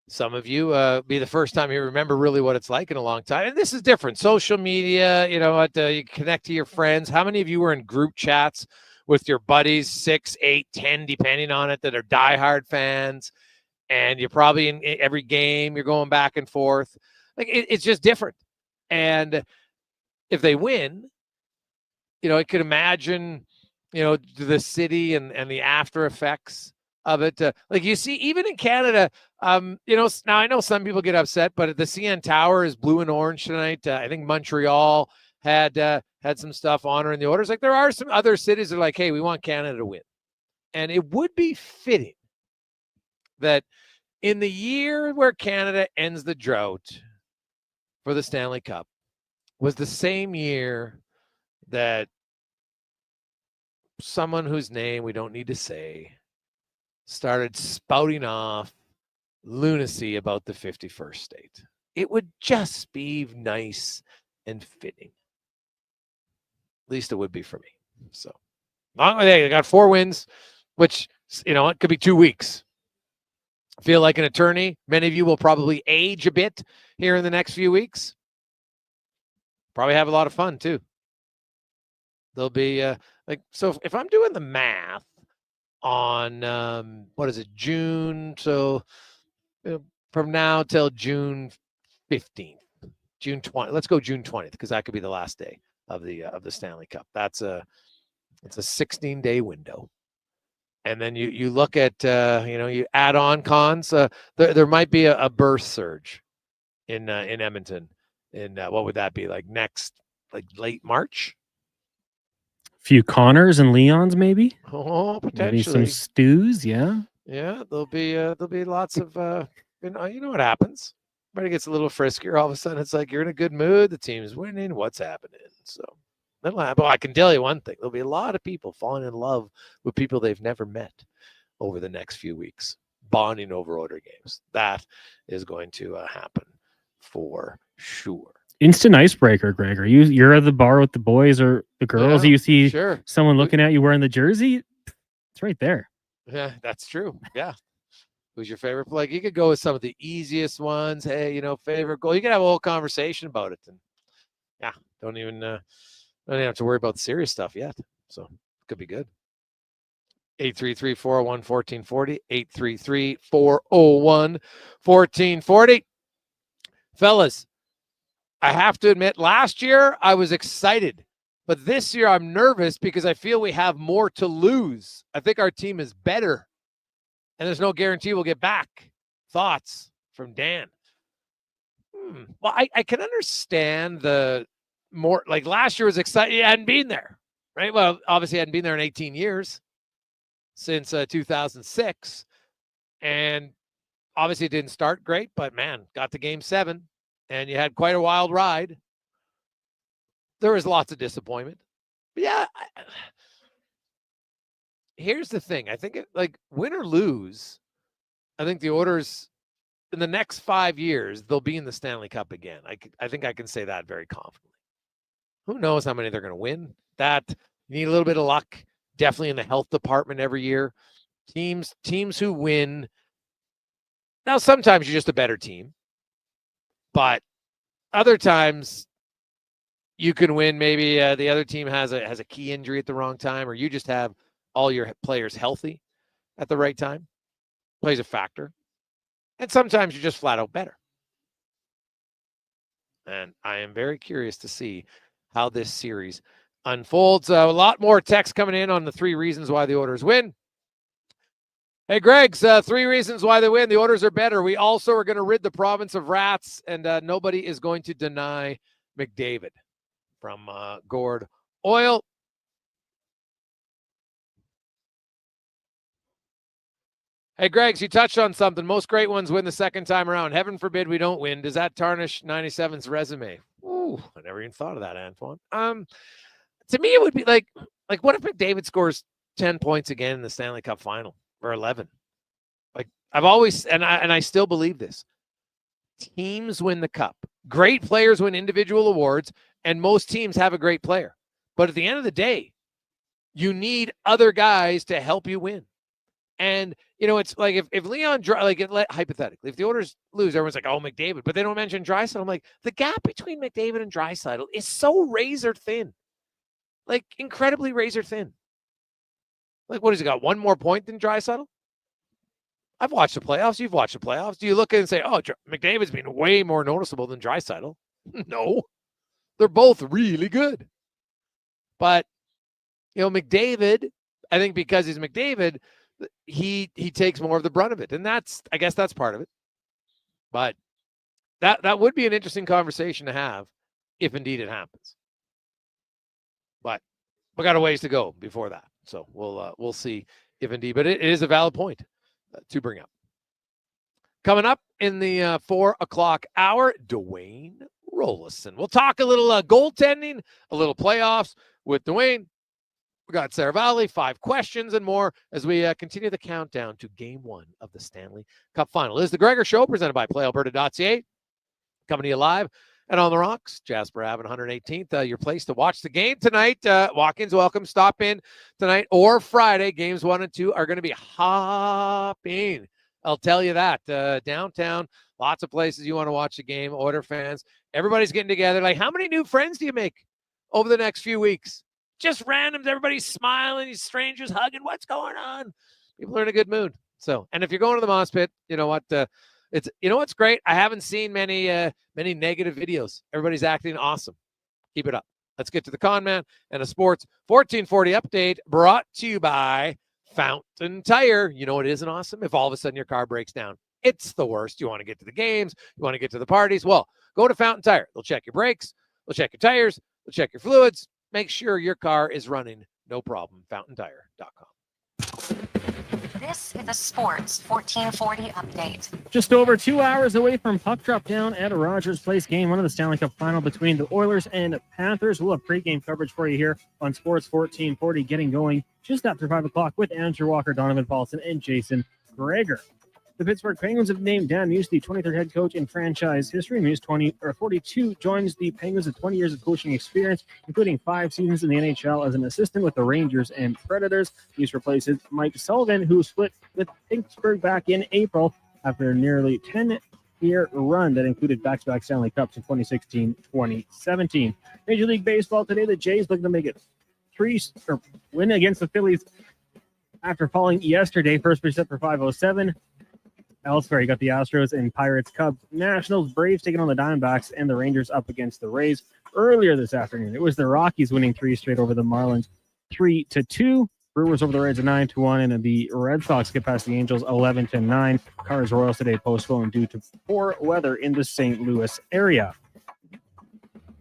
[SPEAKER 1] Some of you be the first time you remember really what it's like in a long time. And this is different. Social media, you connect to your friends. How many of you were in group chats with your buddies, 6, 8, 10, depending on it, that are diehard fans? And you're probably in every game, you're going back and forth. Like it's just different. And if they win, I could imagine, the city and the after effects of it. Like you see, even in Canada, now I know some people get upset, but the CN Tower is blue and orange tonight. I think Montreal had some stuff honoring the Oilers. Like there are some other cities that are like, hey, we want Canada to win. And it would be fitting that in the year where Canada ends the drought for the Stanley Cup was the same year that someone whose name we don't need to say started spouting off lunacy about the 51st state. It would just be nice and fitting. At least it would be for me. So, they got 4 wins, which, it could be 2 weeks. I feel like an attorney. Many of you will probably age a bit here in the next few weeks. Probably have a lot of fun, too. There'll be, so if I'm doing the math on, June, so from now till June 15th, June 20th, let's go June 20th, because that could be the last day of the Stanley Cup. It's a 16-day window. And then you look at, you add on cons, there might be a birth surge in Edmonton. In what would that be, like late March?
[SPEAKER 16] Few Connors and Leons, maybe.
[SPEAKER 1] Oh, potentially.
[SPEAKER 16] Maybe some stews, yeah.
[SPEAKER 1] Yeah, there'll be lots of you know what happens. Everybody gets a little friskier. All of a sudden, it's like you're in a good mood. The team's winning. What's happening? So that'll happen. I can tell you one thing: there'll be a lot of people falling in love with people they've never met over the next few weeks, bonding over Oiler games. That is going to happen for sure.
[SPEAKER 16] Instant icebreaker, Gregor. You're at the bar with the boys or the girls.
[SPEAKER 1] Yeah,
[SPEAKER 16] you see
[SPEAKER 1] sure.
[SPEAKER 16] someone looking at you wearing the jersey. It's right there.
[SPEAKER 1] Yeah, that's true. Yeah. Who's your favorite? Like, you could go with some of the easiest ones. Hey, favorite goal. You can have a whole conversation about it. And yeah, don't even have to worry about the serious stuff yet. So it could be good. 833-401-1440. 833-401-1440. Fellas, I have to admit, last year I was excited, but this year I'm nervous because I feel we have more to lose. I think our team is better, and there's no guarantee we'll get back. Thoughts from Dan? Well, I can understand the more, like, last year was exciting. You hadn't been there, right? Well, obviously, I hadn't been there in 18 years since 2006. And obviously, it didn't start great, but man, got to game 7, and you had quite a wild ride. There was lots of disappointment. But yeah, here's the thing. I think, win or lose, I think the Oilers, in the next 5 years, they'll be in the Stanley Cup again. I think I can say that very confidently. Who knows how many they're going to win? That, you need a little bit of luck, definitely in the health department every year. Teams who win. Now, sometimes you're just a better team, but other times you can win. Maybe the other team has a key injury at the wrong time, or you just have all your players healthy at the right time. Plays a factor. And sometimes you're just flat out better. And I am very curious to see how this series unfolds. A lot more text coming in on the 3 reasons why the Oilers win. Hey, Greg's 3 reasons why they win. The Oilers are better. We also are going to rid the province of rats, and nobody is going to deny McDavid. From Gord Oil. Hey, Greg's, you touched on something. Most great ones win the second time around. Heaven forbid we don't win. Does that tarnish 97's resume? Ooh, I never even thought of that, Antoine. To me, it would be like what if McDavid scores 10 points again in the Stanley Cup final, or 11? Like, I've always, and I still believe this. Teams win the cup. Great players win individual awards, and most teams have a great player. But at the end of the day, you need other guys to help you win. And, it's like if Leon, hypothetically, if the Oilers lose, everyone's like, oh, McDavid, but they don't mention Draisaitl. I'm like, the gap between McDavid and Draisaitl is so razor thin, like incredibly razor thin. Like, what has he got? 1 more point than Draisaitl? I've watched the playoffs. You've watched the playoffs. Do you look at it and say, oh, McDavid's been way more noticeable than Draisaitl? No, they're both really good. But, McDavid, I think because he's McDavid, he takes more of the brunt of it. And I guess that's part of it. But that would be an interesting conversation to have if indeed it happens. But we got a ways to go before that. So we'll see if indeed. But it is a valid point to bring up. Coming up in the 4 o'clock hour, Dwayne Roloson. We'll talk a little goaltending, a little playoffs with Dwayne. We got Seravalli, 5 questions and more as we continue the countdown to Game 1 of the Stanley Cup Final. This is the Gregor Show, presented by PlayAlberta.ca. Coming to you live and on the rocks, Jasper Ave 118th. Your place to watch the game tonight. Walk-ins welcome. Stop in tonight or Friday. Games 1 and 2 are going to be hopping. I'll tell you that. Downtown, lots of places you want to watch the game. Oiler fans, everybody's getting together. Like, how many new friends do you make over the next few weeks? Just randoms. Everybody's smiling. These strangers hugging. What's going on? People are in a good mood. So, and if you're going to the Moss Pit, you know what? What's great? I haven't seen many negative videos. Everybody's acting awesome. Keep it up. Let's get to the Con Man and a Sports 1440 update brought to you by Fountain Tire. You know it isn't awesome if all of a sudden your car breaks down. It's the worst. You want to get to the games. You want to get to the parties. Well, go to Fountain Tire. They'll check your brakes. They'll check your tires. They'll check your fluids. Make sure your car is running. No problem. FountainTire.com.
[SPEAKER 17] This is a Sports 1440 update.
[SPEAKER 16] Just over 2 hours away from puck drop down at a Rogers Place, Game 1 of the Stanley Cup Final between the Oilers and Panthers. We'll have pregame coverage for you here on Sports 1440, getting going just after 5 o'clock with Andrew Walker, Donovan Paulson, and Jason Gregor. The Pittsburgh Penguins have named Dan Muse the 23rd head coach in franchise history. Muse 42 joins the Penguins with 20 years of coaching experience, including 5 seasons in the NHL as an assistant with the Rangers and Predators. Muse replaces Mike Sullivan, who split with Pittsburgh back in April after a nearly 10-year run that included back-to-back Stanley Cups in 2016-2017. Major League Baseball today, the Jays looking to make it win against the Phillies after falling yesterday. First pitch set for 5:07. Elsewhere, you got the Astros and Pirates, Cubs, Nationals, Braves taking on the Diamondbacks, and the Rangers up against the Rays. Earlier this afternoon, it was the Rockies winning 3 straight over the Marlins 3-2. Brewers over the Reds 9-1, and the Red Sox get past the Angels 11-9. Cars Royals today postponed due to poor weather in the St. Louis area.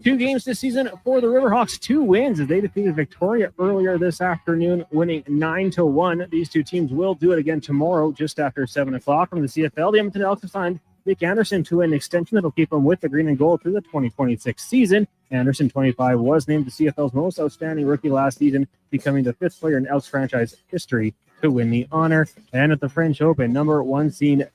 [SPEAKER 16] 2 games this season for the Riverhawks, 2 wins as they defeated Victoria earlier this afternoon, winning 9-1. These 2 teams will do it again tomorrow, just after 7 o'clock. From the CFL, the Edmonton Elks have signed Nick Anderson to an extension that will keep him with the green and gold through the 2026 season. Anderson, 25, was named the CFL's most outstanding rookie last season, becoming the 5th player in Elks franchise history to win the honor. And at the French Open, number 1 seed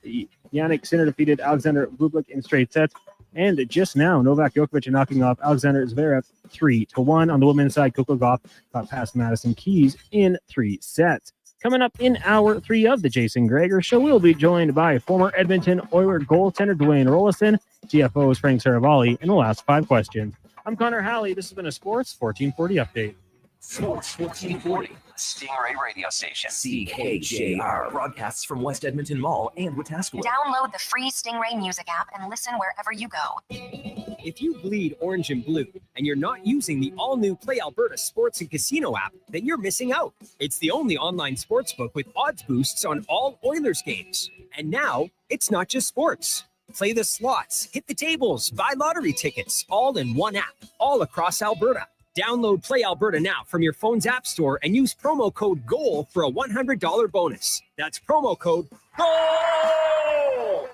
[SPEAKER 16] Yannick Sinner defeated Alexander Bublik in straight sets. And just now, Novak Djokovic knocking off Alexander Zverev 3-1. On the women's side, Coco Gauff got past Madison Keys in 3 sets. Coming up in hour 3 of the Jason Gregor Show, we'll be joined by former Edmonton Oilers goaltender Dwayne Roloson, GFO's Frank Seravalli, and we'll ask 5 questions. I'm Connor Halley. This has been a Sports 1440 update.
[SPEAKER 6] Sports 1440, Stingray radio station. CKJR broadcasts from West Edmonton Mall and Wetaskiwin.
[SPEAKER 17] Download the free Stingray music app and listen wherever you go.
[SPEAKER 10] If you bleed orange and blue and you're not using the all-new Play Alberta Sports and Casino app, then you're missing out. It's the only online sportsbook with odds boosts on all Oilers games. And now, it's not just sports. Play the slots, hit the tables, buy lottery tickets, all in one app, all across Alberta. Download Play Alberta now from your phone's app store and use promo code GOAL for a $100 bonus. That's promo code GOAL!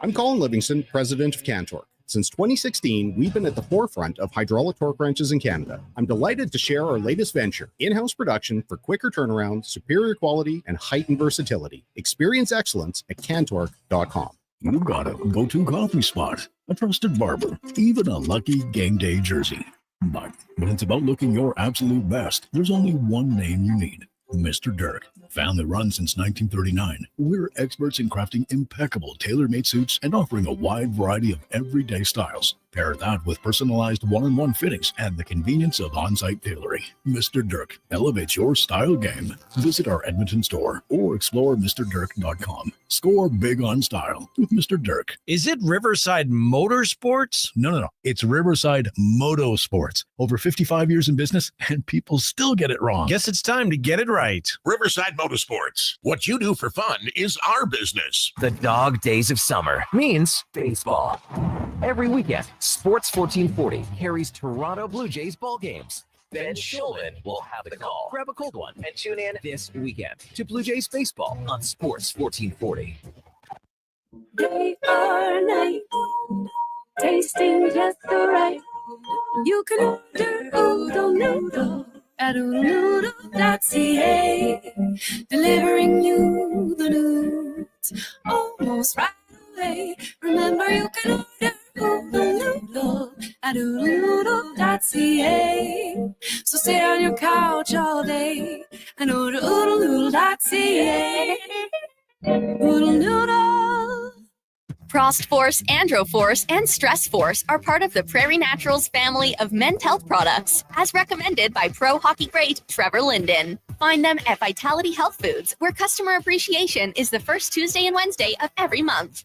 [SPEAKER 14] I'm Colin Livingston, president of Cantork. Since 2016, we've been at the forefront of hydraulic torque wrenches in Canada. I'm delighted to share our latest venture, in-house production for quicker turnaround, superior quality, and heightened versatility. Experience excellence at cantork.com.
[SPEAKER 9] You've got a go-to coffee spot, a trusted barber, even a lucky game day jersey. But when it's about looking your absolute best, there's only one name you need: Mr. Dirk. Family run since 1939, we're experts in crafting impeccable tailor-made suits and offering a wide variety of everyday styles. Pair that with personalized one-on-one fittings and the convenience of on-site tailoring. Mr. Dirk elevates your style game. Visit our Edmonton store or explore MrDirk.com. Score big on style with Mr. Dirk.
[SPEAKER 15] Is it Riverside Motorsports?
[SPEAKER 9] No. It's Riverside Motorsports. Over 55 years in business, and people still get it wrong.
[SPEAKER 15] Guess it's time to get it right.
[SPEAKER 21] Riverside Motorsports. What you do for fun is our business.
[SPEAKER 6] The dog days of summer means baseball. Every weekend, Sports 1440 carries Toronto Blue Jays ball games. Ben Shulman will have the call. Grab a cold one and tune in this weekend to Blue Jays baseball on Sports 1440.
[SPEAKER 22] Day or night, tasting just the right. You can order Oodle Noodle at oodlenoodle.ca, delivering you the news almost right away. Remember, you can order Oodle Noodle at oodlenoodle.ca. So stay on your couch all day and order oodlenoodle.ca. Oodle Noodle.
[SPEAKER 3] Frost Force, Andro Force, and Stress Force are part of the Prairie Naturals family of men's health products, as recommended by pro hockey great Trevor Linden. Find them at Vitality Health Foods, where customer appreciation is the first Tuesday and Wednesday of every month.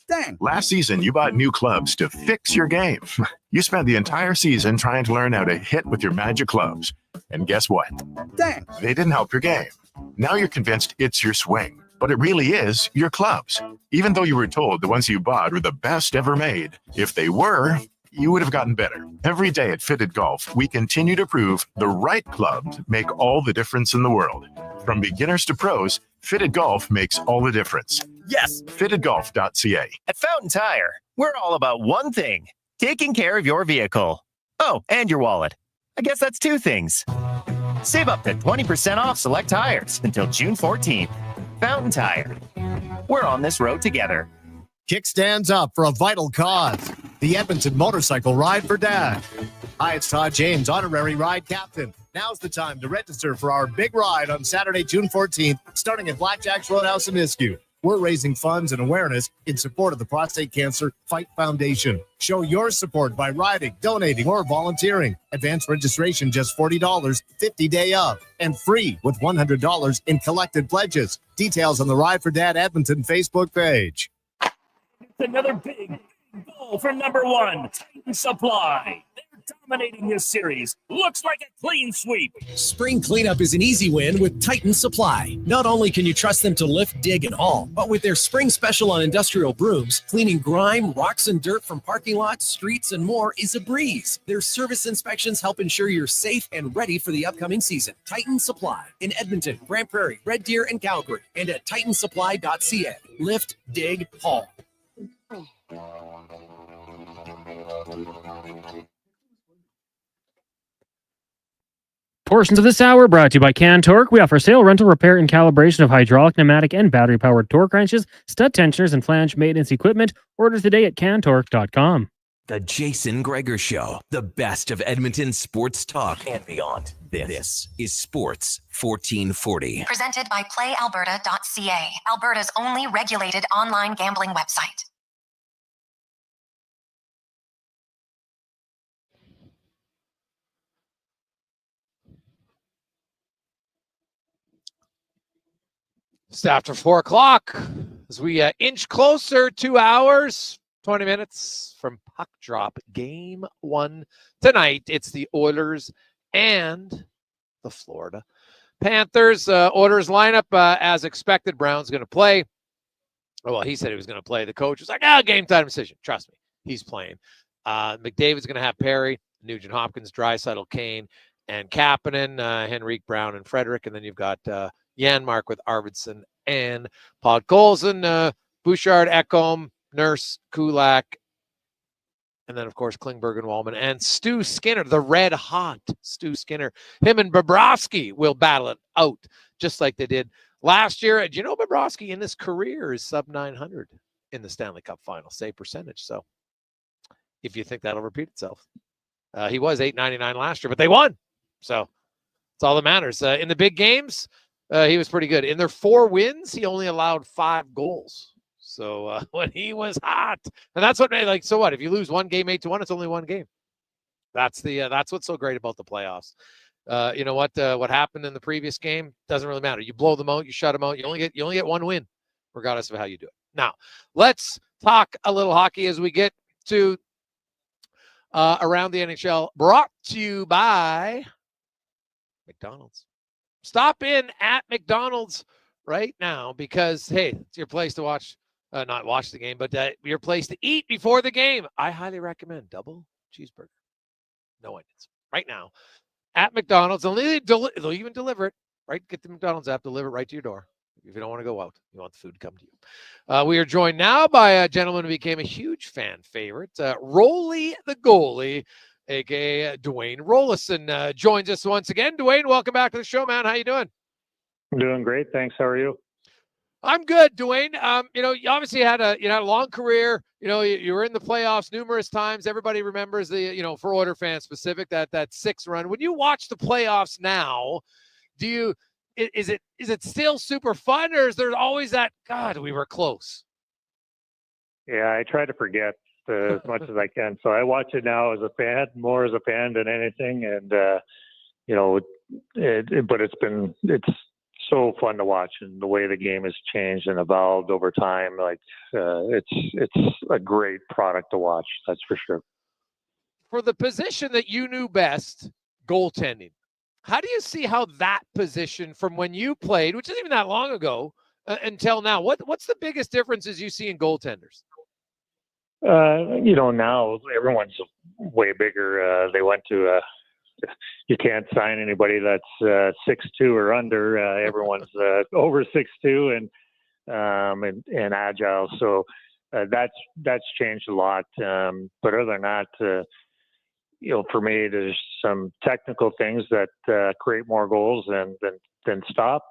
[SPEAKER 24] Dang. Last season, you bought new clubs to fix your game. You spent the entire season trying to learn how to hit with your magic clubs. And guess what? Dang. They didn't help your game. Now you're convinced it's your swing, but it really is your clubs. Even though you were told the ones you bought were the best ever made, if they were, you would have gotten better. Every day at Fitted Golf, we continue to prove the right clubs make all the difference in the world. From beginners to pros, Fitted Golf makes all the difference.
[SPEAKER 25] Yes.
[SPEAKER 24] FittedGolf.ca.
[SPEAKER 25] At Fountain Tire, we're all about one thing: taking care of your vehicle. Oh, and your wallet. I guess that's 2 things. Save up to 20% off select tires until June 14th. Fountain Tire. We're on this road together.
[SPEAKER 2] Kickstands up for a vital cause. The Edmonton Motorcycle Ride for Dad. Hi, it's Todd James, honorary ride captain. Now's the time to register for our big ride on Saturday, June 14th, starting at Blackjack's Roadhouse in Nisku. We're raising funds and awareness in support of the Prostate Cancer Fight Foundation. Show your support by riding, donating, or volunteering. Advance registration just $40, 50-day of, and free with $100 in collected pledges. Details on the Ride for Dad Edmonton Facebook page.
[SPEAKER 12] Another big goal for number one, Titan Supply. They're dominating this series. Looks like a clean sweep.
[SPEAKER 11] Spring cleanup is an easy win with Titan Supply. Not only can you trust them to lift, dig, and haul, but with their spring special on industrial brooms, cleaning grime, rocks, and dirt from parking lots, streets, and more is a breeze. Their service inspections help ensure you're safe and ready for the upcoming season. Titan Supply in Edmonton, Grand Prairie, Red Deer, and Calgary, and at titansupply.ca. Lift, dig, haul.
[SPEAKER 16] Portions of this hour brought to you by Cantork. We offer sale, rental, repair, and calibration of hydraulic, pneumatic, and battery-powered torque wrenches, stud tensioners, and flange maintenance equipment. Order today at cantork.com.
[SPEAKER 6] The Jason Gregor Show, the best of Edmonton sports talk and beyond. This is Sports 1440.
[SPEAKER 17] Presented by PlayAlberta.ca, Alberta's only regulated online gambling website.
[SPEAKER 1] Just after 4 o'clock, as we inch closer, 2 hours, 20 minutes from puck drop. Game 1 tonight. It's the Oilers and the Florida Panthers. Oilers lineup as expected. Brown's going to play. Well, he said he was going to play. The coach was like, game time decision. Trust me, he's playing. McDavid's going to have Perry, Nugent Hopkins, Draisaitl, Kane, and Kapanen, Henrique, Brown, and Frederick. And then you've got Janmark with Arvidsson and Podkolzin, Bouchard, Ekholm, Nurse, Kulak, and then, of course, Klingberg and Wallman, and Stu Skinner, the red hot Stu Skinner. Him and Bobrovsky will battle it out just like they did last year. Do you know Bobrovsky in his career is sub 900 in the Stanley Cup final save percentage? So if you think that'll repeat itself, he was .899 last year, but they won. So it's all that matters. In the big games, he was pretty good. In their 4 wins, he only allowed 5 goals. So when he was hot, and that's what made, like, so what? If you lose one game 8-1, it's only one game. That's what's so great about the playoffs. You know what happened in the previous game doesn't really matter. You blow them out, you shut them out. You only get one win, regardless of how you do it. Now, let's talk a little hockey as we get to Around the NHL, brought to you by McDonald's. Stop in at McDonald's right now because, hey, it's your place to watch, not watch the game, but your place to eat before the game. I highly recommend double cheeseburger. No onions. Right now at McDonald's. They'll even deliver it, right? Get the McDonald's app, deliver it right to your door. If you don't want to go out, you want the food to come to you. We are joined now by a gentleman who became a huge fan favorite, Rolly the goalie, a.k.a. Dwayne Roloson, joins us once again. Dwayne, welcome back to the show, man. How you doing?
[SPEAKER 5] I'm doing great. Thanks. How are you?
[SPEAKER 1] I'm good, Dwayne. You obviously had a long career. You were in the playoffs numerous times. Everybody remembers for Oilers fans specific, that 6 run. When you watch the playoffs now, is it still super fun, or is there always that, God, we were close?
[SPEAKER 5] Yeah, I try to forget as much as I can. So I watch it now as a fan, more as a fan than anything. And, but it's so fun to watch, and the way the game has changed and evolved over time. Like it's a great product to watch. That's for sure.
[SPEAKER 1] For the position that you knew best, goaltending, how do you see how that position from when you played, which isn't even that long ago, until now, what's the biggest differences you see in goaltenders?
[SPEAKER 5] Now everyone's way bigger. They went to you can't sign anybody that's 6'2" or under. Everyone's over 6'2" and agile. So that's changed a lot. But other than that, for me, there's some technical things that create more goals than stop.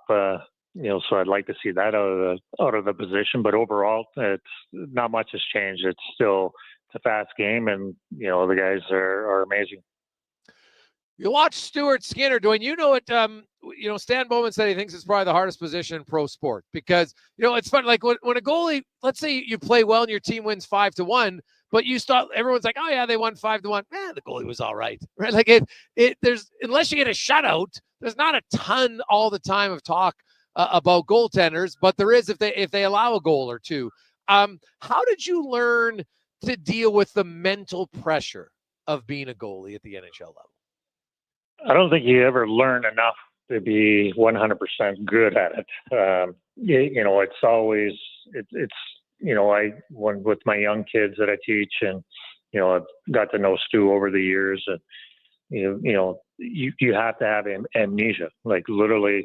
[SPEAKER 5] so I'd like to see that out of the position. But overall, it's not much has changed. It's a fast game, and the guys are amazing.
[SPEAKER 1] You watch Stuart Skinner, Dwayne. You know what? Stan Bowman said he thinks it's probably the hardest position in pro sport because it's fun. Like when a goalie, let's say you play well and your team wins 5-1, but you start. Everyone's like, oh yeah, they won 5-1. The goalie was all right, right? Like there's unless you get a shutout, there's not a ton all the time of talk about goaltenders, but there is if they allow a goal or two. How did you learn to deal with the mental pressure of being a goalie at the NHL level?
[SPEAKER 5] I don't think you ever learn enough to be 100% good at it. It's always I went with my young kids that I teach, and I've got to know Stu over the years, and you have to have amnesia. Like literally,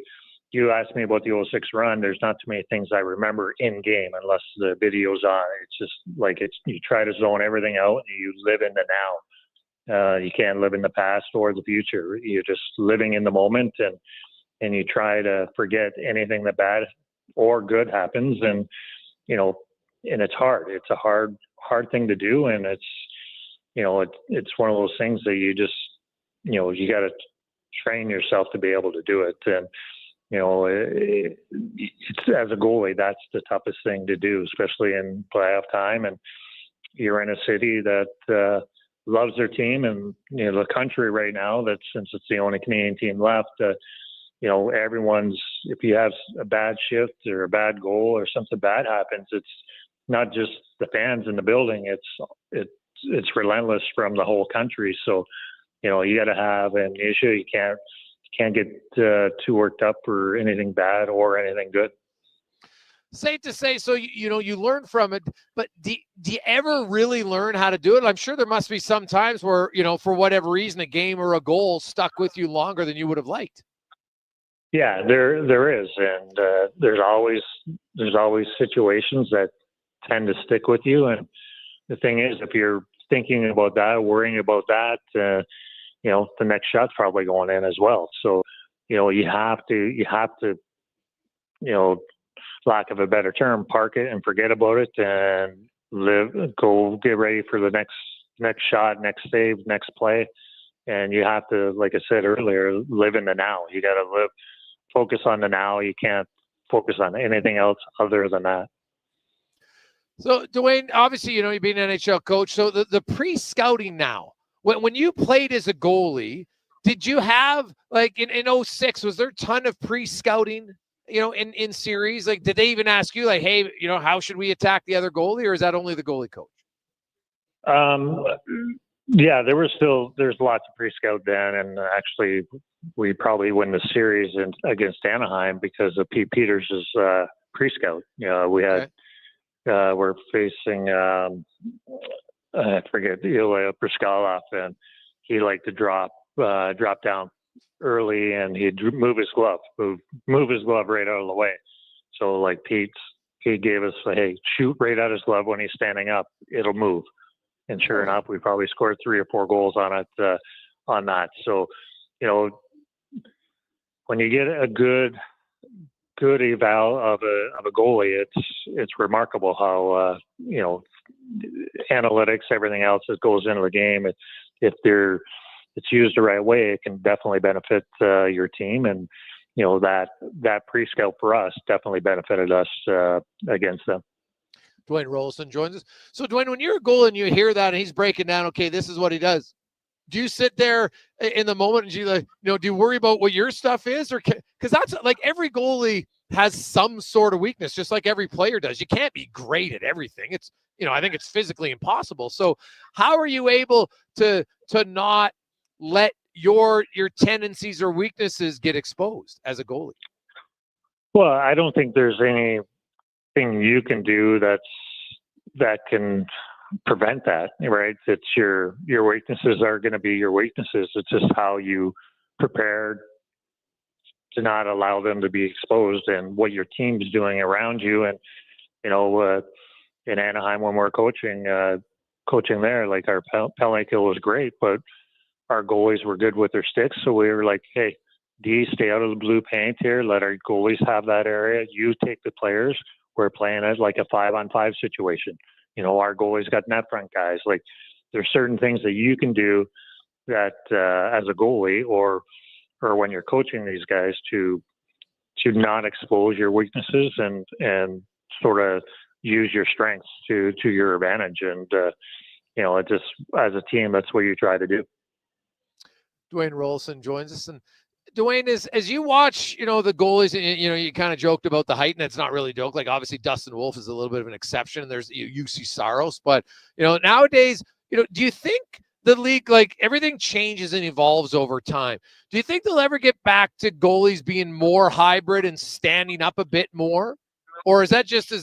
[SPEAKER 5] you asked me about the 06 run. There's not too many things I remember in game unless the video's on. It's just like you try to zone everything out and you live in the now. You can't live in the past or the future. You're just living in the moment, and you try to forget anything that bad or good happens. And, and it's hard. It's a hard thing to do. And it's one of those things that you just, you got to train yourself to be able to do it. And, it's, as a goalie, that's the toughest thing to do, especially in playoff time. And you're in a city that, loves their team, and the country right now, that since it's the only Canadian team left, everyone's, if you have a bad shift or a bad goal or something bad happens, it's not just the fans in the building, it's relentless from the whole country. So you got to have amnesia. You can't get too worked up for anything bad or anything good.
[SPEAKER 1] Safe to say, so you learn from it, but do you ever really learn how to do it? I'm sure there must be some times where, for whatever reason, a game or a goal stuck with you longer than you would have liked.
[SPEAKER 5] Yeah, there is, and there's always situations that tend to stick with you. And the thing is, if you're thinking about that, worrying about that, the next shot's probably going in as well. So, you have to, lack of a better term, park it and forget about it and go get ready for the next shot, next save, next play. And you have to, like I said earlier, live in the now. You got to focus on the now. You can't focus on anything else other than that.
[SPEAKER 1] So Dwayne, obviously, you've been an NHL coach. So the pre-scouting now, when you played as a goalie, did you have, like in 06, was there a ton of pre-scouting in series? Like, did they even ask you, like, hey, how should we attack the other goalie, or is that only the goalie coach?
[SPEAKER 5] Yeah, there's lots of pre-scout then, and actually we probably win the series against Anaheim because of Pete Peters' pre-scout. We had we're facing I forget Briskalov, and he liked to drop down early, and he'd move his glove right out of the way. So like Pete gave us, hey, shoot right at his glove when he's standing up, it'll move. And sure enough, we probably scored 3 or 4 goals on it, on that. So, when you get a good eval of a goalie, it's remarkable how, analytics, everything else that goes into the game, if it's used the right way, it can definitely benefit your team. And, that pre-scout for us definitely benefited us against them.
[SPEAKER 1] Dwayne Roloson joins us. So, Dwayne, when you're a goalie and you hear that and he's breaking down, okay, this is what he does, do you sit there in the moment and do you worry about what your stuff is? Or because that's like every goalie has some sort of weakness, just like every player does. You can't be great at everything. It's, I think it's physically impossible. So how are you able to not let your tendencies or weaknesses get exposed as a goalie?
[SPEAKER 5] Well, I don't think there's anything you can do that can prevent that, right? It's your weaknesses are going to be your weaknesses. It's just how you prepare to not allow them to be exposed, and what your team's doing around you. And in Anaheim, when we're coaching there, like our penalty kill was great, but our goalies were good with their sticks. So we were like, hey, D, stay out of the blue paint here. Let our goalies have that area. You take the players. We're playing it like a 5-on-5 situation. You know, our goalies got net front guys. Like, there's certain things that you can do that as a goalie or when you're coaching these guys to not expose your weaknesses and sort of use your strengths to your advantage. And, you know, it just, as a team, that's what you try to do.
[SPEAKER 1] Dwayne Roloson joins us. And Dwayne, as you watch, you know, the goalies, you know, you kind of joked about the height, and it's not really a joke. Like, obviously Dustin Wolf is a little bit of an exception, and there's UC Saros, but, you know, nowadays, you know, do you think the league, like, everything changes and evolves over time? Do you think they'll ever get back to goalies being more hybrid and standing up a bit more? Or is that just,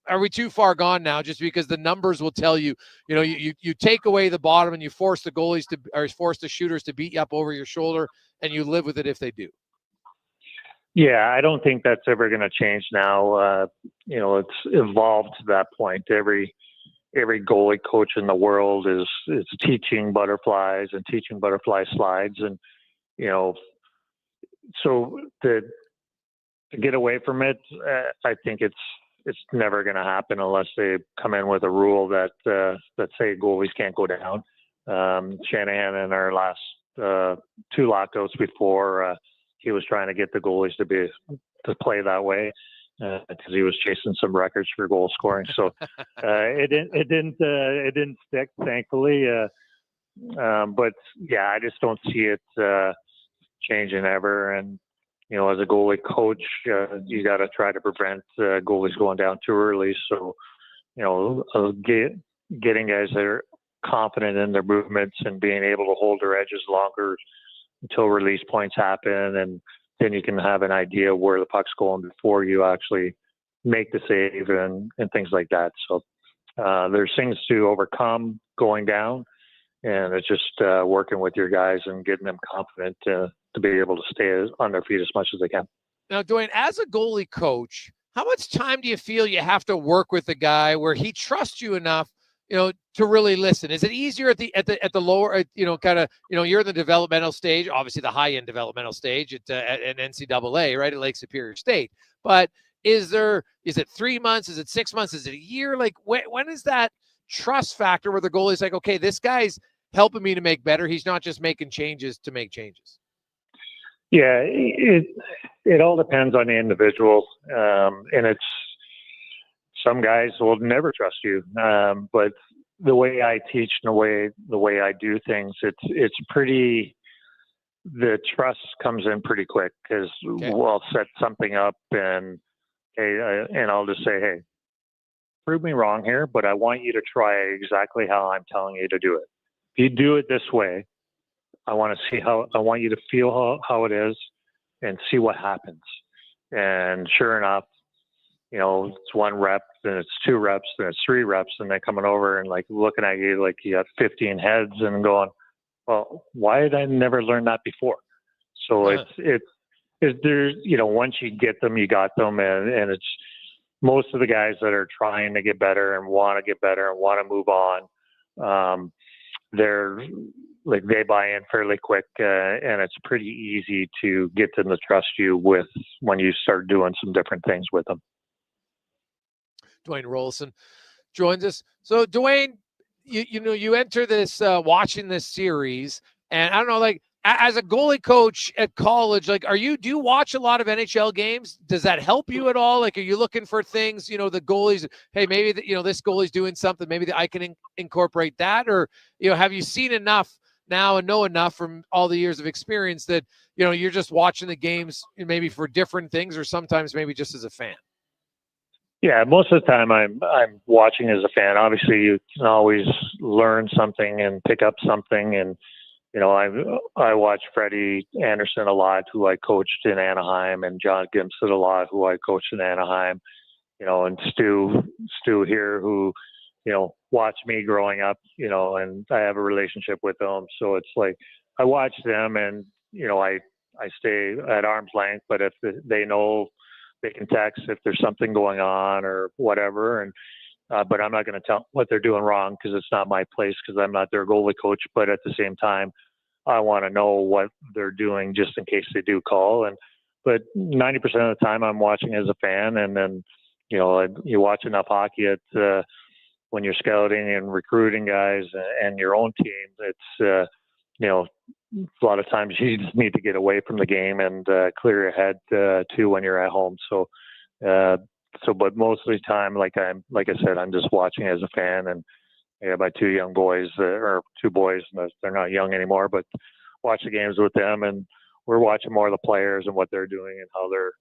[SPEAKER 1] are we too far gone now just because the numbers will tell you, you know, you take away the bottom and you force the goalies or force the shooters to beat you up over your shoulder, and you live with it if they do?
[SPEAKER 5] Yeah, I don't think that's ever going to change now. You know, it's evolved to that point. Every goalie coach in the world is teaching butterflies and teaching butterfly slides. And, you know, so to get away from it, I think it's never going to happen unless they come in with a rule that say goalies can't go down. Shanahan in our last 2 lockouts before, he was trying to get the goalies to play that way because he was chasing some records for goal scoring. So it didn't stick, thankfully. But yeah, I just don't see it changing ever. And, you know, as a goalie coach, you got to try to prevent goalies going down too early. So, you know, getting guys that are confident in their movements and being able to hold their edges longer until release points happen, and then you can have an idea where the puck's going before you actually make the save and things like that. So there's things to overcome going down, and it's just working with your guys and getting them confident to be able to stay on their feet as much as they can.
[SPEAKER 1] Now, Dwayne, as a goalie coach, how much time do you feel you have to work with a guy where he trusts you enough, you know, to really listen? Is it easier at the lower, you know, kind of, you know, you're in the developmental stage, obviously the high-end developmental stage at NCAA, right, at Lake Superior State. But is it 3 months? Is it 6 months? Is it a year? Like, when is that trust factor where the goalie's like, okay, this guy's helping me to make better. He's not just making changes to make changes.
[SPEAKER 5] Yeah, it all depends on the individual, and it's, some guys will never trust you. But the way I teach and the way I do things, it's pretty, the trust comes in pretty quick because we'll set something up and I'll just say, hey, prove me wrong here, but I want you to try exactly how I'm telling you to do it. If you do it this way, I want you to feel how it is and see what happens. And sure enough, you know, it's 1 rep, then it's 2 reps, then it's 3 reps, and they're coming over and like looking at you like you have 15 heads and going, well, why did I never learn that before? So it's there's, you know, once you get them, you got them, and it's most of the guys that are trying to get better and want to get better and want to move on. They're like, they buy in fairly quick, and it's pretty easy to get them to trust you with when you start doing some different things with them.
[SPEAKER 1] Dwayne Roloson joins us. So Dwayne, you enter this watching this series, and I don't know, like, as a goalie coach at college, like, do you watch a lot of NHL games? Does that help you at all? Like, are you looking for things, you know, the goalies, hey, maybe this goalie's doing something, maybe I can incorporate that? Or, you know, have you seen enough now and know enough from all the years of experience that, you know, you're just watching the games maybe for different things, or sometimes maybe just as a fan?
[SPEAKER 5] Yeah, most of the time I'm watching as a fan. Obviously, you can always learn something and pick up something. And, you know, I watch Freddie Anderson a lot, who I coached in Anaheim, and John Gimson a lot, who I coached in Anaheim, you know, and Stu here, who, you know, watched me growing up, you know, and I have a relationship with them. So it's like, I watch them, and, you know, I stay at arm's length, but if they know, they can text if there's something going on or whatever. And, but I'm not going to tell what they're doing wrong, because it's not my place, because I'm not their goalie coach. But at the same time, I want to know what they're doing just in case they do call. But 90% of the time I'm watching as a fan, and then, you know, you watch enough hockey when you're scouting and recruiting guys and your own team. It's, you know, a lot of times you just need to get away from the game and clear your head too when you're at home. But most of the time, like I said, I'm just watching as a fan, and I got my two young boys, or two boys, and they're not young anymore, but watch the games with them, and we're watching more of the players and what they're doing and how they're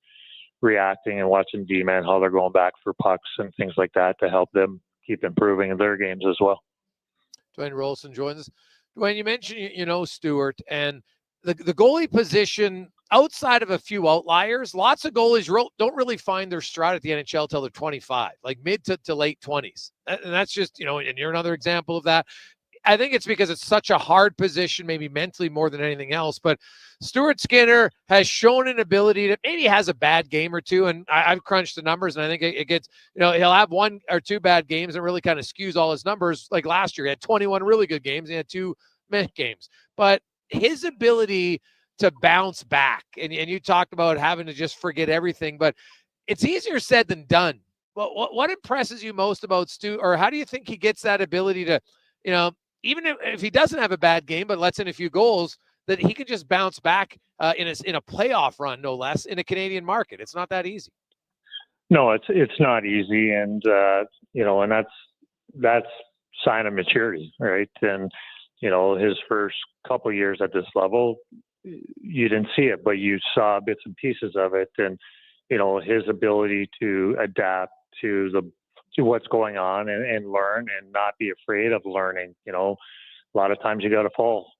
[SPEAKER 5] reacting, and watching D-men, how they're going back for pucks and things like that to help them keep improving in their games as well.
[SPEAKER 1] Dwayne Roloson joins us. Dwayne, you mentioned, you know, Stewart, and the goalie position, outside of a few outliers, lots of goalies don't really find their stride at the NHL till they're 25, like mid to late 20s. And that's just, you know, and you're another example of that. I think it's because it's such a hard position, maybe mentally more than anything else. But Stuart Skinner has shown an ability to, maybe has a bad game or two, and I've crunched the numbers, and I think it gets, you know, he'll have one or two bad games and really kind of skews all his numbers. Like last year, he had 21 really good games, and he had 2 meh games. But his ability to bounce back, and you talked about having to just forget everything, but it's easier said than done. Well, what impresses you most about Stu, or how do you think he gets that ability to, you know, even if he doesn't have a bad game, but lets in a few goals, that he can just bounce back in a playoff run, no less, in a Canadian market? It's not that easy.
[SPEAKER 5] No, it's not easy, and you know, and that's sign of maturity, right? And you know, his first couple of years at this level, you didn't see it, but you saw bits and pieces of it, and you know, his ability to adapt to what's going on and learn and not be afraid of learning. You know, a lot of times you got to fall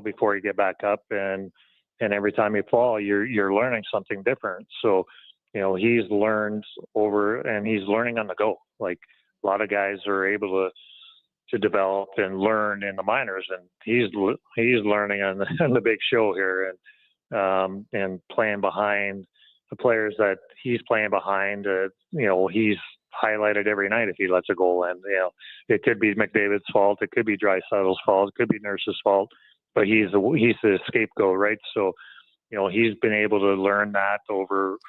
[SPEAKER 5] before you get back up, and every time you fall, you're learning something different. So, you know, he's learned and he's learning on the go. Like a lot of guys are able to develop and learn in the minors, and he's learning on the big show here, and playing behind the players that he's playing behind. You know, he's highlighted every night if he lets a goal in. You know, it could be McDavid's fault, it could be Draisaitl's fault, it could be Nurse's fault, but he's the scapegoat, right? So, you know, he's been able to learn that over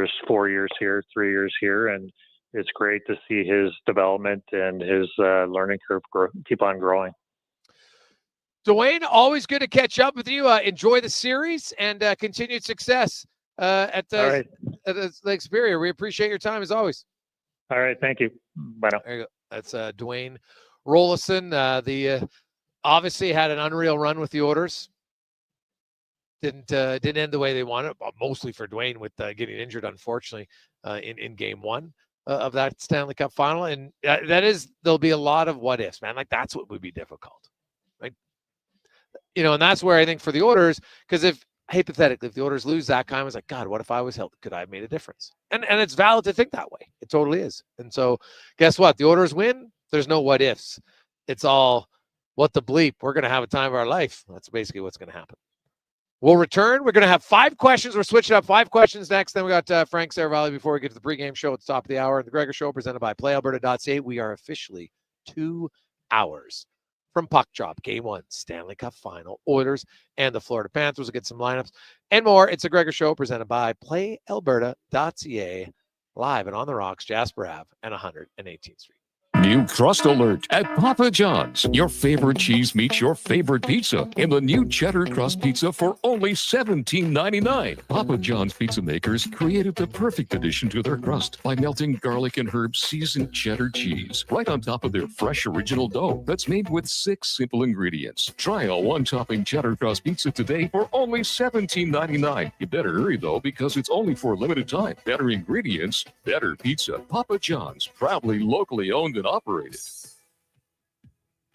[SPEAKER 5] his 4 years here, 3 years here, and it's great to see his development and his learning curve keep on growing.
[SPEAKER 1] Dwayne, always good to catch up with you. Enjoy the series and continued success at Lake Superior. We appreciate your time as always.
[SPEAKER 5] All right, thank you. Bye now.
[SPEAKER 1] There you go. That's Dwayne Roloson. The obviously had an unreal run with the Oilers. Didn't end the way they wanted, mostly for Dwayne with getting injured, unfortunately, in game 1 of that Stanley Cup final. And there'll be a lot of what ifs, man. Like that's what would be difficult, right? You know, and that's where I think for the Oilers, because hypothetically, if the Oilers lose that time, it's like, God, what if I was healthy? Could I have made a difference? And it's valid to think that way. It totally is. And so guess what? The Oilers win. There's no what ifs. It's all what the bleep. We're going to have a time of our life. That's basically what's going to happen. We'll return. We're going to have 5 questions. We're switching up 5 questions next. Then we got Frank Seravalli before we get to the pregame show at the top of the hour. The Gregor Show presented by PlayAlberta.ca. We are officially 2 hours from puck drop. Game 1, Stanley Cup final, Oilers and the Florida Panthers. We'll get some lineups and more. It's a Gregor Show presented by PlayAlberta.ca, live and on the rocks, Jasper Ave and 118th Street.
[SPEAKER 7] New crust alert at Papa John's. Your favorite cheese meets your favorite pizza in the new cheddar crust pizza for only $17.99. Papa John's pizza makers created the perfect addition to their crust by melting garlic and herb seasoned cheddar cheese right on top of their fresh original dough that's made with 6 simple ingredients. Try a one-topping cheddar crust pizza today for only $17.99. You better hurry though, because it's only for a limited time. Better ingredients, better pizza. Papa John's, proudly locally owned and operated.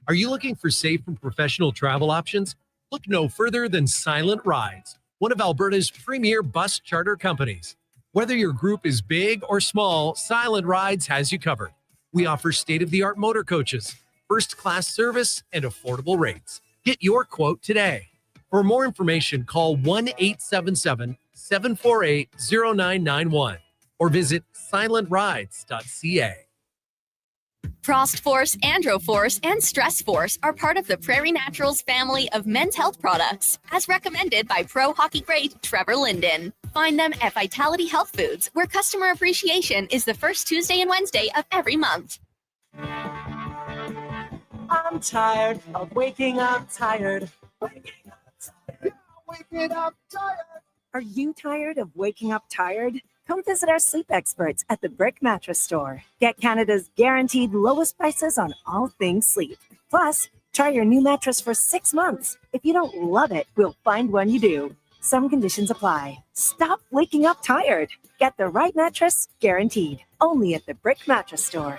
[SPEAKER 11] Are you looking for safe and professional travel options? Look no further than Silent Rides, one of Alberta's premier bus charter companies. Whether your group is big or small, Silent Rides has you covered. We offer state-of-the-art motor coaches, first-class service, and affordable rates. Get your quote today. For more information, call 1-877-748-0991 or visit silentrides.ca.
[SPEAKER 3] Frost Force, Andro Force, and Stress Force are part of the Prairie Naturals family of men's health products, as recommended by pro hockey great Trevor Linden. Find them at Vitality Health Foods, where customer appreciation is the first Tuesday and Wednesday of every month.
[SPEAKER 8] I'm tired of waking up tired. Waking up tired.
[SPEAKER 18] Are you tired of waking up tired? Come visit our sleep experts at the Brick Mattress Store. Get Canada's guaranteed lowest prices on all things sleep. Plus, try your new mattress for 6 months. If you don't love it, we'll find one you do. Some conditions apply. Stop waking up tired. Get the right mattress, guaranteed. Only at the Brick Mattress Store.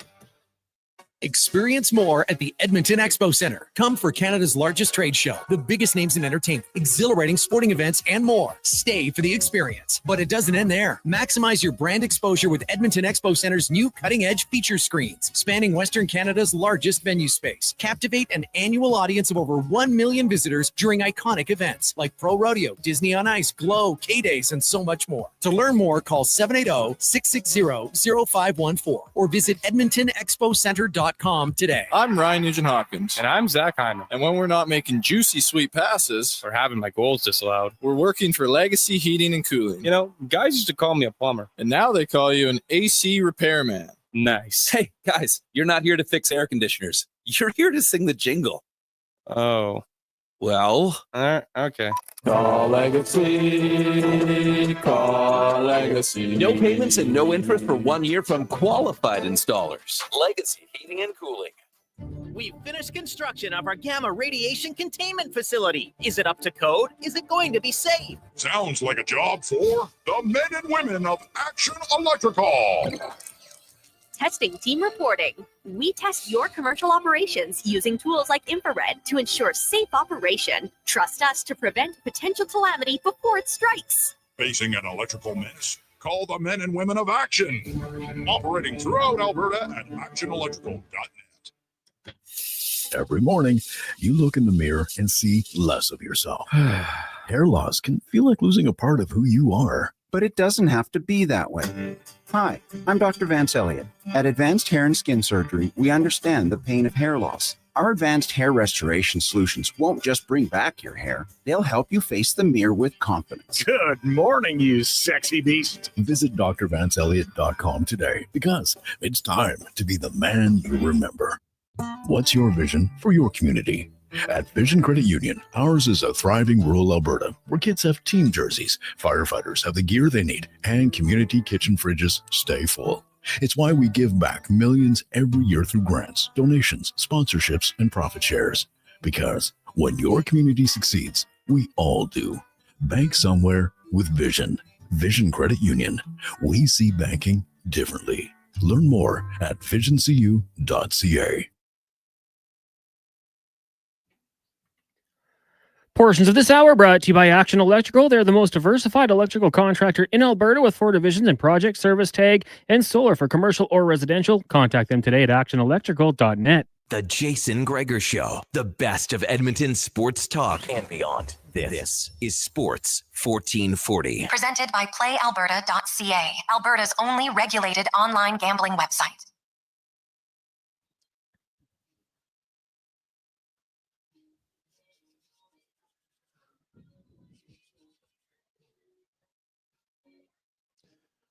[SPEAKER 11] Experience more at the Edmonton Expo Centre. Come for Canada's largest trade show, the biggest names in entertainment, exhilarating sporting events, and more. Stay for the experience. But it doesn't end there. Maximize your brand exposure with Edmonton Expo Centre's new cutting-edge feature screens, spanning Western Canada's largest venue space. Captivate an annual audience of over 1 million visitors during iconic events like Pro Rodeo, Disney on Ice, Glow, K-Days, and so much more. To learn more, call 780-660-0514 or visit edmontonexpocenter.com today.
[SPEAKER 19] I'm Ryan Nugent-Hopkins. And I'm Zach Hyman. And when we're not making juicy sweet passes or having my goals disallowed, we're working for Legacy Heating and Cooling. You know, guys used to call me a plumber. And now they call you an AC repairman. Nice.
[SPEAKER 20] Hey, guys, you're not here to fix air conditioners. You're here to sing the jingle.
[SPEAKER 19] Oh.
[SPEAKER 20] Well.
[SPEAKER 19] Okay. Call Legacy. Call Legacy.
[SPEAKER 20] No payments and no interest for 1 year from qualified installers. Legacy Heating and Cooling.
[SPEAKER 23] We've finished construction of our gamma radiation containment facility. Is it up to code? Is it going to be safe?
[SPEAKER 21] Sounds like a job for the men and women of Action Electrical.
[SPEAKER 3] Testing team reporting. We test your commercial operations using tools like infrared to ensure safe operation. Trust us to prevent potential calamity before it strikes.
[SPEAKER 21] Facing an electrical menace? Call the men and women of Action. Operating throughout Alberta at actionelectrical.net.
[SPEAKER 9] Every morning, you look in the mirror and see less of yourself. Hair loss can feel like losing a part of who you are.
[SPEAKER 26] But it doesn't have to be that way. Hi, I'm Dr. Vance Elliott. At Advanced Hair and Skin Surgery, we understand the pain of hair loss. Our advanced hair restoration solutions won't just bring back your hair, they'll help you face the mirror with confidence.
[SPEAKER 9] Good morning, you sexy beast. Visit drvanceelliott.com today because it's time to be the man you remember. What's your vision for your community? At Vision Credit Union, ours is a thriving rural Alberta where kids have team jerseys, firefighters have the gear they need, and community kitchen fridges stay full. It's why we give back millions every year through grants, donations, sponsorships, and profit shares. Because when your community succeeds, we all do. Bank somewhere with Vision. Vision Credit Union. We see banking differently. Learn more at visioncu.ca.
[SPEAKER 16] Portions of this hour brought to you by Action Electrical. They're the most diversified electrical contractor in Alberta with 4 divisions in project, service, tag, and solar for commercial or residential. Contact them today at actionelectrical.net.
[SPEAKER 6] The Jason Gregor Show, the best of Edmonton sports talk and beyond. This is Sports 1440.
[SPEAKER 17] Presented by PlayAlberta.ca, Alberta's only regulated online gambling website.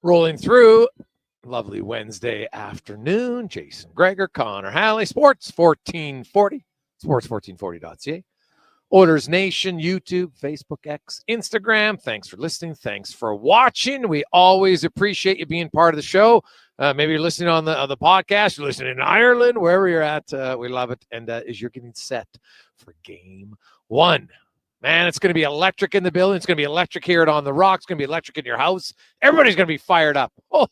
[SPEAKER 1] Rolling through, lovely Wednesday afternoon. Jason Gregor, Connor Halley, Sports 1440, sports1440.ca. Oilers Nation, YouTube, Facebook, X, Instagram. Thanks for listening. Thanks for watching. We always appreciate you being part of the show. Maybe you're listening on the podcast. You're listening in Ireland, wherever you're at. We love it. And as you're getting set for Game 1. Man, it's going to be electric in the building. It's going to be electric here at On the Rock. It's going to be electric in your house. Everybody's going to be fired up. Oh,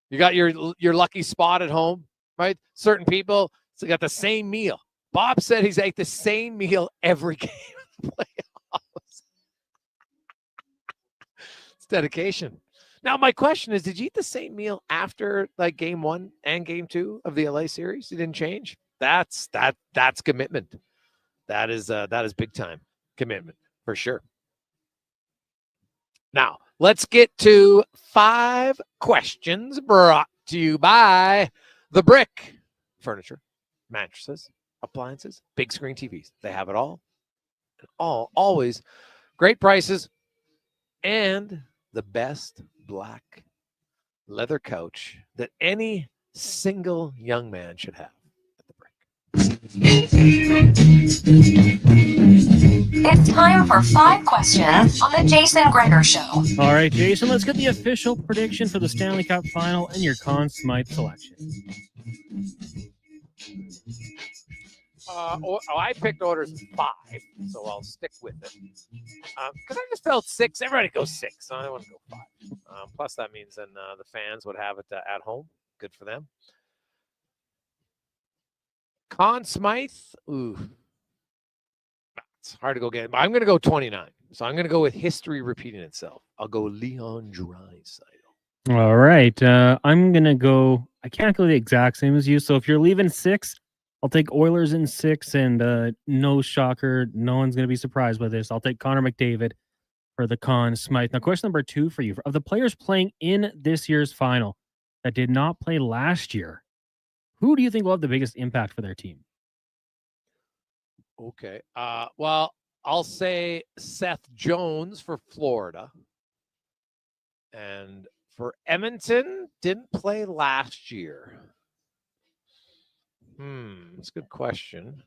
[SPEAKER 1] you got your lucky spot at home, right? Certain people got the same meal. Bob said he's ate the same meal every game of the playoffs. It's dedication. Now, my question is, did you eat the same meal after like Game 1 and Game 2 of the LA series? You didn't change? That's commitment. That is big time commitment for sure. Now, let's get to 5 questions brought to you by The Brick, furniture, mattresses, appliances, big screen TVs. They have it all. Always great prices and the best black leather couch that any single young man should have at the Brick.
[SPEAKER 17] It's time for 5 questions on the Jason Gregor Show.
[SPEAKER 16] All right, Jason, let's get the official prediction for the Stanley Cup final and your Conn Smythe selection.
[SPEAKER 1] I picked Oilers 5, so I'll stick with it. Because I just felt 6. Everybody goes 6, so I want to go 5. Plus, that means then the fans would have it at home. Good for them. Conn Smythe, ooh. It's hard to go get. I'm going to go 29. So I'm going to go with history repeating itself. I'll go Leon Draisaitl.
[SPEAKER 16] All right. I'm going to go, I can't go the exact same as you. So if you're leaving 6, I'll take Oilers in 6, and no shocker, no one's going to be surprised by this. I'll take Connor McDavid for the Conn Smythe. Now, question number 2 for you. Of the players playing in this year's final that did not play last year, who do you think will have the biggest impact for their team?
[SPEAKER 1] Okay. Well, I'll say Seth Jones for Florida. And for Edmonton, didn't play last year. That's a good question.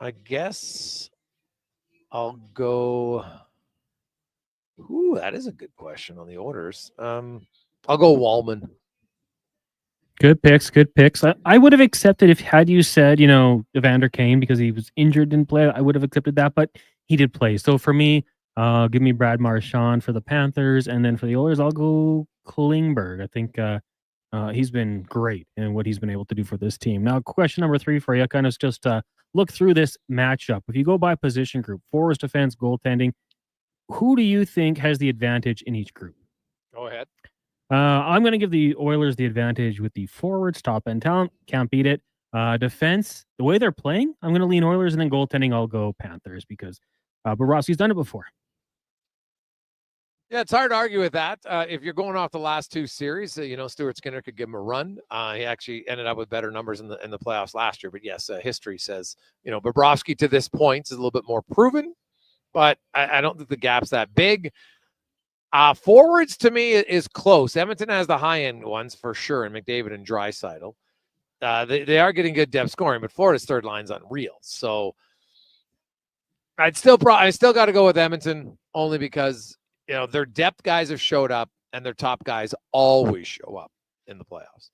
[SPEAKER 1] I guess I'll go. Ooh, that is a good question on the orders. I'll go Wallman.
[SPEAKER 16] Good picks. I would have accepted if had you said, Evander Kane, because he was injured, didn't play. I would have accepted that, but he did play. So for me, give me Brad Marchand for the Panthers, and then for the Oilers, I'll go Klingberg. I think he's been great in what he's been able to do for this team. Now, question number 3 for you, kind of just look through this matchup. If you go by position group, forwards, defense, goaltending, who do you think has the advantage in each group?
[SPEAKER 1] Go ahead.
[SPEAKER 16] I'm going to give the Oilers the advantage with the forwards, top end talent. Can't beat it. Defense, the way they're playing, I'm going to lean Oilers, and then goaltending, I'll go Panthers because Bobrovsky's done it before.
[SPEAKER 1] Yeah, it's hard to argue with that. If you're going off the last 2 series, Stuart Skinner could give him a run. He actually ended up with better numbers in the playoffs last year. But yes, history says, Bobrovsky to this point is a little bit more proven, but I don't think the gap's that big. Forwards to me is close. Edmonton has the high-end ones for sure, and McDavid and Draisaitl. They are getting good depth scoring, but Florida's third line's unreal. So I still got to go with Edmonton only because their depth guys have showed up, and their top guys always show up in the playoffs.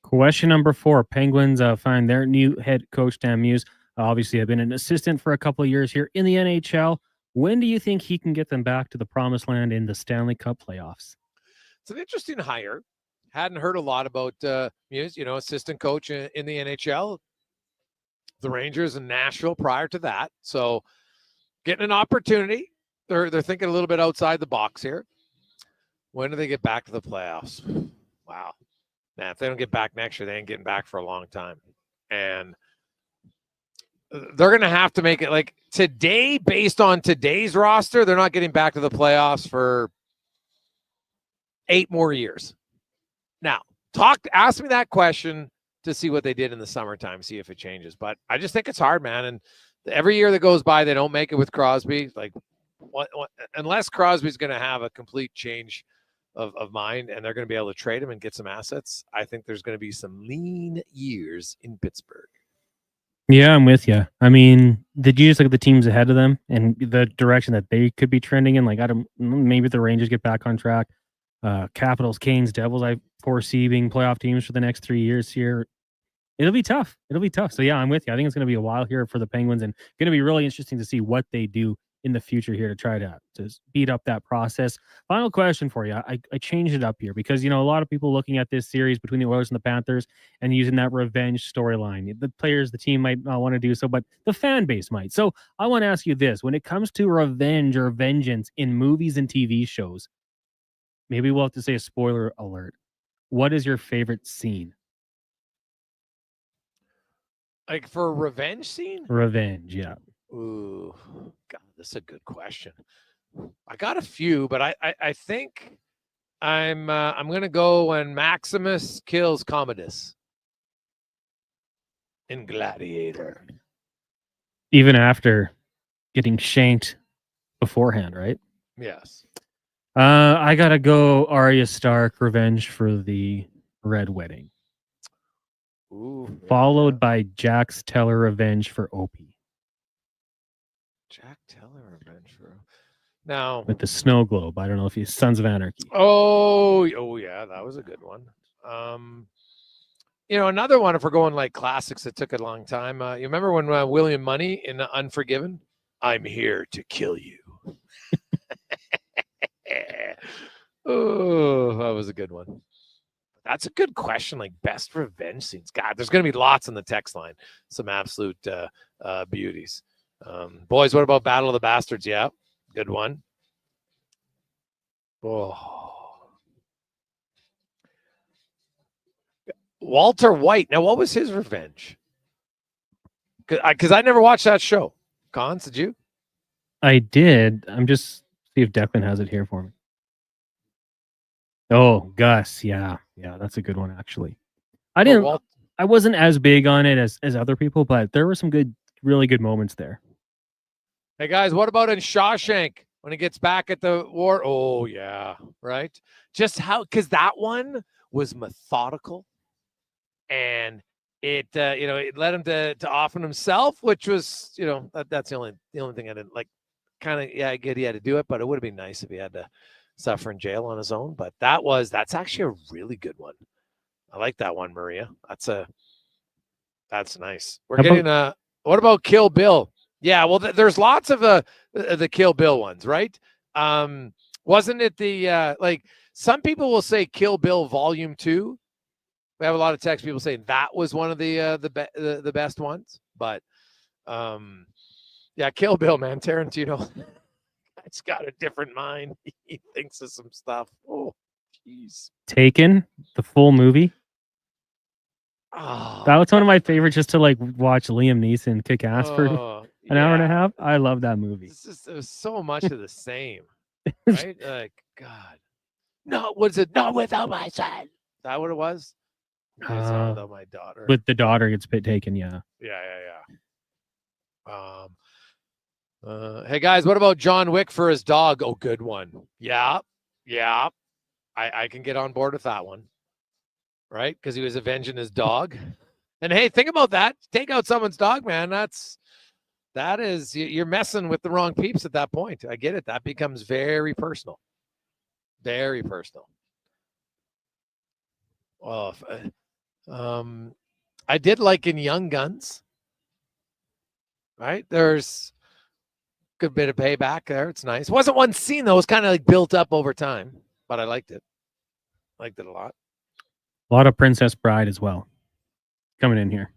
[SPEAKER 16] Question number 4: Penguins find their new head coach Dan Muse. Obviously, have been an assistant for a couple of years here in the NHL. When do you think he can get them back to the promised land in the Stanley Cup playoffs?
[SPEAKER 1] It's an interesting hire. Hadn't heard a lot about Muse, assistant coach in the NHL, the Rangers and Nashville prior to that. So getting an opportunity. They're thinking a little bit outside the box here. When do they get back to the playoffs? Wow. Man, if they don't get back next year, they ain't getting back for a long time. And they're going to have to make it like today, based on today's roster, they're not getting back to the playoffs for 8 more years. Now, ask me that question to see what they did in the summertime, see if it changes. But I just think it's hard, man. And every year that goes by, they don't make it with Crosby. Like, unless Crosby's going to have a complete change of mind and they're going to be able to trade him and get some assets, I think there's going to be some lean years in Pittsburgh.
[SPEAKER 16] Yeah, I'm with you. I mean, did you just look at the teams ahead of them and the direction that they could be trending in? Like, maybe the Rangers get back on track. Capitals, Canes, Devils, I foresee being playoff teams for the next 3 years here. It'll be tough. So, yeah, I'm with you. I think it's going to be a while here for the Penguins, and going to be really interesting to see what they do in the future here to try to speed up that process. Final question for you. I changed it up here because, a lot of people looking at this series between the Oilers and the Panthers and using that revenge storyline. The players, the team might not want to do so, but the fan base might. So I want to ask you this. When it comes to revenge or vengeance in movies and TV shows, maybe we'll have to say a spoiler alert. What is your favorite scene?
[SPEAKER 1] Like for a revenge scene?
[SPEAKER 16] Revenge, yeah.
[SPEAKER 1] Ooh, God, this is a good question. I got a few, but I think I'm gonna go when Maximus kills Commodus in Gladiator.
[SPEAKER 16] Even after getting shanked beforehand, right?
[SPEAKER 1] Yes.
[SPEAKER 16] I gotta go Arya Stark Revenge for the Red Wedding.
[SPEAKER 1] Ooh.
[SPEAKER 16] Followed by Jax Teller Revenge for Opie.
[SPEAKER 1] Jack Teller Revenge for now
[SPEAKER 16] With the snow globe. I don't know if he's Sons of Anarchy.
[SPEAKER 1] Oh yeah, that was a good one. Another one, if we're going like classics that took a long time. You remember when William Money in Unforgiven? I'm here to kill you. Oh, that was a good one. That's a good question. Like best revenge scenes. God, there's going to be lots on the text line. Some absolute beauties. Boys, what about Battle of the Bastards? Yeah, good one. Oh. Walter White. Now, what was his revenge? Because I never watched that show. Cons, did you?
[SPEAKER 16] I did. I'm just see if Declan has it here for me. Oh, Gus. Yeah. Yeah, that's a good one, actually. I wasn't as big on it as other people, but there were some really good moments there.
[SPEAKER 1] Hey, guys, what about in Shawshank when he gets back at the war? Oh, yeah, right? Just how, because that one was methodical. And it led him to offend himself, which was, that's the only thing I didn't like. Kind of, yeah, I get he had to do it, but it would have been nice if he had to suffer in jail on his own. But that's actually a really good one. I like that one, Maria. That's nice. What about Kill Bill? Yeah, well, there's lots of the Kill Bill ones, right? Wasn't it like some people will say Kill Bill Volume 2? We have a lot of text people saying that was one of the best ones, but yeah, Kill Bill, man, Tarantino, it's got a different mind. He thinks of some stuff. Oh, jeez.
[SPEAKER 16] Taken, the full movie.
[SPEAKER 1] Oh,
[SPEAKER 16] that was one of my favorites, just to like watch Liam Neeson kick ass for an hour and a half. I love that movie.
[SPEAKER 1] It was so much of the same, right? Like, God, no, was it not without my son? Is that what it was? It's not without my daughter.
[SPEAKER 16] With the daughter gets taken, yeah.
[SPEAKER 1] Yeah. Hey guys, what about John Wick for his dog? Oh, good one. Yeah. I can get on board with that one. Right? Because he was avenging his dog. And hey, think about that. Take out someone's dog, man. That is, you're messing with the wrong peeps at that point. I get it. That becomes very personal. Very personal. Oh, I did like in Young Guns. Right? There's a good bit of payback there. It's nice. It wasn't one scene, though. It was kind of like built up over time, but I liked it. Liked it a lot.
[SPEAKER 16] A lot of Princess Bride as well. Coming in here.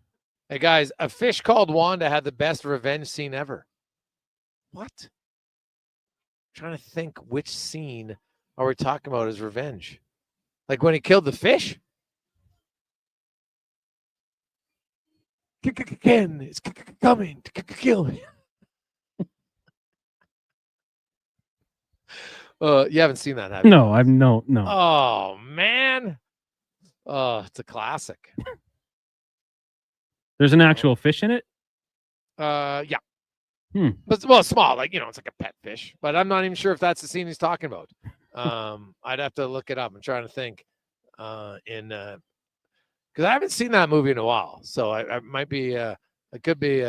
[SPEAKER 1] Hey, guys, A Fish Called Wanda had the best revenge scene ever. What? I'm trying to think which scene are we talking about as revenge? Like when he killed the fish? Ken is coming to kill me. You haven't seen that, have you?
[SPEAKER 16] No, I've no.
[SPEAKER 1] Oh, man. Oh, it's a classic.
[SPEAKER 16] There's an actual fish in it?
[SPEAKER 1] Yeah.
[SPEAKER 16] But
[SPEAKER 1] well, small, like, it's like a pet fish, but I'm not even sure if that's the scene he's talking about. I'd have to look it up. I'm trying to think because I haven't seen that movie in a while. So I might be, it could be,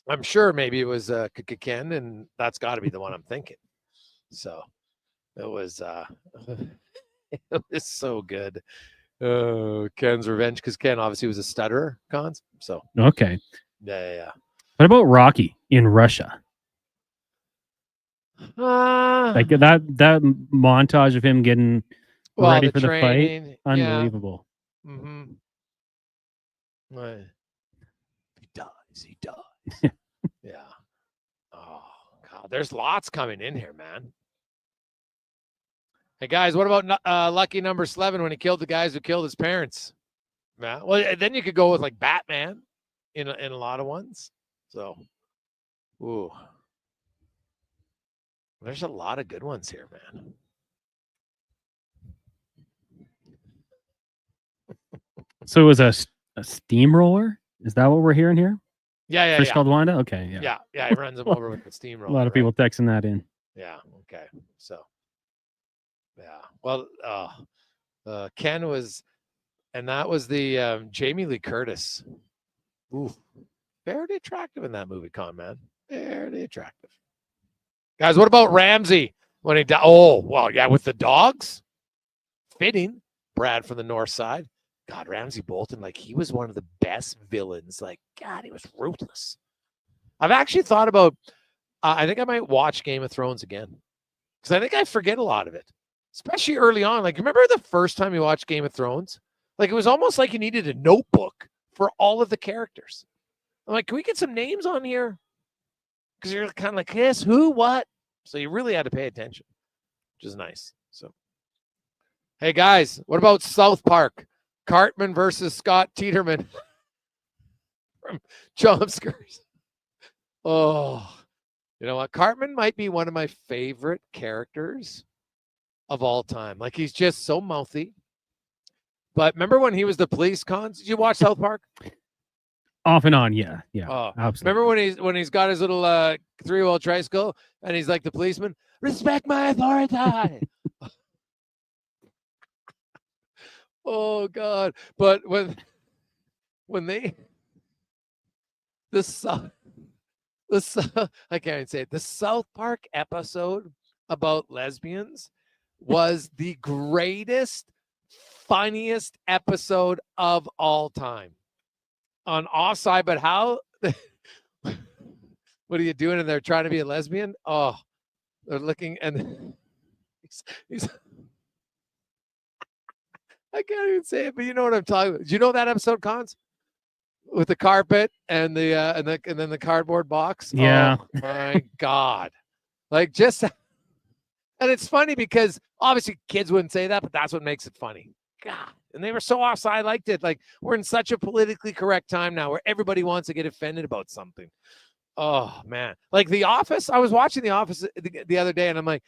[SPEAKER 1] I'm sure maybe it was Ken, and that's got to be the one I'm thinking. So it was, it was so good. Ken's revenge, because Ken obviously was a stutterer, Cons. So
[SPEAKER 16] okay.
[SPEAKER 1] Yeah.
[SPEAKER 16] What about Rocky in Russia? Like that montage of him getting ready for the fight, unbelievable.
[SPEAKER 1] Yeah. Mm-hmm. Right. He dies. Yeah. Oh God, there's lots coming in here, man. Hey guys, what about lucky number 11 when he killed the guys who killed his parents? Yeah. Well, then you could go with like Batman in a lot of ones. So, ooh, there's a lot of good ones here, man.
[SPEAKER 16] So it was a steamroller? Is that what we're hearing here?
[SPEAKER 1] Yeah.
[SPEAKER 16] Fish called Wanda? Okay, yeah.
[SPEAKER 1] Yeah, he runs him over with the steamroller.
[SPEAKER 16] A lot of people texting that in.
[SPEAKER 1] Yeah, okay. So, yeah. Well, Ken was, and that was the Jamie Lee Curtis. Ooh, very attractive in that movie, Con, man. Very attractive. Guys, what about Ramsey when he died? Oh, well, yeah, with the dogs. Fitting. Brad from the north side. God, Ramsey Bolton, like, he was one of the best villains. Like, God, he was ruthless. I've actually thought about, I think I might watch Game of Thrones again. Because I think I forget a lot of it. Especially early on. Like, remember the first time you watched Game of Thrones? Like, it was almost like you needed a notebook for all of the characters. I'm like, can we get some names on here? Because you're kind of like, yes, who, what? So you really had to pay attention, which is nice. So, hey, guys, what about South Park? Cartman versus Scott Teeterman from Chomskers. Oh, you know what? Cartman might be one of my favorite characters of all time. Like, he's just so mouthy. But remember when he was the police cons? Did you watch South Park?
[SPEAKER 16] Off and on, yeah.
[SPEAKER 1] Oh,
[SPEAKER 16] Absolutely.
[SPEAKER 1] remember when he's got his little 3-wheel tricycle and he's like the policeman, respect my authority. Oh God! But when they I can't even say it. The South Park episode about lesbians was the greatest, funniest episode of all time. On offside, but how? What are you doing in there? Trying to be a lesbian? Oh, they're looking and he's I can't even say it, but you know what I'm talking about. Do you know that episode, Cons? With the carpet and the and then the cardboard box?
[SPEAKER 16] Yeah.
[SPEAKER 1] Oh my God. Like, just, and it's funny because obviously kids wouldn't say that, but that's what makes it funny. God. And they were so offside. I liked it. Like, we're in such a politically correct time now where everybody wants to get offended about something. Oh man. Like The Office. I was watching The Office the other day and I'm like,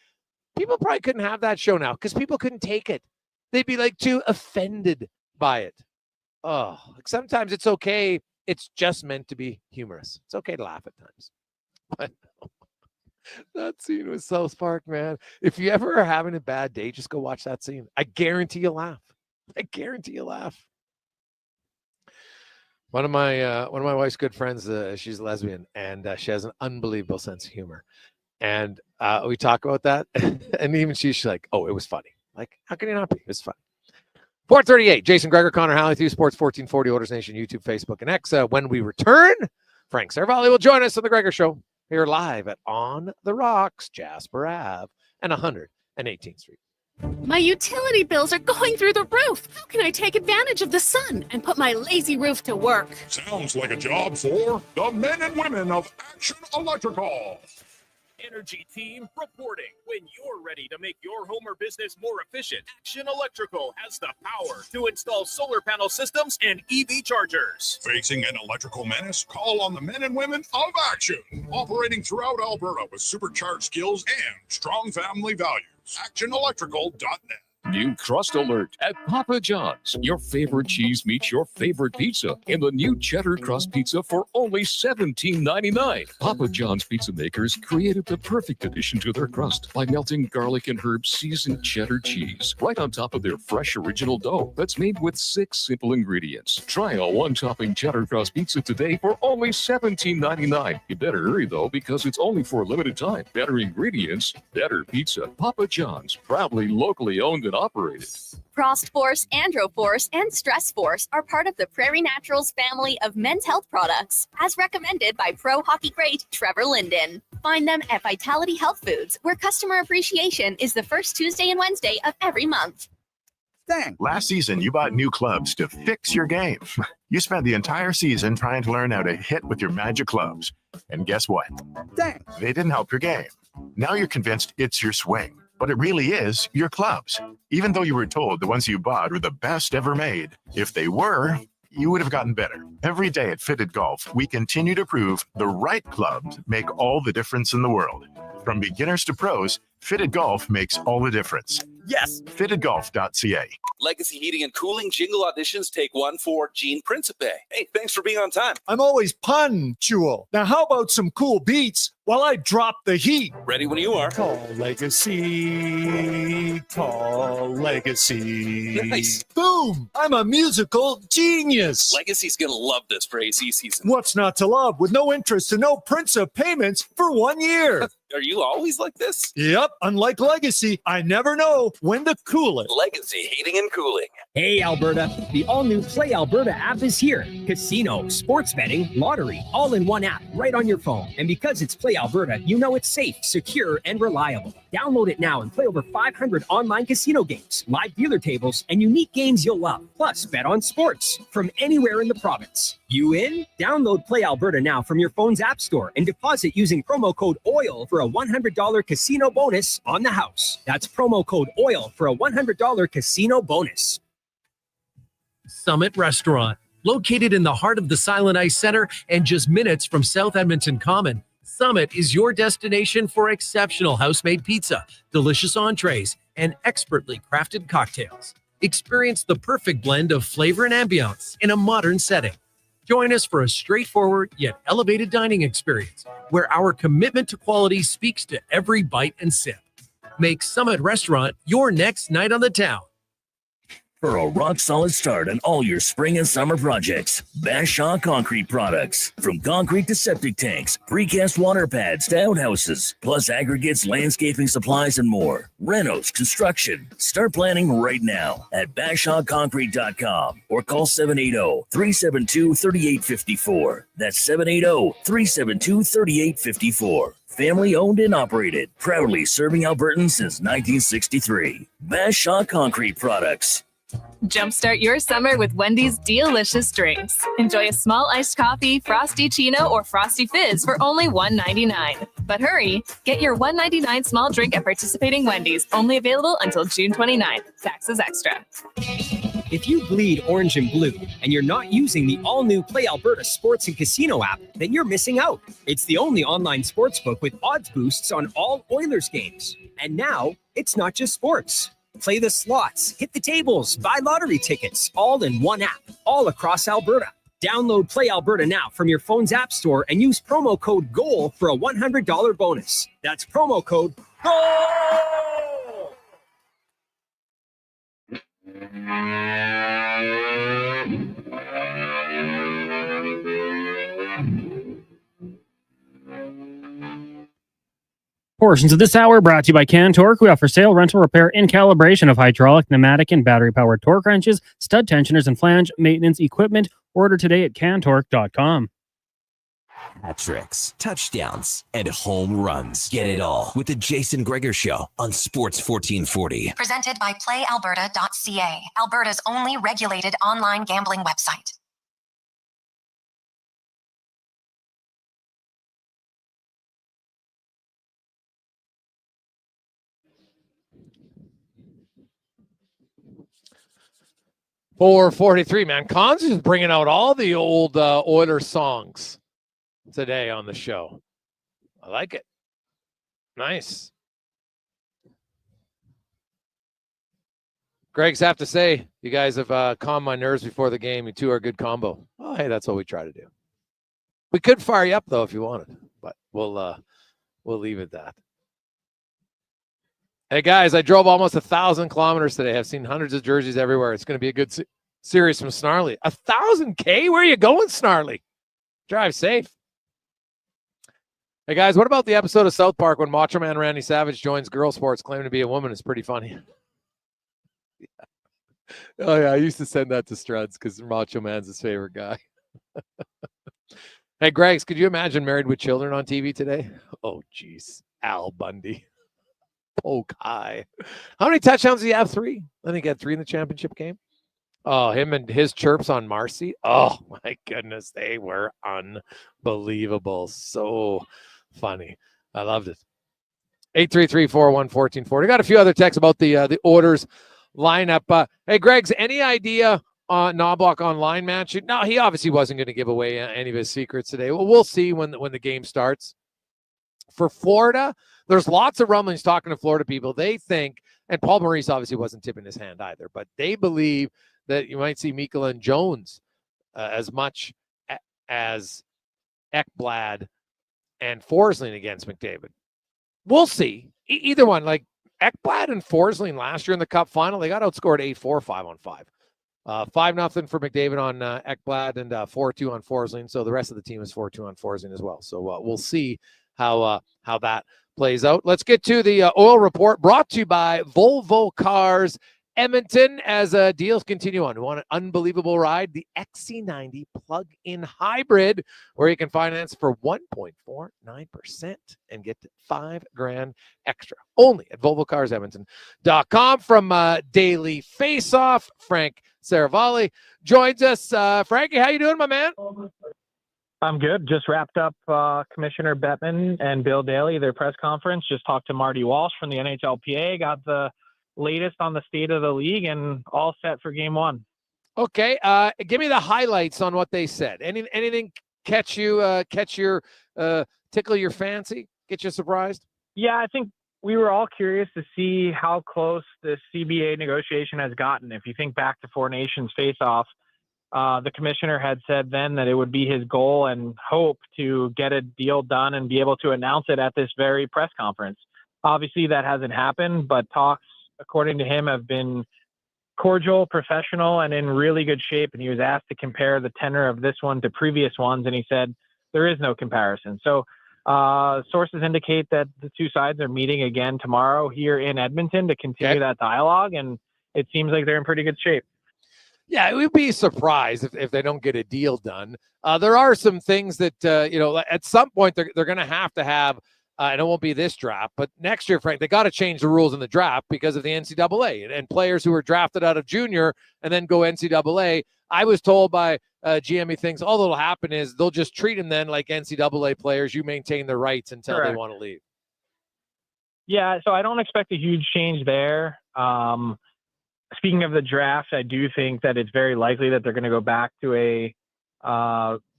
[SPEAKER 1] people probably couldn't have that show now because people couldn't take it. They'd be like too offended by it. Oh, like sometimes it's okay. It's just meant to be humorous. It's okay to laugh at times. But that scene with South Park, man. If you ever are having a bad day, just go watch that scene. I guarantee you'll laugh. I guarantee you'll laugh. One of my wife's good friends, she's a lesbian, and she has an unbelievable sense of humor. And we talk about that, and even she's like, "Oh, it was funny." Like, how can you not be? It's fun. 438, Jason Gregor, Connor Halley, through Sports 1440, Oilers Nation, YouTube, Facebook, and X. When we return, Frank Seravalli will join us on The Gregor Show here live at On the Rocks, Jasper Ave, and 118th Street.
[SPEAKER 4] My utility bills are going through the roof. How can I take advantage of the sun and put my lazy roof to work?
[SPEAKER 21] Sounds like a job for the men and women of Action Electrical.
[SPEAKER 10] Energy team reporting. When you're ready to make your home or business more efficient, Action Electrical has the power to install solar panel systems and EV chargers.
[SPEAKER 21] Facing an electrical menace? Call on the men and women of Action. Operating throughout Alberta with supercharged skills and strong family values. ActionElectrical.net.
[SPEAKER 7] New crust alert at Papa John's. Your favorite cheese meets your favorite pizza in the new cheddar crust pizza for only $17.99. Papa John's pizza makers created the perfect addition to their crust by melting garlic and herb seasoned cheddar cheese right on top of their fresh original dough that's made with 6 simple ingredients. Try a one-topping cheddar crust pizza today for only $17.99. You better hurry though, because it's only for a limited time. Better ingredients, better pizza. Papa John's, proudly locally owned and operated.
[SPEAKER 3] Frost Force, Androforce, and Stress Force are part of the Prairie Naturals family of men's health products, as recommended by pro hockey great Trevor Linden. Find them at Vitality Health Foods, where customer appreciation is the first Tuesday and Wednesday of every month.
[SPEAKER 24] Dang. Last season, you bought new clubs to fix your game. You spent the entire season trying to learn how to hit with your magic clubs. And guess what? Dang. They didn't help your game. Now you're convinced it's your swing. But it really is your clubs. Even though you were told the ones you bought were the best ever made, if they were, you would have gotten better. Every day at Fitted Golf, we continue to prove the right clubs make all the difference in the world. From beginners to pros, Fitted Golf makes all the difference.
[SPEAKER 19] Yes.
[SPEAKER 24] fittedgolf.ca.
[SPEAKER 20] Legacy Heating and Cooling jingle auditions take one for Gene Principe. Hey, thanks for being on time.
[SPEAKER 2] I'm always punctual. Now, how about some cool beats while I drop the heat?
[SPEAKER 20] Ready when you are.
[SPEAKER 2] Call Legacy. Call Legacy.
[SPEAKER 20] Nice.
[SPEAKER 2] Boom! I'm a musical genius.
[SPEAKER 20] Legacy's going to love this for AC season.
[SPEAKER 2] What's not to love with no interest and no Principe payments for 1 year?
[SPEAKER 20] Are you always like this?
[SPEAKER 2] Yep. Unlike Legacy, I never know when to cool it.
[SPEAKER 20] Legacy Heating and Cooling.
[SPEAKER 13] Hey, Alberta. The all-new Play Alberta app is here. Casino, sports betting, lottery, all in one app right on your phone. And because it's Play Alberta, you know it's safe, secure, and reliable. Download it now and play over 500 online casino games, live dealer tables, and unique games you'll love. Plus, bet on sports from anywhere in the province. You in? Download Play Alberta now from your phone's app store and deposit using promo code OIL for a $100 casino bonus on the house. That's promo code OIL for a $100 casino bonus.
[SPEAKER 11] Summit Restaurant, located in the heart of the Silent Ice Center and just minutes from South Edmonton Common. Summit is your destination for exceptional house-made pizza, delicious entrees, and expertly crafted cocktails. Experience the perfect blend of flavor and ambiance in a modern setting. Join us for a straightforward yet elevated dining experience where our commitment to quality speaks to every bite and sip. Make Summit Restaurant your next night on the town.
[SPEAKER 12] For a rock-solid start on all your spring and summer projects, Bashaw Concrete Products. From concrete to septic tanks, precast water pads to outhouses, plus aggregates, landscaping supplies, and more. Renos, construction. Start planning right now at BashawConcrete.com or call 780-372-3854. That's 780-372-3854. Family owned and operated, proudly serving Albertans since 1963. Bashaw Concrete Products.
[SPEAKER 14] Jumpstart your summer with Wendy's delicious drinks. Enjoy a small iced coffee, Frosty Chino, or Frosty Fizz for only $1.99. But hurry, get your $1.99 small drink at participating Wendy's, only available until June 29th. Taxes extra.
[SPEAKER 13] If you bleed orange and blue and you're not using the all-new Play Alberta Sports and Casino app, then you're missing out. It's the only online sportsbook with odds boosts on all Oilers games. And now, it's not just sports. Play the slots, hit the tables, buy lottery tickets, all in one app, all across Alberta. Download Play Alberta now from your phone's app store and use promo code GOAL for a $100 bonus. That's promo code GOAL!
[SPEAKER 16] Portions of this hour brought to you by Cantork. We offer sale, rental, repair, and calibration of hydraulic, pneumatic, and battery-powered torque wrenches, stud tensioners, and flange maintenance equipment. Order today at cantork.com.
[SPEAKER 6] Hat tricks, touchdowns, and home runs. Get it all with the Jason Gregor Show on Sports 1440.
[SPEAKER 17] Presented by PlayAlberta.ca, Alberta's only regulated online gambling website.
[SPEAKER 1] .443, man. Cons is bringing out all the old Oilers songs today on the show. I like it. Nice. Greg's have to say, you guys have calmed my nerves before the game. You two are a good combo. Oh, hey, that's what we try to do. We could fire you up, though, if you wanted, but we'll leave it at that. Hey, guys, I drove almost 1,000 kilometers today. I've seen hundreds of jerseys everywhere. It's going to be a good series from Snarly. 1,000K? Where are you going, Snarly? Drive safe. Hey, guys, what about the episode of South Park when Macho Man Randy Savage joins girl sports claiming to be a woman? It's pretty funny. Yeah. Oh, yeah, I used to send that to Struds because Macho Man's his favorite guy. Hey, Gregs, could you imagine Married with Children on TV today? Oh, geez. Al Bundy. Poke high. How many touchdowns did he have? 3? I think he had 3 in the championship game. Oh, him and his chirps on Marcy. Oh, my goodness. They were unbelievable. So funny. I loved it. 833-401-1440. Got a few other texts about the Oilers lineup. Hey, Gregs, any idea on Knobloch online match? No, he obviously wasn't going to give away any of his secrets today. Well, we'll see when the game starts. For Florida, there's lots of rumblings talking to Florida people. They think, and Paul Maurice obviously wasn't tipping his hand either, but they believe that you might see Mikkola and Jones as much as Ekblad and Forsling against McDavid. We'll see. Either one, like Ekblad and Forsling last year in the Cup final, they got outscored 8-4, 5-on-5. 5-0 for McDavid on Ekblad and 4-2 on Forsling. So the rest of the team is 4-2 on Forsling as well. So we'll see how that plays out. Let's get to the oil report brought to you by Volvo Cars Edmonton as deals continue on. You want an unbelievable ride? The XC90 plug-in hybrid, where you can finance for 1.49% and get $5,000 extra. Only at VolvoCarsEdmonton.com. From Daily Face-Off, Frank Seravalli joins us. Frankie, how you doing, my man?
[SPEAKER 5] I'm good. Just wrapped up Commissioner Bettman and Bill Daly, their press conference. Just talked to Marty Walsh from the NHLPA. Got the latest on the state of the league and all set for game one.
[SPEAKER 1] Okay. Give me the highlights on what they said. Anything catch your tickle your fancy, get you surprised?
[SPEAKER 5] Yeah, I think we were all curious to see how close the CBA negotiation has gotten. If you think back to Four Nations face-off, the commissioner had said then that it would be his goal and hope to get a deal done and be able to announce it at this very press conference. Obviously, that hasn't happened, but talks, according to him, have been cordial, professional, and in really good shape. And he was asked to compare the tenor of this one to previous ones, and he said there is no comparison. So sources indicate that the two sides are meeting again tomorrow here in Edmonton to continue that dialogue, and it seems like they're in pretty good shape.
[SPEAKER 1] Yeah, it would be surprised if they don't get a deal done. There are some things that, at some point they're going to have, and it won't be this draft, but next year, Frank, they got to change the rules in the draft because of the NCAA and players who are drafted out of junior and then go NCAA. I was told by GM thinks all that'll happen is they'll just treat them then like NCAA players. You maintain their rights until they want to leave.
[SPEAKER 5] Yeah, so I don't expect a huge change there. Speaking of the draft, I do think that it's very likely that they're going to go back to a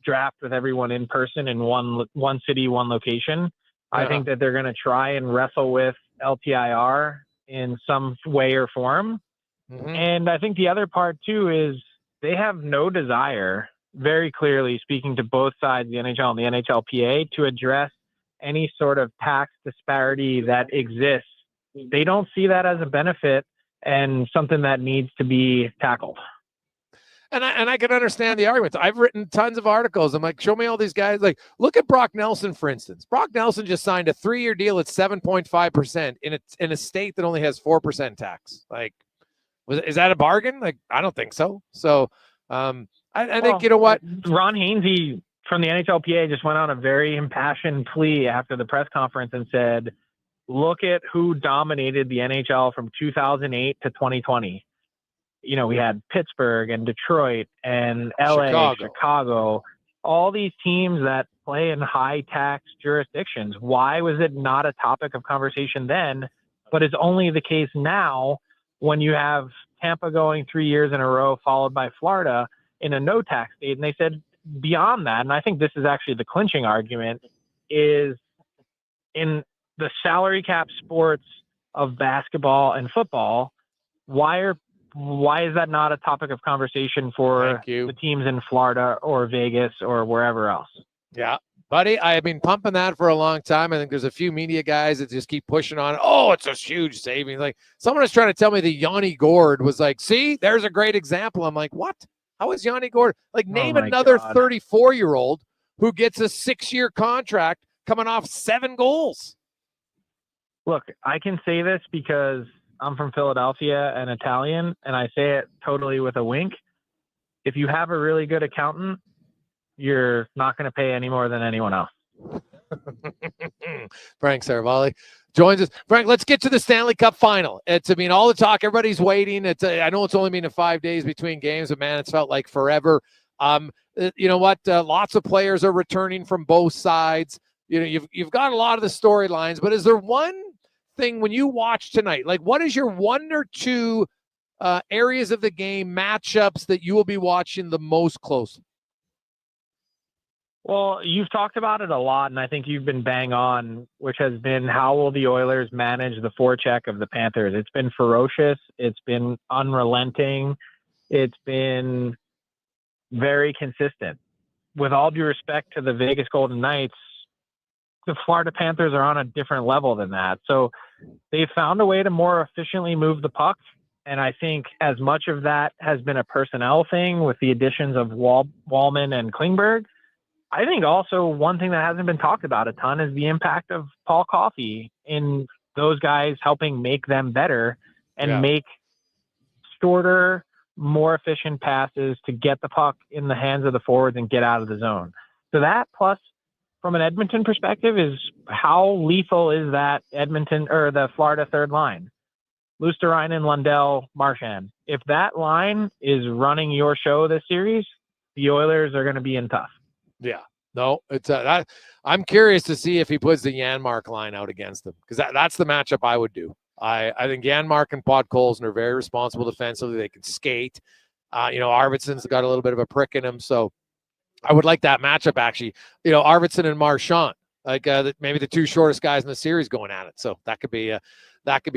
[SPEAKER 5] draft with everyone in person in one city, one location. I think that they're going to try and wrestle with LTIR in some way or form. Mm-hmm. And I think the other part, too, is they have no desire, very clearly speaking to both sides, the NHL and the NHLPA, to address any sort of tax disparity that exists. They don't see that as a benefit and something that needs to be tackled.
[SPEAKER 1] And I can understand the arguments. I've written tons of articles. I'm like, show me all these guys. Like, look at Brock Nelson, for instance. Brock Nelson just signed a 3-year deal at 7.5% in a state that only has 4% tax. Like, is that a bargain? Like, I don't think so. So I think, you know what?
[SPEAKER 5] Ron Hainsey from the NHLPA just went on a very impassioned plea after the press conference and said, look at who dominated the NHL from 2008 to 2020. You know, we had Pittsburgh and Detroit and LA, Chicago, all these teams that play in high tax jurisdictions. Why was it not a topic of conversation then, but is only the case now when you have Tampa going 3 years in a row, followed by Florida in a no tax state? And they said beyond that, and I think this is actually the clinching argument, is in the salary cap sports of basketball and football, why is that not a topic of conversation for the teams in Florida or Vegas or wherever else?
[SPEAKER 1] Yeah, buddy, I have been pumping that for a long time. I think there's a few media guys that just keep pushing on. Oh, it's a huge savings. Like, someone was trying to tell me that Yanni Gord was like, see, there's a great example. I'm like, what? How is Yanni Gord? Like, name another 34-year-old who gets a 6-year contract coming off 7 goals.
[SPEAKER 5] Look, I can say this because I'm from Philadelphia and Italian, and I say it totally with a wink. If you have a really good accountant, you're not going to pay any more than anyone else.
[SPEAKER 1] Frank Seravalli joins us. Frank, let's get to the Stanley Cup final. All the talk, everybody's waiting. I know it's only been 5 days between games, but man, it's felt like forever. You know what? Lots of players are returning from both sides. You know, you've got a lot of the storylines, but is there one thing when you watch tonight, like what is your 1 or 2 areas of the game, matchups that you will be watching the most closely?
[SPEAKER 5] Well, you've talked about it a lot, and I think you've been bang on, which has been how will the Oilers manage the forecheck of the Panthers? It's been ferocious. It's been unrelenting. It's been very consistent. With all due respect to the Vegas Golden Knights, the Florida Panthers are on a different level than that. So they've found a way to more efficiently move the puck. And I think as much of that has been a personnel thing with the additions of Wallman and Klingberg, I think also one thing that hasn't been talked about a ton is the impact of Paul Coffey in those guys helping make them better and make shorter, more efficient passes to get the puck in the hands of the forwards and get out of the zone. So that, plus from an Edmonton perspective, is how lethal is that Edmonton or the Florida third line? Luosterainen, Lundell, Marchand. If that line is running your show this series, the Oilers are going to be in tough.
[SPEAKER 1] Yeah. No, it's I'm curious to see if he puts the Janmark line out against them, because that's the matchup I would do. I think Janmark and Podkolzin are very responsible defensively. They can skate. Arvidsson's got a little bit of a prick in him, so I would like that matchup actually. Arvidsson and Marchand, maybe the two shortest guys in the series going at it. So that could be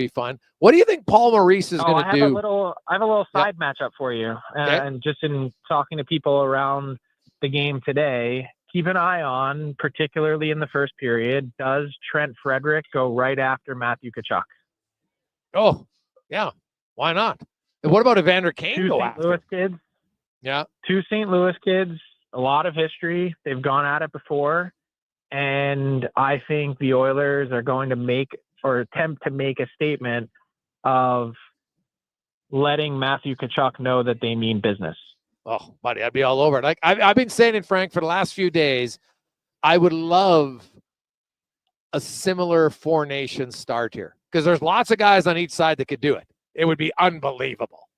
[SPEAKER 1] fun. What do you think Paul Maurice is going to do?
[SPEAKER 5] I have a little side matchup for you, and just in talking to people around the game today, keep an eye on, particularly in the first period, does Trent Frederick go right after Matthew Tkachuk?
[SPEAKER 1] Oh, yeah. Why not? And what about Evander Kane go after?
[SPEAKER 5] Louis kids.
[SPEAKER 1] Yeah.
[SPEAKER 5] Two St. Louis kids, a lot of history. They've gone at it before. And I think the Oilers are going to attempt to make a statement of letting Matthew Tkachuk know that they mean business.
[SPEAKER 1] Oh, buddy, I'd be all over it. Like I've been saying in Frank for the last few days, I would love a similar Four Nations start here, because there's lots of guys on each side that could do it. It would be unbelievable.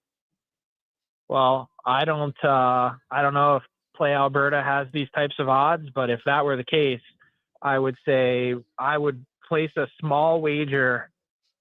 [SPEAKER 5] Well, I don't know if Play Alberta has these types of odds, but if that were the case, I would say I would place a small wager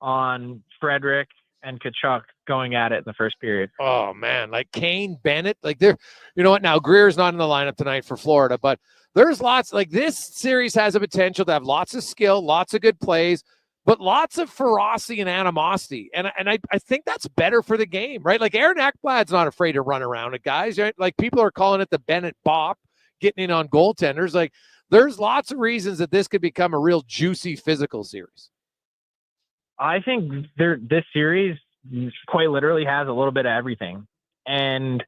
[SPEAKER 5] on Frederick and Tkachuk going at it in the first period.
[SPEAKER 1] Oh man, like Kane, Bennett, you know what? Now Greer's not in the lineup tonight for Florida, but there's lots. This series has a potential to have lots of skill, lots of good plays, but lots of ferocity and animosity. And I think that's better for the game, right? Like Aaron Ekblad's not afraid to run around at guys, right? Like people are calling it the Bennett Bop, getting in on goaltenders. Like there's lots of reasons that this could become a real juicy physical series.
[SPEAKER 5] I think this series quite literally has a little bit of everything. And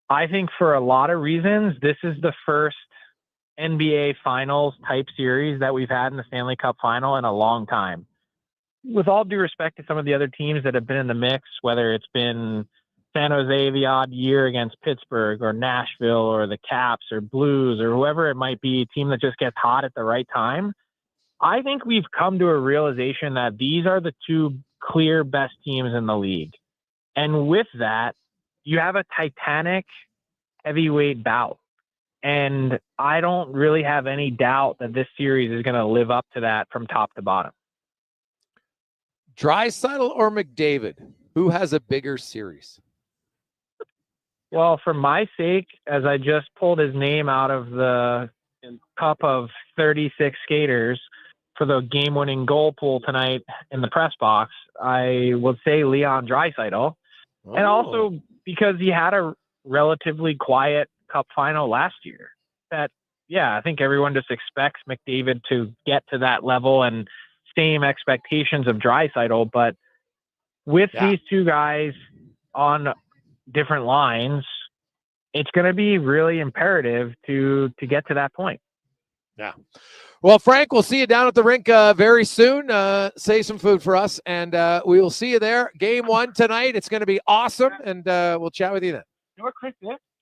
[SPEAKER 5] I think for a lot of reasons, this is the first NBA Finals type series that we've had in the Stanley Cup Final in a long time. With all due respect to some of the other teams that have been in the mix, whether it's been San Jose the odd year against Pittsburgh or Nashville or the Caps or Blues or whoever it might be, a team that just gets hot at the right time, I think we've come to a realization that these are the two clear best teams in the league. And with that, you have a titanic heavyweight bout. And I don't really have any doubt that this series is going to live up to that from top to bottom.
[SPEAKER 1] Draisaitl or McDavid, who has a bigger series?
[SPEAKER 5] Well, for my sake, as I just pulled his name out of the cup of 36 skaters for the game-winning goal pool tonight in the press box, I would say Leon Draisaitl. Oh. And also because he had a relatively quiet Cup final last year. That, I think everyone just expects McDavid to get to that level and same expectations of Draisaitl. But with these two guys on different lines, it's going to be really imperative to get to that point.
[SPEAKER 1] Yeah. Well, Frank, we'll see you down at the rink very soon. Save some food for us, and we will see you there. Game 1 tonight. It's going to be awesome, and we'll chat with you then.
[SPEAKER 5] You're Chris,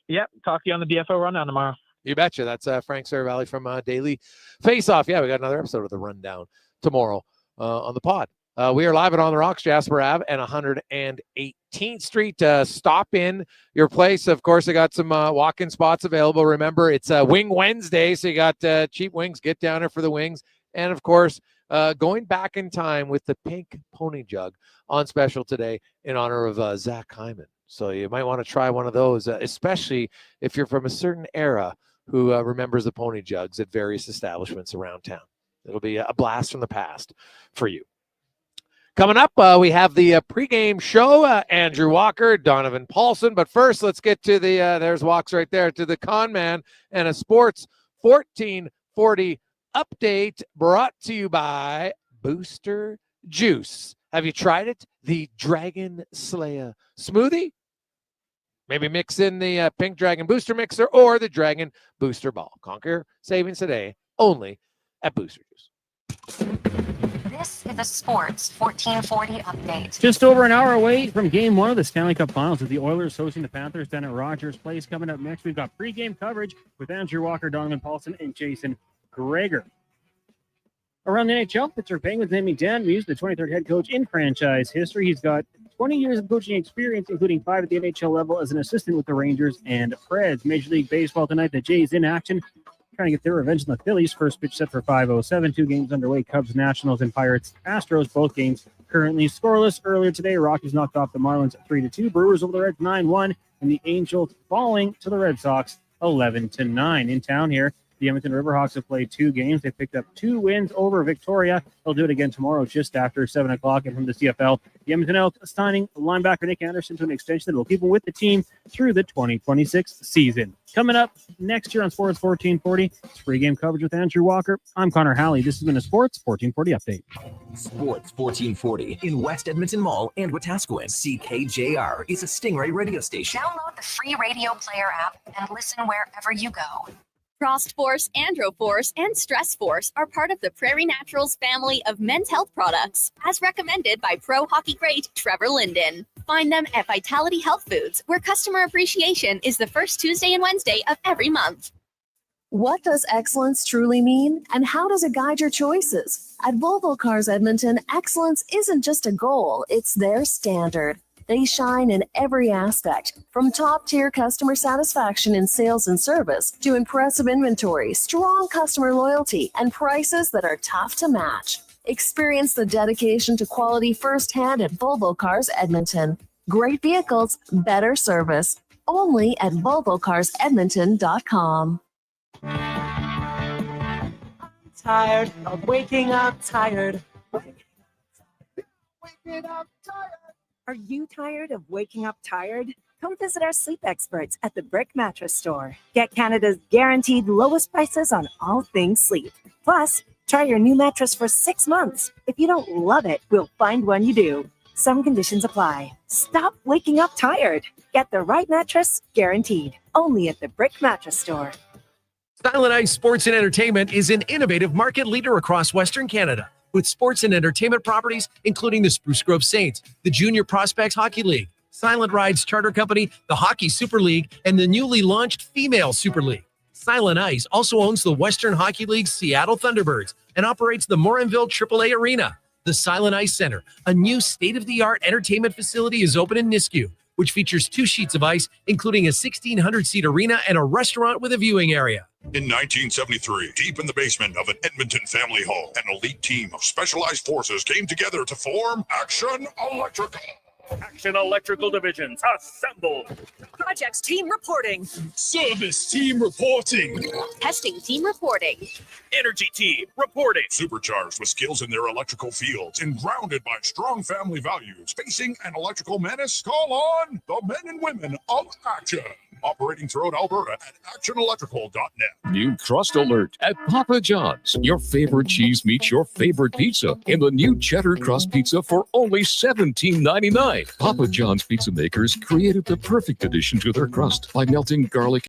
[SPEAKER 5] Yep. Talk to you on the DFO Rundown tomorrow.
[SPEAKER 1] You betcha. That's Frank Seravalli from Daily Face-Off. Yeah, we got another episode of the Rundown tomorrow on the pod. We are live at On the Rocks, Jasper Ave and 118th Street. Stop in your place. Of course, I got some walk-in spots available. Remember, it's Wing Wednesday, so you got cheap wings. Get down there for the wings. And, of course, going back in time with the pink pony jug on special today in honor of Zach Hyman. So you might want to try one of those, especially if you're from a certain era who remembers the pony jugs at various establishments around town. It'll be a blast from the past for you. Coming up, we have the pregame show, Andrew Walker, Donovan Paulson. But first, let's get to the, there's Walks right there, to the con man and a Sports 1440 update brought to you by Booster Juice. Have you tried it? The Dragon Slayer smoothie? Maybe mix in the Pink Dragon Booster Mixer or the Dragon Booster Ball. Conquer savings today only at Booster Juice.
[SPEAKER 17] This is a Sports 1440 update.
[SPEAKER 16] Just over an hour away from Game 1 of the Stanley Cup Finals with the Oilers hosting the Panthers down at Rogers Place. Coming up next, we've got pregame coverage with Andrew Walker, Donovan Paulson, and Jason Gregor. Around the NHL, Pittsburgh Penguins naming Dan Muse the 23rd head coach in franchise history. He's got 20 years of coaching experience, including 5 at the NHL level as an assistant with the Rangers and Preds. Major League Baseball tonight, the Jays in action, trying to get their revenge on the Phillies. First pitch set for 5:07. 2 games underway. Cubs, Nationals, and Pirates, Astros. Both games currently scoreless. Earlier today, Rockies knocked off the Marlins 3-2. Brewers over the Reds 9-1. And the Angels falling to the Red Sox 11-9. In town here, the Edmonton Riverhawks have played 2 games. They picked up 2 wins over Victoria. They'll do it again tomorrow just after 7 o'clock. And from the CFL, the Edmonton Elks signing linebacker Nick Anderson to an extension that will keep him with the team through the 2026 season. Coming up next year on Sports 1440, it's pregame coverage with Andrew Walker. I'm Connor Halley. This has been a Sports 1440 update.
[SPEAKER 6] Sports 1440 in West Edmonton Mall and Wetaskiwin. CKJR is a Stingray radio station.
[SPEAKER 17] Download the free radio player app and listen wherever you go.
[SPEAKER 3] Frost Force, Andro Force, and Stress Force are part of the Prairie Naturals family of men's health products, as recommended by pro hockey great Trevor Linden. Find them at Vitality Health Foods, where customer appreciation is the first Tuesday and Wednesday of every month.
[SPEAKER 8] What does excellence truly mean, and how does it guide your choices? At Volvo Cars Edmonton, excellence isn't just a goal, it's their standard. They shine in every aspect, from top-tier customer satisfaction in sales and service to impressive inventory, strong customer loyalty, and prices that are tough to match. Experience the dedication to quality firsthand at Volvo Cars Edmonton. Great vehicles, better service. Only at VolvoCarsEdmonton.com.
[SPEAKER 15] Tired of waking up tired. Waking up tired. Are you tired of waking up tired? Come visit our sleep experts at the Brick Mattress Store. Get Canada's guaranteed lowest prices on all things sleep. Plus, try your new mattress for 6 months. If you don't love it, we'll find one you do. Some conditions apply. Stop waking up tired. Get the right mattress, guaranteed. Only at the Brick Mattress Store.
[SPEAKER 11] Silent Ice Sports and Entertainment is an innovative market leader across Western Canada, with sports and entertainment properties including the Spruce Grove Saints, the Junior Prospects Hockey League, Silent Rides Charter Company, the Hockey Super League, and the newly launched Female Super League. Silent Ice also owns the Western Hockey League's Seattle Thunderbirds and operates the Morinville AAA Arena. The Silent Ice Center, a new state-of-the-art entertainment facility, is open in Nisku, which features 2 sheets of ice, including a 1,600-seat arena and a restaurant with a viewing area.
[SPEAKER 21] In 1973, deep in the basement of an Edmonton family home, an elite team of specialized forces came together to form Action Electrical.
[SPEAKER 18] Action Electrical Divisions, assemble.
[SPEAKER 15] Projects team reporting.
[SPEAKER 18] Service team reporting.
[SPEAKER 15] Testing team reporting.
[SPEAKER 10] Energy team reporting.
[SPEAKER 21] Supercharged with skills in their electrical fields and grounded by strong family values. Facing an electrical menace? Call on the men and women of Action. Operating throughout Alberta at actionelectrical.net.
[SPEAKER 7] New crust alert at Papa John's. Your favorite cheese meets your favorite pizza in the new cheddar crust pizza for only $17.99. Papa John's pizza makers created the perfect addition to their crust by melting garlic